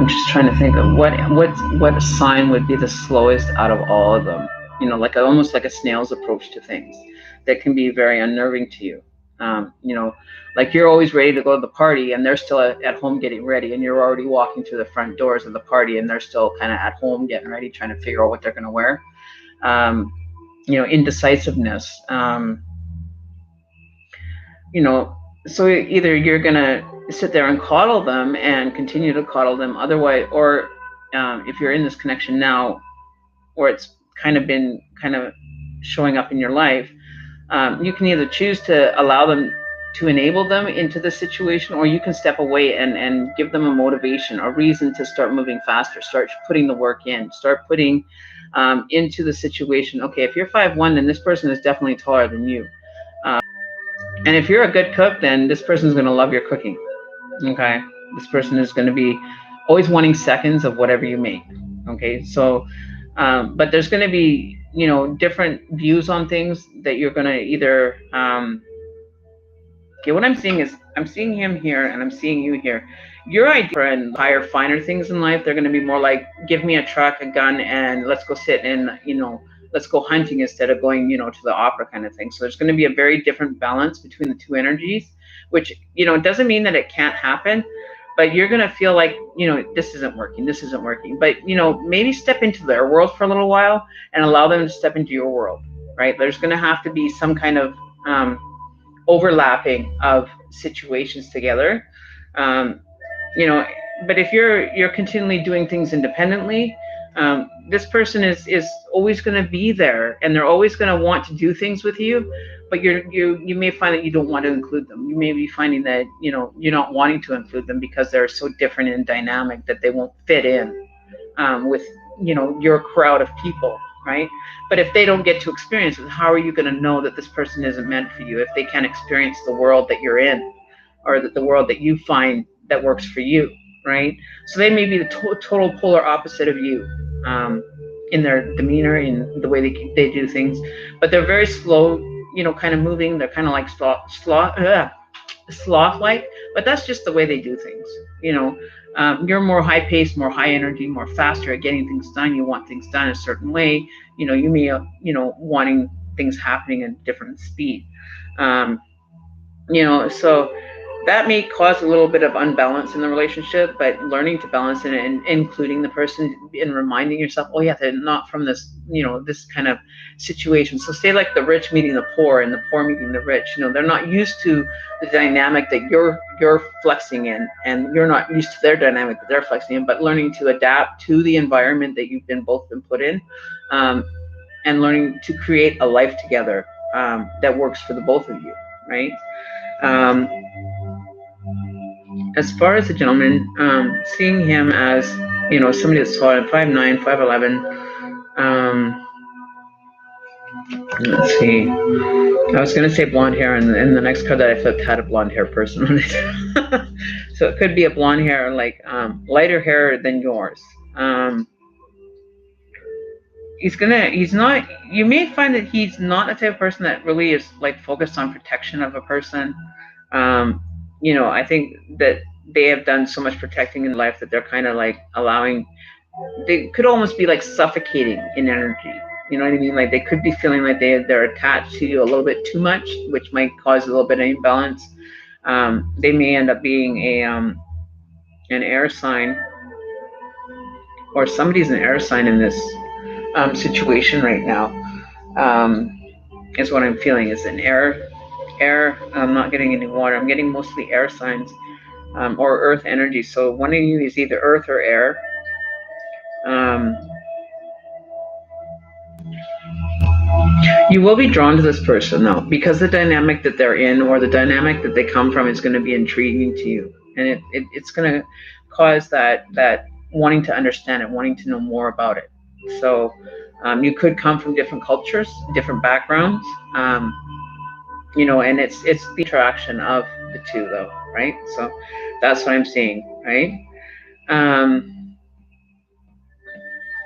just trying to think of what sign would be the slowest out of all of them. You know, like almost like a snail's approach to things that can be very unnerving to you. You know, like you're always ready to go to the party and they're still at home getting ready, and you're already walking through the front doors of the party and they're still kind of at home getting ready, trying to figure out what they're going to wear. You know, indecisiveness. You know, so either you're going to sit there and coddle them and continue to coddle them otherwise, or if you're in this connection now, or it's kind of been showing up in your life, you can either choose to allow them to enable them into the situation, or you can step away and give them a motivation, a reason to start moving faster, start putting the work in, start putting into the situation. Okay, if you're 5'1", then this person is definitely taller than you. And if you're a good cook, then this person is going to love your cooking. Okay, this person is going to be always wanting seconds of whatever you make. Okay, so but there's going to be, you know, different views on things that you're going to either okay, what I'm seeing is I'm seeing him here and I'm seeing you here. Your idea and higher, finer things in life, they're going to be more like, give me a truck, a gun, and let's go sit and, you know, let's go hunting instead of going, you know, to the opera kind of thing. So there's going to be a very different balance between the two energies, which, you know, doesn't mean that it can't happen, but you're going to feel like, you know, this isn't working. But, you know, maybe step into their world for a little while and allow them to step into your world, right? There's going to have to be some kind of overlapping of situations together. You know, but if you're continually doing things independently, this person is always going to be there, and they're always going to want to do things with you, but you may find that you don't want to include them. You may be finding that, you know, you're not wanting to include them because they're so different and dynamic that they won't fit in with, you know, your crowd of people, right? But if they don't get to experience it, how are you going to know that this person isn't meant for you if they can't experience the world that you're in, or that the world that you find that works for you, right? So they may be the total polar opposite of you in their demeanor, in the way they do things, but they're very slow, you know, kind of moving. They're kind of like sloth. sloth-like, but that's just the way they do things. You're more high-paced, more high energy, more faster at getting things done. You want things done a certain way. You may, wanting things happening at a different speed. So that may cause a little bit of unbalance in the relationship, but learning to balance it and including the person and reminding yourself, oh yeah, they're not from this, this kind of situation. So say like the rich meeting the poor and the poor meeting the rich, they're not used to the dynamic that you're flexing in, and you're not used to their dynamic that they're flexing in, but learning to adapt to the environment that you've both been put in, and learning to create a life together that works for the both of you, right? As far as the gentleman, seeing him as, somebody that's tall, 5'9", 5'11". Let's see. I was going to say blonde hair, and the next card that I flipped had a blonde hair person on it. So it could be a blonde hair, like lighter hair than yours. You may find that he's not the type of person that really is like focused on protection of a person. I think that they have done so much protecting in life that they're kind of like they could almost be like suffocating in energy. You know what I mean? Like they could be feeling like they're attached to you a little bit too much, which might cause a little bit of imbalance. They may end up being an air sign, or somebody's an air sign in this situation right now. Is what I'm feeling, is an air. I'm not getting any water. I'm getting mostly air signs, or earth energy. So one of you is either earth or air. You will be drawn to this person though, because the dynamic that they're in, or the dynamic that they come from, is going to be intriguing to you, and it's going to cause that wanting to understand it, wanting to know more about it. So you could come from different cultures, different backgrounds, and it's the interaction of the two though, right? So that's what I'm seeing, right?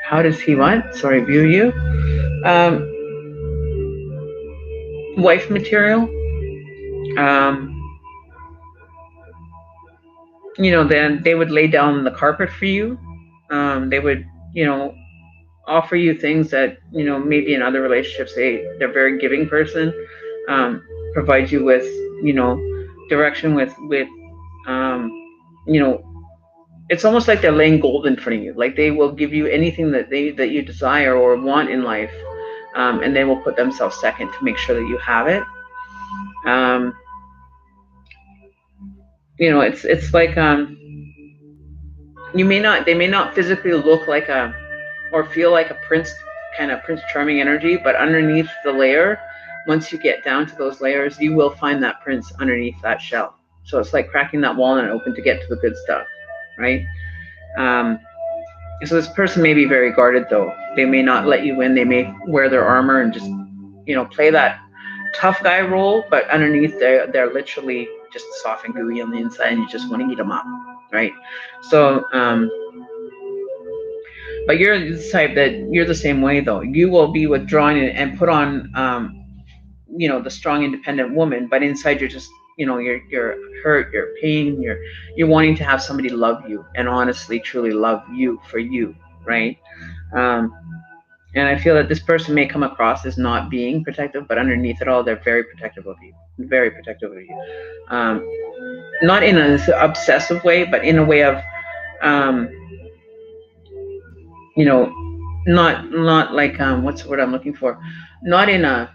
How does he view you? Wife material. Then they would lay down the carpet for you. They would, offer you things that, maybe in other relationships they're a very giving person. Provide you with, direction with it's almost like they're laying gold in front of you. Like they will give you anything that you desire or want in life, and they will put themselves second to make sure that you have it. It's like they may not physically look like or feel like a prince charming energy, but underneath the layer, once you get down to those layers, you will find that prince underneath that shell. So it's like cracking that walnut open to get to the good stuff, right? So this person may be very guarded though. They may not let you in. They may wear their armor and just, play that tough guy role, but underneath they're literally just soft and gooey on the inside, and you just want to eat them up, right? So, but you're the type that you're the same way though. You will be withdrawn and put on, the strong, independent woman, but inside you're just, you're hurt, you're pain, you're wanting to have somebody love you and honestly, truly love you for you, right? And I feel that this person may come across as not being protective, but underneath it all, they're very protective of you, very protective of you. Not in an obsessive way, but in a way of, not like, what's the word I'm looking for? Not in a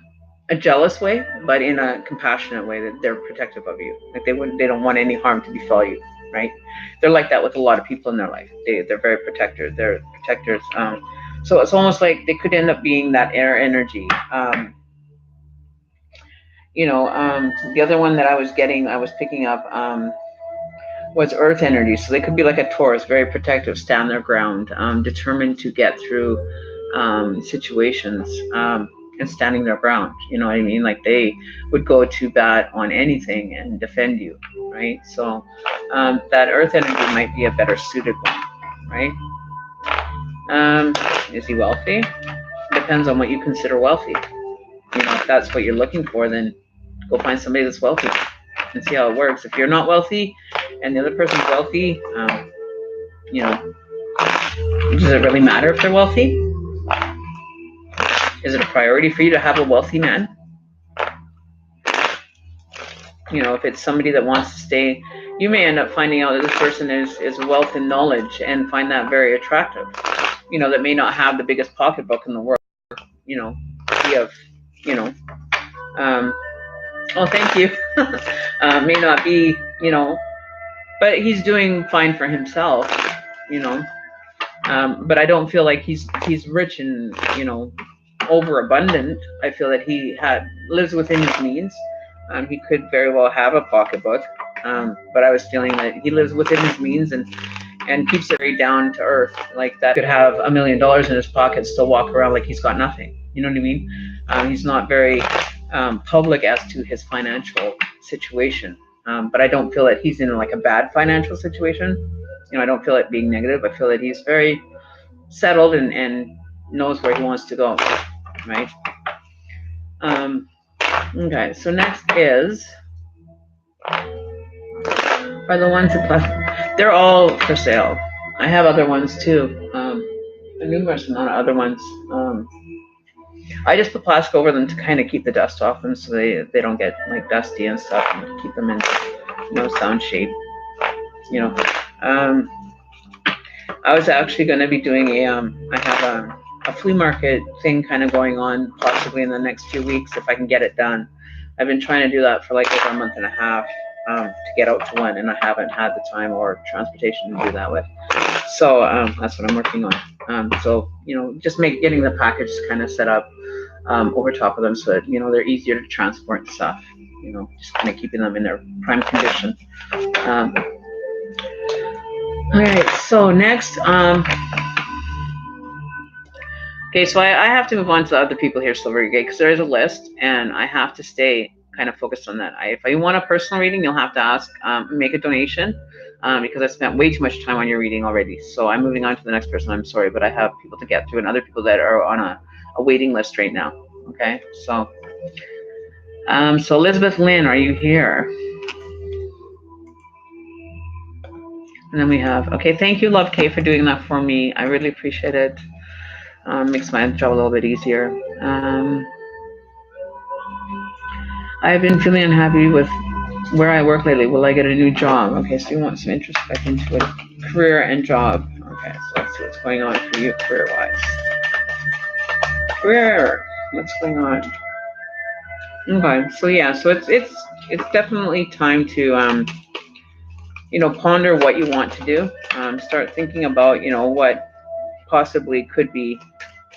jealous way, but in a compassionate way, that they're protective of you. Like they don't want any harm to befall you, right? They're like that with a lot of people in their life. They're very protectors. They're protectors. So it's almost like they could end up being that air energy. The other one that I was picking up, was earth energy. So they could be like a Taurus, very protective, stand their ground, determined to get through situations, and standing their ground. You know what I mean? Like they would go to bat on anything and defend you, right? So that earth energy might be a better suited one, right? Is he wealthy? Depends on what you consider wealthy. If that's what you're looking for, then go find somebody that's wealthy. and see how it works. If you're not wealthy and the other person's wealthy, you know, does it really matter if they're wealthy? Is it a priority for you to have a wealthy man? You know, if it's somebody that wants to stay, you may end up finding out that this person is wealth and knowledge and find that very attractive. You know, that may not have the biggest pocketbook in the world. You know, you have, you know, oh, thank you. May not be, you know, but he's doing fine for himself, you know. But I don't feel like he's rich and, you know, overabundant. I feel that he lives within his means. He could very well have a pocketbook, but I was feeling that he lives within his means and keeps it very down to earth. Like that could have $1 million in his pocket, still walk around like he's got nothing. You know what I mean? He's not very public as to his financial situation, but I don't feel that he's in like a bad financial situation. You know, I don't feel it being negative. I feel that he's very settled and knows where he wants to go, right? Okay, so next is, are the ones that they're all for sale. I have other ones too, a numerous amount of other ones. I just put plastic over them to kind of keep the dust off them so they don't get like dusty and stuff, and keep them in, you know, sound shape, you know. I was actually going to be doing I have a flea market thing kind of going on possibly in the next few weeks if I can get it done. I've been trying to do that for like over a month and a half to get out to one, and I haven't had the time or transportation to do that with. So that's what I'm working on. So, you know, just getting the package kind of set up over top of them so that, you know, they're easier to transport and stuff. You know, just kind of keeping them in their prime condition. All right, so next, okay, so I have to move on to the other people here, Silver Gate, because there is a list, and I have to stay kind of focused on that. If you want a personal reading, you'll have to ask, make a donation, because I spent way too much time on your reading already. So I'm moving on to the next person. I'm sorry, but I have people to get through and other people that are on a waiting list right now. Okay, so Elizabeth Lynn, are you here? And then we have, okay, thank you, Love K, for doing that for me. I really appreciate it. Makes my job a little bit easier. I've been feeling unhappy with where I work lately. Will I get a new job? Okay, so you want some introspect into it. Career and job. Okay, so let's see what's going on for you career-wise. Career, what's going on? Okay, so yeah, so it's definitely time to you know, ponder what you want to do. Start thinking about, you know, what possibly could be,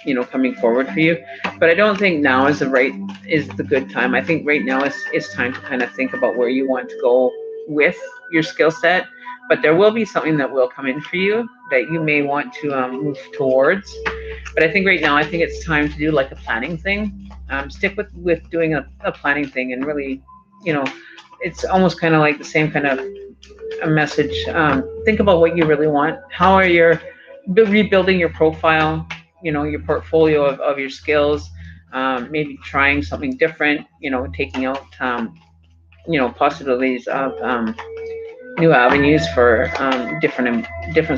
you know, coming forward for you. But I don't think now is the good time. I think right now is time to kind of think about where you want to go with your skill set. But there will be something that will come in for you that you may want to move towards. But I think right now, I think it's time to do like a planning thing. Stick with doing a planning thing, and really, you know, it's almost kind of like the same kind of a message. Think about what you really want. How are you rebuilding your profile, you know, your portfolio of your skills, maybe trying something different, you know, taking out, you know, possibilities of new avenues for different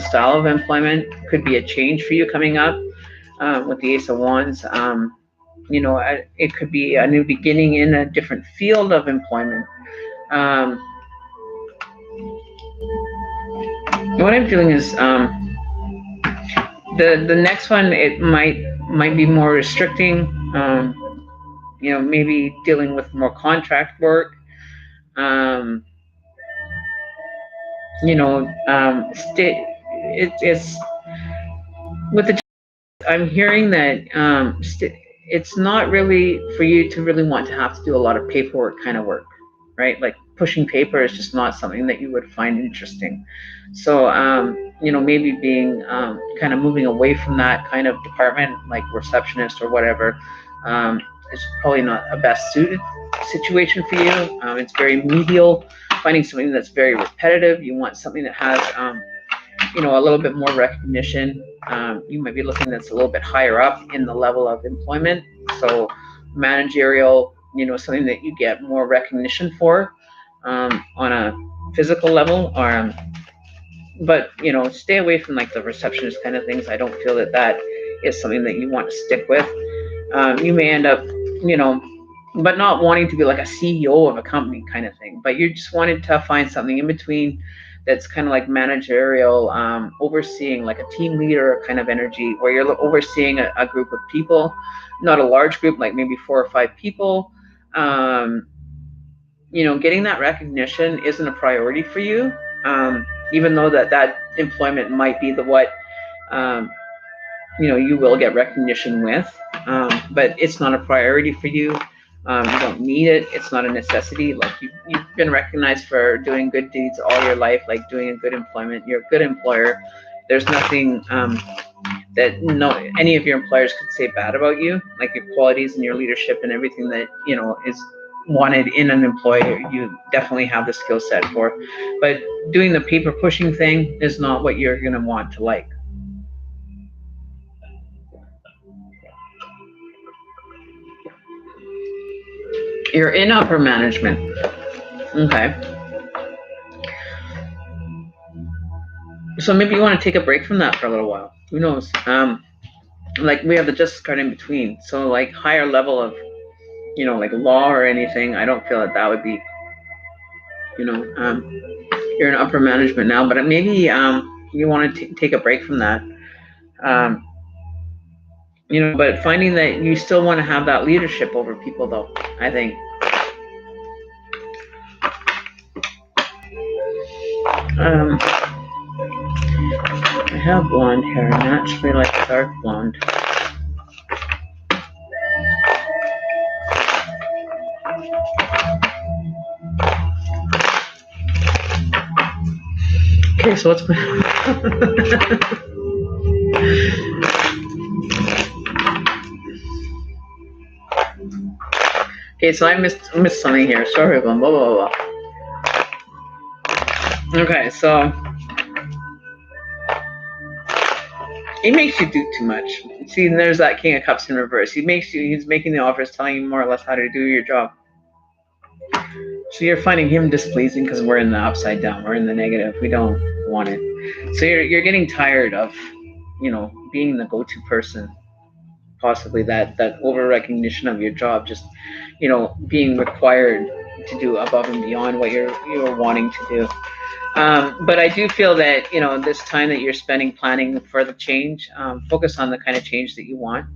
style of employment. Could be a change for you coming up with the Ace of Wands. You know, it could be a new beginning in a different field of employment. What I'm feeling is the next one, it might be more restricting. You know, maybe dealing with more contract work. You know, it's with the. I'm hearing that it's not really for you to really want to have to do a lot of paperwork kind of work, right? Like pushing paper is just not something that you would find interesting. So, you know, maybe being kind of moving away from that kind of department, like receptionist or whatever, is probably not a best suited situation for you. It's very medial. Finding something that's very repetitive. You want something that has, you know, a little bit more recognition. You might be looking that's a little bit higher up in the level of employment. So managerial, you know, something that you get more recognition for. on a physical level, or but stay away from like the receptionist kind of things. I don't feel that that is something that you want to stick with. You may end up, but not wanting to be like a CEO of a company kind of thing, but you just wanted to find something in between that's kind of like managerial, overseeing, like a team leader kind of energy, where you're overseeing a group of people, not a large group, like maybe 4 or 5 people. um, Getting that recognition isn't a priority for you, even though that employment might be the what um, you will get recognition with, but it's not a priority for you. You don't need it. It's not a necessity. Like you've been recognized for doing good deeds all your life, like doing a good employment. You're a good employer. There's nothing that any of your employers could say bad about you, like your qualities and your leadership and everything that is wanted in an employer. You definitely have the skill set for, but doing the paper pushing thing is not what you're going to want to like. You're in upper management. Okay. So maybe you want to take a break from that for a little while. Who knows? Like we have the justice card in between. So like higher level of, like law or anything, I don't feel that that would be, you're in upper management now, but maybe you want to take a break from that. Um, but finding that you still want to have that leadership over people, though, I think. I have blonde hair, naturally like dark blonde. Okay, so what's going Okay, so I missed something here. Sorry, blah, blah, blah, blah. Okay, so he makes you do too much. See, there's that King of Cups in reverse. He's making the offers, telling you more or less how to do your job. So you're finding him displeasing because we're in the upside down. We're in the negative. We don't want it. So you're getting tired of, being the go-to person. Possibly that over recognition of your job, just, being required to do above and beyond what you're wanting to do. But I do feel that, this time that you're spending planning for the change, focus on the kind of change that you want.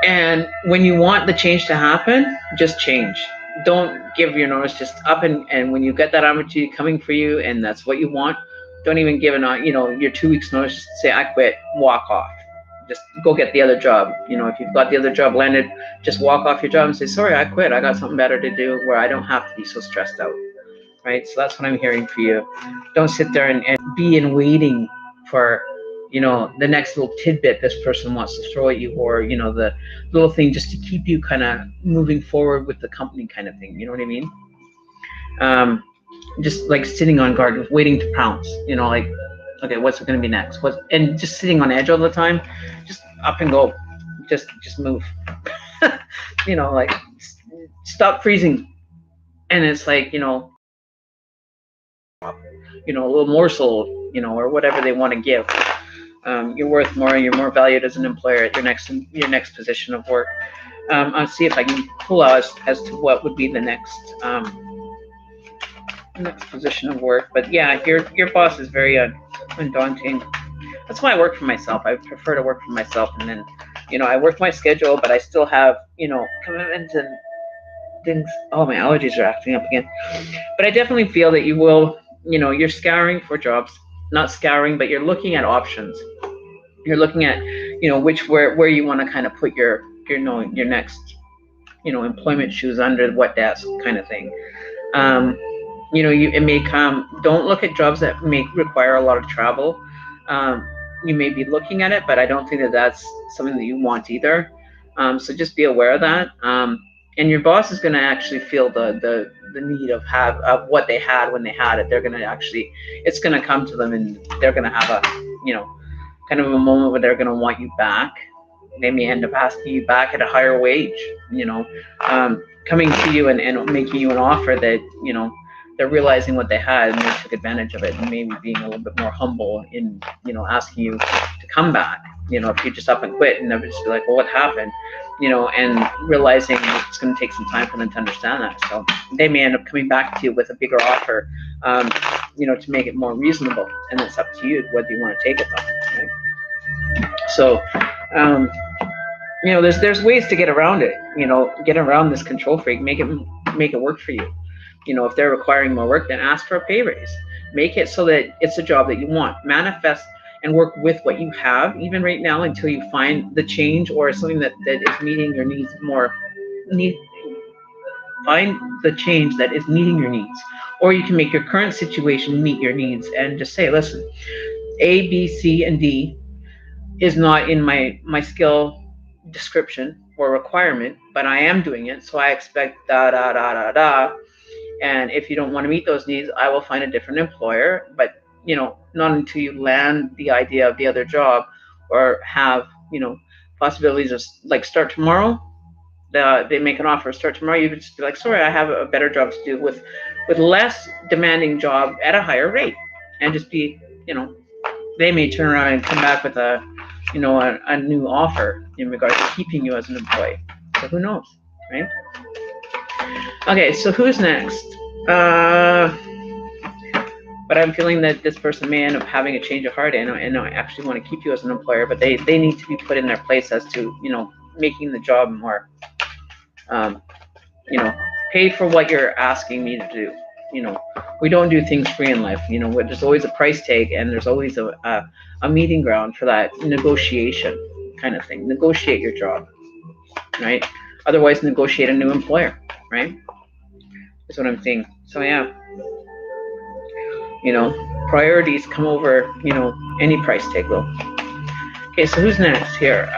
And when you want the change to happen, just change. Don't give your notice. Just up and when you get that opportunity coming for you and that's what you want, don't even give your 2 weeks notice. Just say, I quit, walk off. Just go get the other job. If you've got the other job landed, just walk off your job and say, sorry, I quit. I got something better to do where I don't have to be so stressed out. Right? So that's what I'm hearing for you. Don't sit there and be in waiting for, the next little tidbit this person wants to throw at you, or, the little thing just to keep you kind of moving forward with the company kind of thing. You know what I mean? Just like sitting on guard, waiting to pounce, like, okay, what's going to be next? And just sitting on edge all the time, just up and go, just move, like stop freezing. And it's like, a little morsel, or whatever they want to give. You're worth more. You're more valued as an employer at your next position of work. I'll see if I can pull out as to what would be the next position of work. But yeah, your boss is very undaunting. That's why I work for myself. I prefer to work for myself, and then I work my schedule, but I still have commitments and things. Oh, my allergies are acting up again. But I definitely feel that you will. You're scouring for jobs, not scouring, but you're looking at options. You're looking at where you want to kind of put your next employment shoes under what desk kind of thing. It may come. Don't look at jobs that may require a lot of travel. You may be looking at it, but I don't think that that's something that you want either. So just be aware of that. And your boss is going to actually feel the need of what they had when they had it. They're going to actually, it's going to come to them, and they're going to have a kind of a moment where they're going to want you back. They may end up asking you back at a higher wage, coming to you and making you an offer that, they're realizing what they had and they took advantage of it, and maybe being a little bit more humble in, asking you to come back. If you just up and quit, and they'll just be like, well, what happened? And realizing it's going to take some time for them to understand that. So they may end up coming back to you with a bigger offer, to make it more reasonable. And it's up to you whether you want to take it though, right? So, there's ways to get around it, get around this control freak, make it work for you. If they're requiring more work, then ask for a pay raise. Make it so that it's a job that you want. Manifest and work with what you have, even right now, until you find the change or something that is meeting your needs more. Find the change that is meeting your needs. Or you can make your current situation meet your needs and just say, listen, A, B, C, and D is not in my skill description or requirement, but I am doing it, so I expect da da da da da. And if you don't want to meet those needs, I will find a different employer. But not until you land the idea of the other job or have possibilities of like start tomorrow. They make an offer, start tomorrow. You would just be like, sorry, I have a better job to do with less demanding job at a higher rate, and just be they may turn around and come back with a new offer in regards to keeping you as an employee. So who knows, right? Okay, so who's next? But I'm feeling that this person may end up having a change of heart and I actually want to keep you as an employer, but they need to be put in their place as to, making the job more, pay for what you're asking me to do. We don't do things free in life. There's always a price tag, and there's always a meeting ground for that negotiation kind of thing. Negotiate your job, right? Otherwise, negotiate a new employer, right? That's what I'm saying. So yeah, priorities come over, any price tag though. Okay, so who's next here?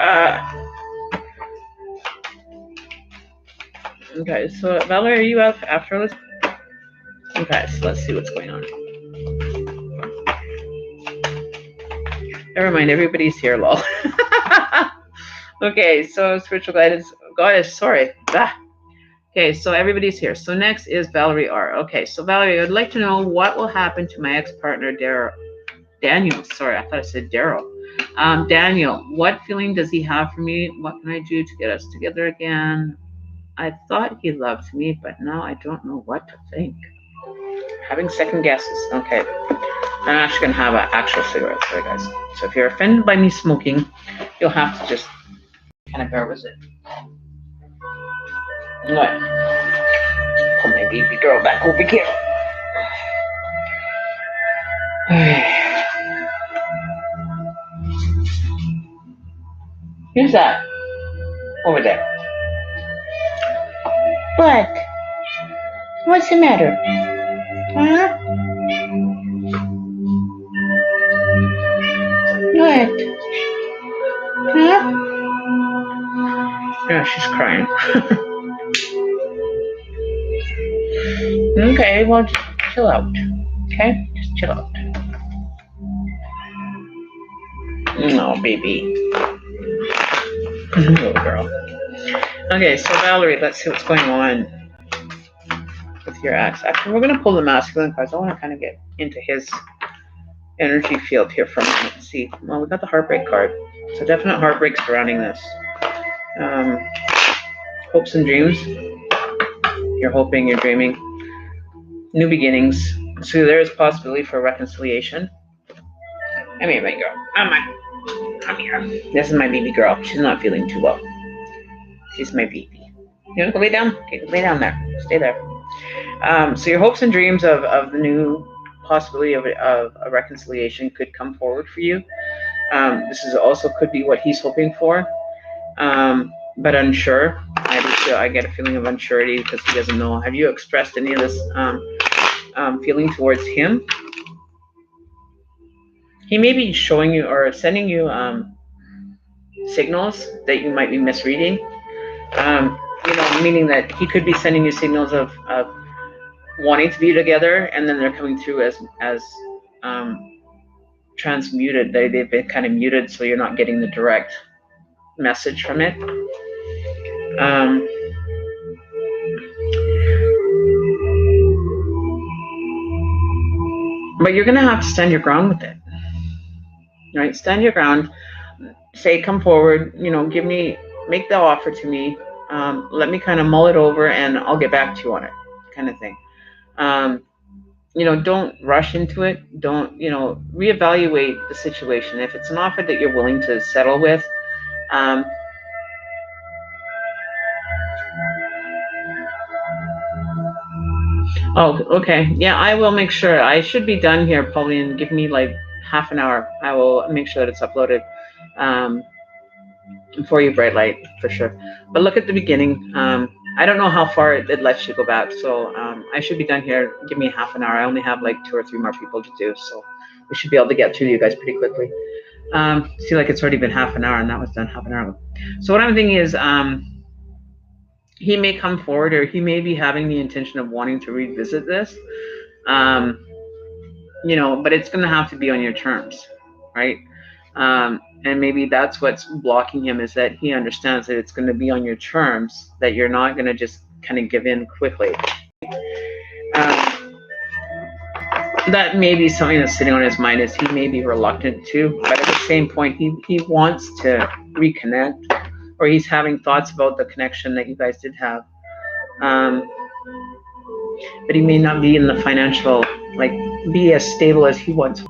Okay, so Valerie, are you up after this? Okay, so let's see what's going on. Never mind, everybody's here, lol. Okay, so spiritual guidance, goddess, sorry. Okay, so everybody's here. So next is Valerie R. Okay, so Valerie, I'd like to know what will happen to my ex-partner, Daniel. Sorry, I thought I said Daryl. Daniel, what feeling does he have for me? What can I do to get us together again? I thought he loved me, but now I don't know what to think. Having second guesses. Okay. I'm actually going to have an actual cigarette. Sorry, guys. So if you're offended by me smoking, you'll have to just kind of bear with it. What? Pull my baby girl back over here. Who's that? Over there. What? What's the matter? Huh? What? Huh? Yeah, she's crying. Okay, well, just chill out. Okay? Just chill out. No, baby. Little girl. Okay, so Valerie, let's see what's going on with your ex. Actually, we're going to pull the masculine cards. I want to kind of get into his energy field here for a minute and see. Well, we got the heartbreak card. So definite heartbreak surrounding this. Hopes and dreams. You're hoping, you're dreaming. New beginnings. So there is possibility for reconciliation. Come here, my girl. Come here. This is my baby girl. She's not feeling too well. She's my baby. You want to go lay down? Okay, lay down there. Stay there. So your hopes and dreams of the new possibility of a reconciliation could come forward for you. This is also could be what he's hoping for, but unsure. I get a feeling of unsurety because he doesn't know. Have you expressed any of this feeling towards him? He may be showing you or sending you signals that you might be misreading. Meaning that he could be sending you signals of wanting to be together, and then they're coming through as transmuted. They've been kind of muted, so you're not getting the direct message from it. But you're going to have to stand your ground with it, right? Stand your ground. Say, come forward, make the offer to me. Let me kind of mull it over and I'll get back to you on it, kind of thing. Don't rush into it. Don't, reevaluate the situation. If it's an offer that you're willing to settle with, oh, okay. Yeah, I will make sure. I should be done here, Pauline. Give me like half an hour. I will make sure that it's uploaded for you, Bright Light, for sure. But look at the beginning. I don't know how far it lets you go back, so I should be done here. Give me half an hour. I only have like 2 or 3 more people to do, so we should be able to get through you guys pretty quickly. See, like it's already been half an hour, and that was done half an hour ago. So what I'm thinking is, he may come forward, or he may be having the intention of wanting to revisit this, but it's going to have to be on your terms, right? And maybe that's what's blocking him, is that he understands that it's going to be on your terms, that you're not going to just kind of give in quickly. That may be something that's sitting on his mind, is he may be reluctant to, but at the same point, he wants to reconnect, or he's having thoughts about the connection that you guys did have. But he may not be in the financial, be as stable as he wants.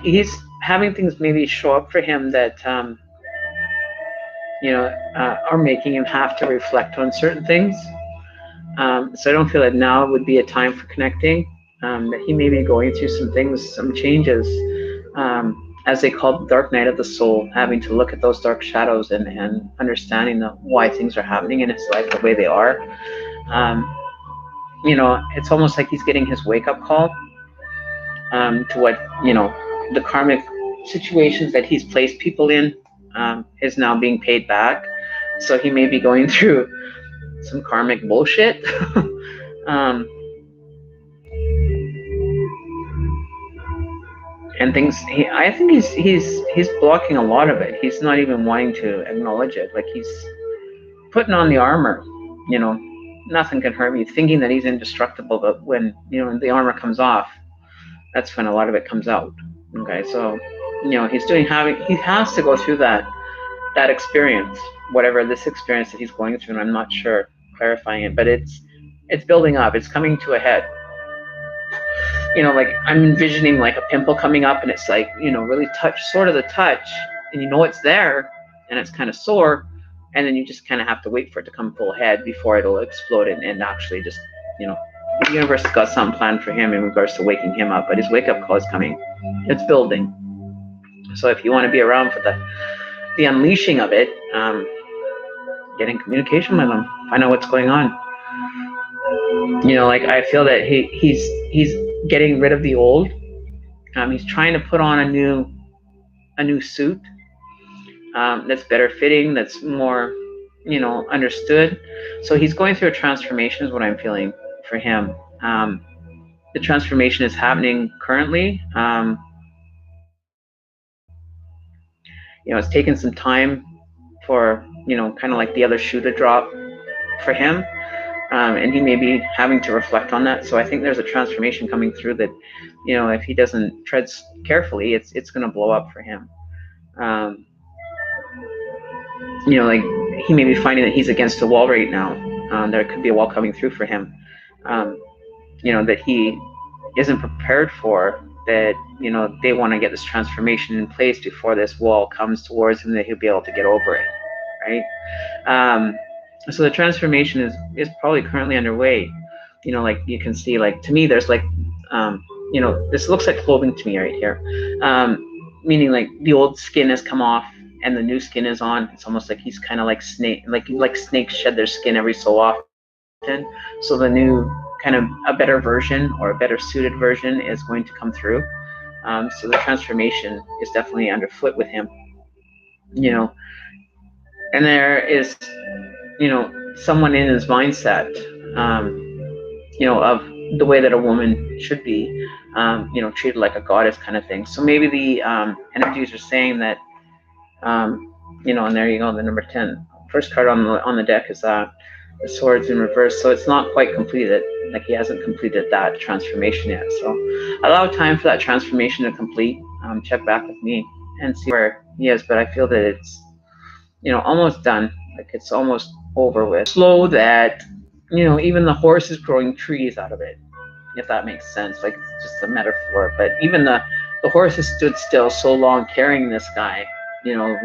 He's having things maybe show up for him that, are making him have to reflect on certain things. So I don't feel that now would be a time for connecting. That he may be going through some things, some changes, as they call the dark night of the soul, having to look at those dark shadows and understanding why things are happening in his life the way they are. It's almost like he's getting his wake-up call to what, the karmic situations that he's placed people in is now being paid back. So he may be going through some karmic bullshit. And things, I think he's blocking a lot of it. He's not even wanting to acknowledge it. Like, he's putting on the armor, nothing can hurt me, thinking that he's indestructible. But when, the armor comes off, that's when a lot of it comes out. Okay, so, he has to go through that experience, whatever this experience that he's going through, and I'm not sure clarifying it, but it's building up, it's coming to a head. I'm envisioning like a pimple coming up, and it's like, really sort of the touch, and it's there, and it's kind of sore, and then you just kind of have to wait for it to come full head before it'll explode and actually just, the universe has got something planned for him in regards to waking him up, but his wake-up call is coming. It's building. So if you want to be around for the unleashing of it, get in communication with him, find out what's going on. I feel that he's getting rid of the old. He's trying to put on a new suit that's better fitting, that's more, understood. So he's going through a transformation is what I'm feeling for him. The transformation is happening currently. It's taken some time for, kind of like the other shoe to drop for him. And he may be having to reflect on that. So I think there's a transformation coming through that, if he doesn't tread carefully, it's going to blow up for him. He may be finding that he's against the wall right now. There could be a wall coming through for him, that he isn't prepared for, that, they want to get this transformation in place before this wall comes towards him, that he'll be able to get over it, right? So the transformation is probably currently underway. You can see, to me, there's this looks like clothing to me right here. Meaning the old skin has come off and the new skin is on. It's almost like he's kind of like snakes shed their skin every so often. So the new kind of a better version, or a better suited version, is going to come through. So the transformation is definitely underfoot with him. And there is, someone in his mindset, of the way that a woman should be, treated like a goddess kind of thing. So maybe the energies are saying that, you know, and there you go, the number 10. First card on the deck is that, the swords in reverse, so it's not quite completed. Like he hasn't completed that transformation yet. So allow time for that transformation to complete. Check back with me and see where he is, but I feel that it's, you know, almost done. Like it's almost over with. Slow that, you know, even the horse is growing trees out of it, if that makes sense. Like it's just a metaphor, but even the horse has stood still so long carrying this guy, you know, with